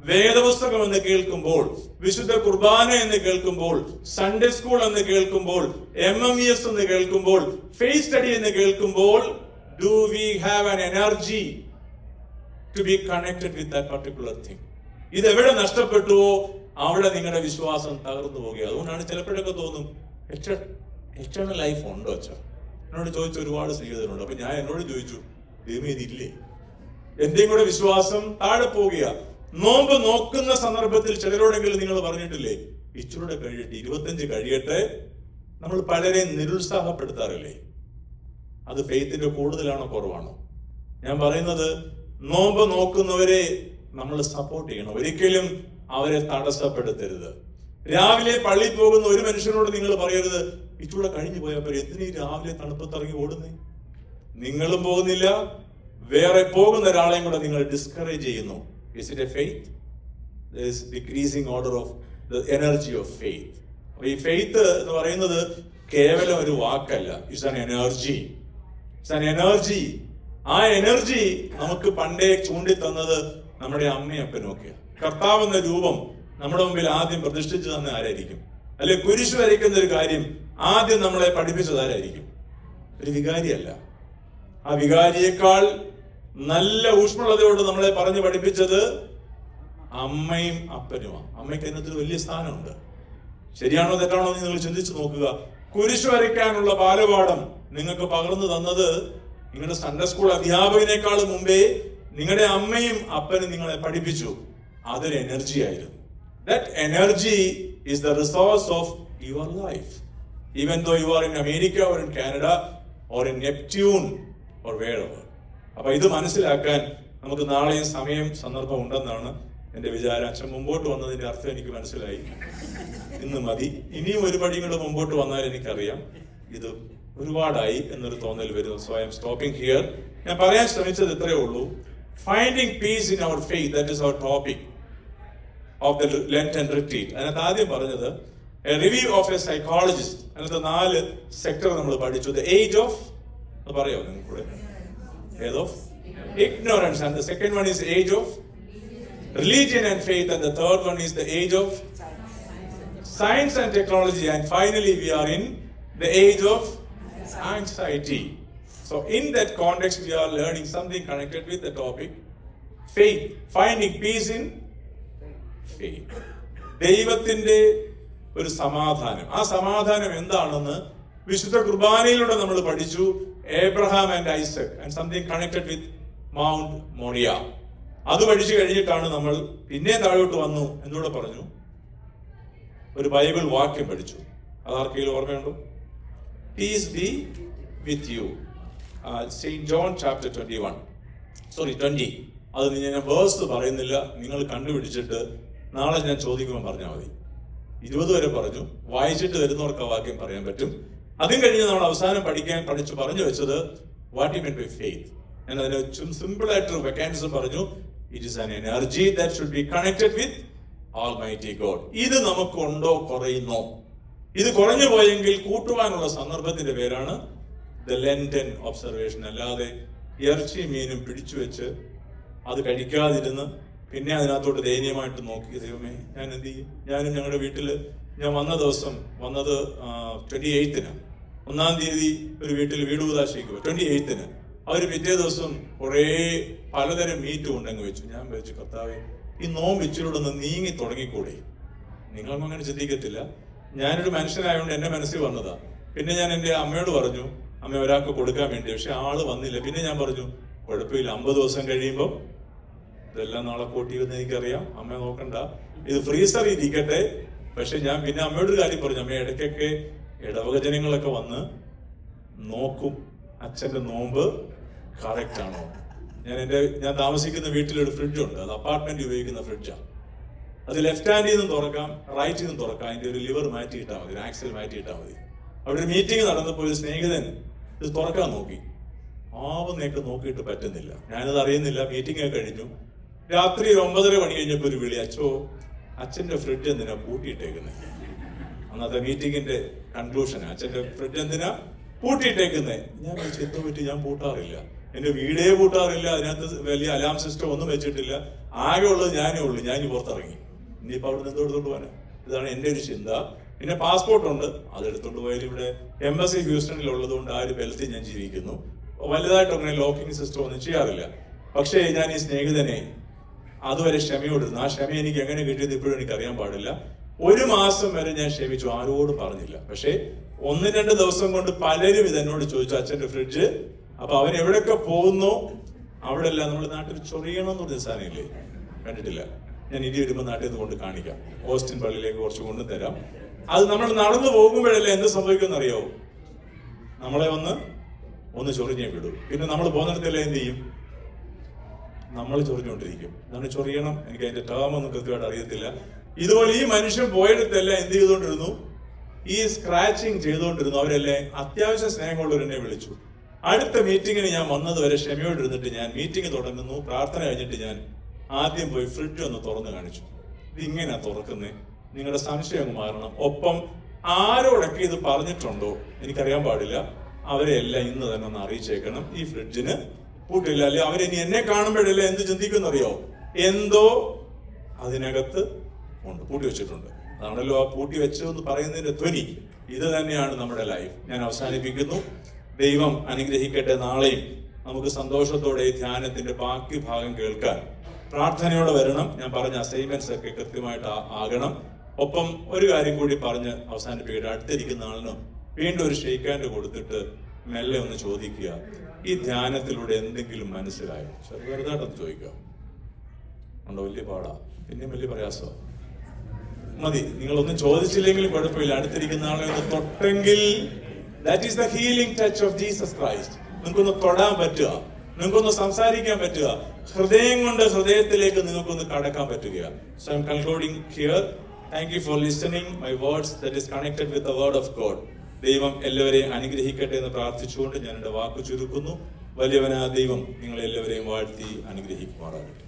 വേദപുസ്തകം എന്ന് കേൾക്കുമ്പോൾ, വിശുദ്ധ കുർബാന എന്ന് കേൾക്കുമ്പോൾ, സൺഡേ സ്കൂൾ എന്ന് കേൾക്കുമ്പോൾ, MMES എന്ന് കേൾക്കുമ്പോൾ, ഫെയ്ത്ത് സ്റ്റഡി എന്ന് കേൾക്കുമ്പോൾ, do we have an energy to be connected with that particular thing? ഇതെവിടെ നഷ്ടപ്പെട്ടുവോ അവിടെ നിങ്ങളുടെ വിശ്വാസം തകർന്നു പോകുക. അതുകൊണ്ടാണ് ചിലപ്പോഴൊക്കെ തോന്നും, എറ്റേണൽ ലൈഫ് ഉണ്ടോ അച്ഛാ? എന്നോട് ചോദിച്ച ഒരുപാട് സ്നേഹിതരുണ്ട്. അപ്പൊ ഞാൻ എന്നോട് ചോദിച്ചു, ദൈവമേ ഇതില്ലേ? എന്റെയും കൂടെ വിശ്വാസം താഴെ പോവുക. നോമ്പ് നോക്കുന്ന സന്ദർഭത്തിൽ ചിലരോടെങ്കിലും നിങ്ങൾ പറഞ്ഞിട്ടില്ലേ, ഇച്ചിരൂടെ കഴിയട്ടെ, 25 കഴിയട്ടെ? നമ്മൾ പലരെ നിരുത്സാഹപ്പെടുത്താറില്ലേ? അത് ഫെയ്ത്തിന്റെ കൂടുതലാണോ കുറവാണോ? ഞാൻ പറയുന്നത്, നോമ്പ് നോക്കുന്നവരെ നമ്മൾ സപ്പോർട്ട് ചെയ്യണം, ഒരിക്കലും അവരെ തടസ്സപ്പെടുത്തരുത്. രാവിലെ പള്ളിയിൽ പോകുന്ന ഒരു മനുഷ്യനോട് നിങ്ങൾ പറയരുത്, ഇച്ചൂടെ കഴിഞ്ഞു പോയപ്പോൾ എന്തിനീ രാവിലെ തണുപ്പത്തിറങ്ങി ഓടുന്നേ? നിങ്ങളും പോകുന്നില്ല, വേറെ പോകുന്ന ഒരാളെയും കൂടെ നിങ്ങൾ ഡിസ്കറേജ് ചെയ്യുന്നു. Is it a faith? There is decreasing order of the energy of faith. അപ്പൊ ഈ ഫെയ്ത്ത് എന്ന് പറയുന്നത് കേവലം ഒരു വാക്കല്ല, it's an energy. It's an energy. ആ എനർജി നമുക്ക് പണ്ടേ ചൂണ്ടി തന്നത് നമ്മുടെ അമ്മയും അപ്പനും ഒക്കെ. കർത്താവ് എന്ന രൂപം നമ്മുടെ മുമ്പിൽ ആദ്യം പ്രതിഷ്ഠിച്ചു തന്നെ ആരായിരിക്കും? അല്ലെ കുരിശ് വരയ്ക്കുന്ന ഒരു കാര്യം ആദ്യം നമ്മളെ പഠിപ്പിച്ചത് ആരായിരിക്കും? ഒരു വികാരിയല്ല. ആ വികാരിയേക്കാൾ നല്ല ഊഷ്മളതയോട് നമ്മളെ പറഞ്ഞു പഠിപ്പിച്ചത് അമ്മയും അപ്പനുമാണ്. അമ്മയ്ക്ക് അതിനകത്ത് വലിയ സ്ഥാനമുണ്ട്. ശരിയാണോ തെറ്റാണോ എന്ന് നിങ്ങൾ ചിന്തിച്ചു നോക്കുക. കുരിശ് വരയ്ക്കാനുള്ള ബാലപാഠം നിങ്ങൾക്ക് പകർന്നു തന്നത് നിങ്ങളുടെ സൺഡേ സ്കൂൾ അധ്യാപകനേക്കാൾ മുമ്പേ നിങ്ങളുടെ അമ്മയും അപ്പനും നിങ്ങളെ പഠിപ്പിച്ചു. അതൊരു എനർജി ആയിരുന്നു. That energy is the resource of your life, even though you are in America or in Canada or in Neptune or wherever. അപ്പൊ ഇത് മനസ്സിലാക്കാൻ നമുക്ക് നാളെയും സമയം സന്ദർഭം ഉണ്ടെന്നാണ് എന്റെ വിചാരം. അച്ഛൻ മുമ്പോട്ട് വന്നതിന്റെ അർത്ഥം എനിക്ക് മനസ്സിലായി. ഇന്ന് മതി, ഇനിയും ഒരു പടി കൂടെ മുമ്പോട്ട് വന്നാൽ എനിക്കറിയാം ഇത് ഒരുപാടായി എന്നൊരു തോന്നൽ വരുന്നു. So I'm stopping here. ഞാൻ പറയാൻ ശ്രമിച്ചത് ഇത്രയേ ഉള്ളൂ. Finding peace in our faith, that is our topic of the Lenten retreat. അതിനകത്ത് ആദ്യം പറഞ്ഞത് a review of a psychologist. അതിനകത്ത് 4 സെക്ടർ നമ്മൾ പഠിച്ചു. ദ ഏജ് ഓഫ്, പറയാമോ നിങ്ങൾക്കൂടെ? Age of ignorance, and the second one is age of religion and faith, and the third one is the age of science and technology, and finally we are in the age of anxiety. So in that context we are learning something connected with the topic faith, finding peace in faith. ദൈവത്തിന്റെ ഒരു സമാധാനം. ആ സമാധാനം എന്താണെന്ന് വിശുദ്ധ കുർബാനയിലൂടെ നമ്മൾ പഠിച്ചു. Abraham and Isaac and something connected with Mount Moriah. അത് പഠിച്ചു കഴിഞ്ഞിട്ടാണ് നമ്മൾ പിന്നെ താഴോട്ട് വന്നു. എന്നോട് പറഞ്ഞു, ഒരു ബൈബിൾ വാക്യം പഠിച്ചു. അതാർക്കെങ്കിലും ഓർമ്മയുണ്ടോ? Peace be with you. Saint John chapter 20. അത് ഞാൻ വേഴ്സ് പറയുന്നില്ല, നിങ്ങൾ കണ്ടുപിടിച്ചിട്ട് നാളെ ഞാൻ ചോദിക്കുമ്പോൾ പറഞ്ഞാൽ മതി. 20 വരെ പറഞ്ഞു, വായിച്ചിട്ട് വരുന്നവർക്ക് ആ വാക്യം പറയാൻ പറ്റും. അതും കഴിഞ്ഞ് നമ്മൾ അവസാനം പറഞ്ഞു വെച്ചത് what you mean by faith. ഞാൻ അതിന് സിമ്പിൾ ആയിട്ടൊരു മെക്കാനിസം പറഞ്ഞു. It is an energy that should be connected with almighty God. ഇത് നമുക്കുണ്ടോ, കുറയുന്നോ? ഇത് കുറഞ്ഞു പോയെങ്കിൽ കൂട്ടുവാനുള്ള സന്ദർഭത്തിന്റെ പേരാണ് ദ ലെന്റൻ ഒബ്സർവേഷൻ. അല്ലാതെ ഇറച്ചി മീനും പിടിച്ചു വെച്ച് അത് കഴിക്കാതിരുന്ന് പിന്നെ അതിനകത്തോട്ട് ദയനീയമായിട്ട് നോക്കി, ദൈവമേ ഞാൻ എന്ത് ചെയ്യും? ഞാനും ഞങ്ങളുടെ വീട്ടിൽ ഞാൻ വന്നത് 28-ന് 1-ാം തീയതി ഒരു വീട്ടിൽ വീട് കൂതാശിക്കുക. 28-ന് അവർ പിറ്റേ ദിവസം കുറേ പലതരം മീറ്റ് കൊണ്ടങ്ങ് വെച്ചു. ഞാൻ വെച്ചു, കർത്താവേ ഈ നോമ്പ് ഇച്ചിലൂടെ ഒന്ന് നീങ്ങി തുടങ്ങിക്കൂടെ? നിങ്ങളൊന്നും അങ്ങനെ ചിന്തിക്കത്തില്ല. ഞാനൊരു മനുഷ്യനായതുകൊണ്ട് എന്റെ മനസ്സിൽ വന്നതാ. പിന്നെ ഞാൻ എൻ്റെ അമ്മയോട് പറഞ്ഞു, അമ്മ ഒരാൾക്ക് കൊടുക്കാൻ വേണ്ടി. പക്ഷെ ആള് വന്നില്ല. പിന്നെ ഞാൻ പറഞ്ഞു, കുഴപ്പമില്ല, 50 ദിവസം കഴിയുമ്പോൾ ഇതെല്ലാം നാളെ കൂട്ടിയിരുന്ന് എനിക്കറിയാം, അമ്മ നോക്കണ്ട, ഇത് ഫ്രീസറിൽ ഇരിക്കട്ടെ. പക്ഷെ ഞാൻ പിന്നെ അമ്മയോടൊരു കാര്യം പറഞ്ഞു, അമ്മ ഇടയ്ക്കൊക്കെ ഇടവക ജനങ്ങളൊക്കെ വന്ന് നോക്കും അച്ഛന്റെ നോമ്പ് കറക്റ്റ് ആണോ. ഞാൻ താമസിക്കുന്ന വീട്ടിലൊരു ഫ്രിഡ്ജുണ്ട്. അത് അപ്പാർട്ട്മെന്റ് ഉപയോഗിക്കുന്ന ഫ്രിഡ്ജാണ്. അത് ലെഫ്റ്റ് ഹാൻഡിൽ നിന്നും തുറക്കാം, റൈറ്റിൽ നിന്നും തുറക്കാം. അതിന്റെ ഒരു ലിവർ മാറ്റിയിട്ടാൽ മതി, ആക്സൽ മാറ്റിയിട്ടാൽ മതി. അവിടെ ഒരു മീറ്റിംഗ് നടന്നപ്പോൾ ഒരു സ്നേഹിതൻ ഇത് തുറക്കാൻ നോക്കി. ആവുന്നേക്ക് നോക്കിയിട്ട് പറ്റുന്നില്ല. ഞാനത് അറിയുന്നില്ല. മീറ്റിംഗ് ഒക്കെ കഴിഞ്ഞു. രാത്രി 9:30 മണി കഴിഞ്ഞപ്പോൾ ഒരു വിളി, അച്ഛന്റെ ഫ്രിഡ്ജ് എന്തിനാ പൂട്ടിയിട്ടേക്കുന്നത്? അന്നത്തെ മീറ്റിംഗിന്റെ കൺക്ലൂഷൻ, അച്ഛന്റെ ഫ്രിഡ്ജ് എന്തിനാ പൂട്ടിയിട്ടേക്കുന്നത്? ഞാൻ വെച്ച് എന്തോ പറ്റി, ഞാൻ പൂട്ടാറില്ല, എന്റെ വീടേ പൂട്ടാറില്ല, അതിനകത്ത് വലിയ അലാം സിസ്റ്റം ഒന്നും വെച്ചിട്ടില്ല, ആകെ ഉള്ളത് ഞാനേ ഉള്ളൂ. ഞാൻ പുറത്തിറങ്ങി. ഇനിയിപ്പോൾ അവിടെ നിന്ന് എടുത്തോണ്ട് പോകാൻ, ഇതാണ് എന്റെ ഒരു ചിന്ത. പിന്നെ പാസ്പോർട്ട് ഉണ്ട്, അതെടുത്തോണ്ട് പോയാൽ ഇവിടെ എംബസി ഹ്യൂസ്റ്റണിൽ ഉള്ളത് കൊണ്ട് ആ ഒരു ബെൽറ്റിൽ ഞാൻ ജീവിക്കുന്നു. വലുതായിട്ട് അങ്ങനെ ലോക്കിംഗ് സിസ്റ്റം ഒന്നും ചെയ്യാറില്ല. പക്ഷേ ഞാൻ ഈ സ്നേഹിതനെ അതുവരെ ക്ഷമയോടിരുന്നു. ആ ക്ഷമ എനിക്ക് എങ്ങനെ കിട്ടിയത് ഇപ്പോഴും എനിക്ക് അറിയാൻ പാടില്ല. 1 മാസം വരെ ഞാൻ ക്ഷമിച്ചു, ആരോടും പറഞ്ഞില്ല. പക്ഷേ 1-2 ദിവസം കൊണ്ട് പലരും ഇതെന്നോട് ചോദിച്ചു, അച്ഛന്റെ ഫ്രിഡ്ജ്. അപ്പൊ അവൻ എവിടെയൊക്കെ പോകുന്നു അവിടെ എല്ലാം നമ്മുടെ നാട്ടിൽ ചൊറിയണമെന്ന് പറഞ്ഞ സാധനമില്ലേ, കണ്ടിട്ടില്ല? ഞാൻ ഇനി വരുമ്പോൾ നാട്ടിൽ നിന്ന് കൊണ്ട് കാണിക്കാം. ഓസ്റ്റിൻ പള്ളിയിലേക്ക് കുറച്ച് കൊണ്ടുതരാം. അത് നമ്മൾ നടന്നു പോകുമ്പോഴല്ലേ എന്ത് സംഭവിക്കുമെന്ന് അറിയാവോ? നമ്മളെ ഒന്ന് ചൊറിഞ്ഞേ വിടും. പിന്നെ നമ്മൾ പോകുന്നിടത്തെല്ലാം എന്ത് ചെയ്യും? നമ്മൾ ചൊറിഞ്ഞുകൊണ്ടിരിക്കും. നമ്മൾ ചൊറിയണം, എനിക്ക് അതിന്റെ ടേം ഒന്നും കൃത്യമായിട്ട് അറിയത്തില്ല. ഇതുപോലെ ഈ മനുഷ്യൻ പോയിടത്തെല്ലാം എന്ത് ചെയ്തുകൊണ്ടിരുന്നു? ഈ സ്ക്രാച്ചിങ് ചെയ്തുകൊണ്ടിരുന്നു. അവരെല്ലാം അത്യാവശ്യം സ്നേഹമുള്ളവരെന്നെ വിളിച്ചു. അടുത്ത മീറ്റിങ്ങിന് ഞാൻ വന്നത് വരെ ക്ഷമയോടിരുന്നിട്ട് ഞാൻ മീറ്റിംഗ് തുടങ്ങുന്നു, പ്രാർത്ഥന കഴിഞ്ഞിട്ട് ഞാൻ ആദ്യം പോയി ഫ്രിഡ്ജ് ഒന്ന് തുറന്നു കാണിച്ചു. ഇത് ഇങ്ങനെയാ തുറക്കുന്നേ, നിങ്ങളുടെ സംശയം അങ്ങ് മാറണം. ഒപ്പം ആരോടൊക്കെ ഇത് പറഞ്ഞിട്ടുണ്ടോ എനിക്കറിയാൻ പാടില്ല, അവരെ എല്ലാം ഇന്ന് തന്നെ ഒന്ന് അറിയിച്ചേക്കണം. ഈ ഫ്രിഡ്ജിന് പൂട്ടില്ല. അല്ലെ അവരിനി എന്നെ കാണുമ്പോഴല്ലേ എന്ത് ചിന്തിക്കുന്നറിയോ? എന്തോ അതിനകത്ത് ഉണ്ട്, പൂട്ടി വെച്ചിട്ടുണ്ട്. അതാണല്ലോ ആ പൂട്ടി വെച്ചതെന്ന് പറയുന്നതിന്റെ ധ്വനി. ഇത് തന്നെയാണ് നമ്മുടെ ലൈഫ്. ഞാൻ അവസാനിപ്പിക്കുന്നു. ദൈവം അനുഗ്രഹിക്കട്ടെ. നാളെയും നമുക്ക് സന്തോഷത്തോടെ ഈ ധ്യാനത്തിന്റെ ബാക്കി ഭാഗം കേൾക്കാൻ പ്രാർത്ഥനയോടെ വരണം. ഞാൻ പറഞ്ഞ അസൈൻമെന്റ്സ് ഒക്കെ കൃത്യമായിട്ട് ആകണം. ഒപ്പം ഒരു കാര്യം കൂടി പറഞ്ഞ് അവസാനിപ്പിക്കട്ടെ. അടുത്തിരിക്കുന്ന ആളിന് വീണ്ടും ഒരു ഷെയ്ക്ക് ഹാൻഡ് കൊടുത്തിട്ട് മെല്ലെ ഒന്ന് ചോദിക്കുക, ഈ ധ്യാനത്തിലൂടെ എന്തെങ്കിലും മനസ്സിലായോ? ചെറുതായിട്ടൊന്ന് ചോദിക്കുക. ഉണ്ടോ? വലിയ പാടാ, പിന്നെയും വലിയ പ്രയാസമോ? മതി, നിങ്ങളൊന്നും ചോദിച്ചില്ലെങ്കിലും കുഴപ്പമില്ല. അടുത്തിരിക്കുന്ന ആളെ ഒന്ന് തൊട്ടെങ്കിൽ that is the healing touch of Jesus Christ. നിങ്ങൾക്കൊന്ന് തൊടാൻ പറ്റുക, നിങ്ങൾക്കൊന്ന് സംസാരിക്കാൻ പറ്റുക, ഹൃദയം കൊണ്ട് ഹൃദയത്തിലേക്ക് നിങ്ങൾക്കൊന്ന് കടക്കാൻ പറ്റുക. So I M concluding here. Thank you for listening my words that is connected with the word of God. ദൈവം എല്ലാവരെയും അനുഗ്രഹിക്കട്ടെ എന്ന് പ്രാർത്ഥിച്ചുകൊണ്ട് ഞാൻ എൻ്റെ വാക്ക് ചുരുക്കുന്നു. വലിയവനായ ദൈവം നിങ്ങളെല്ലാവരെയും വാഴ്ത്തി അനുഗ്രഹിക്കുമാറാകട്ടെ.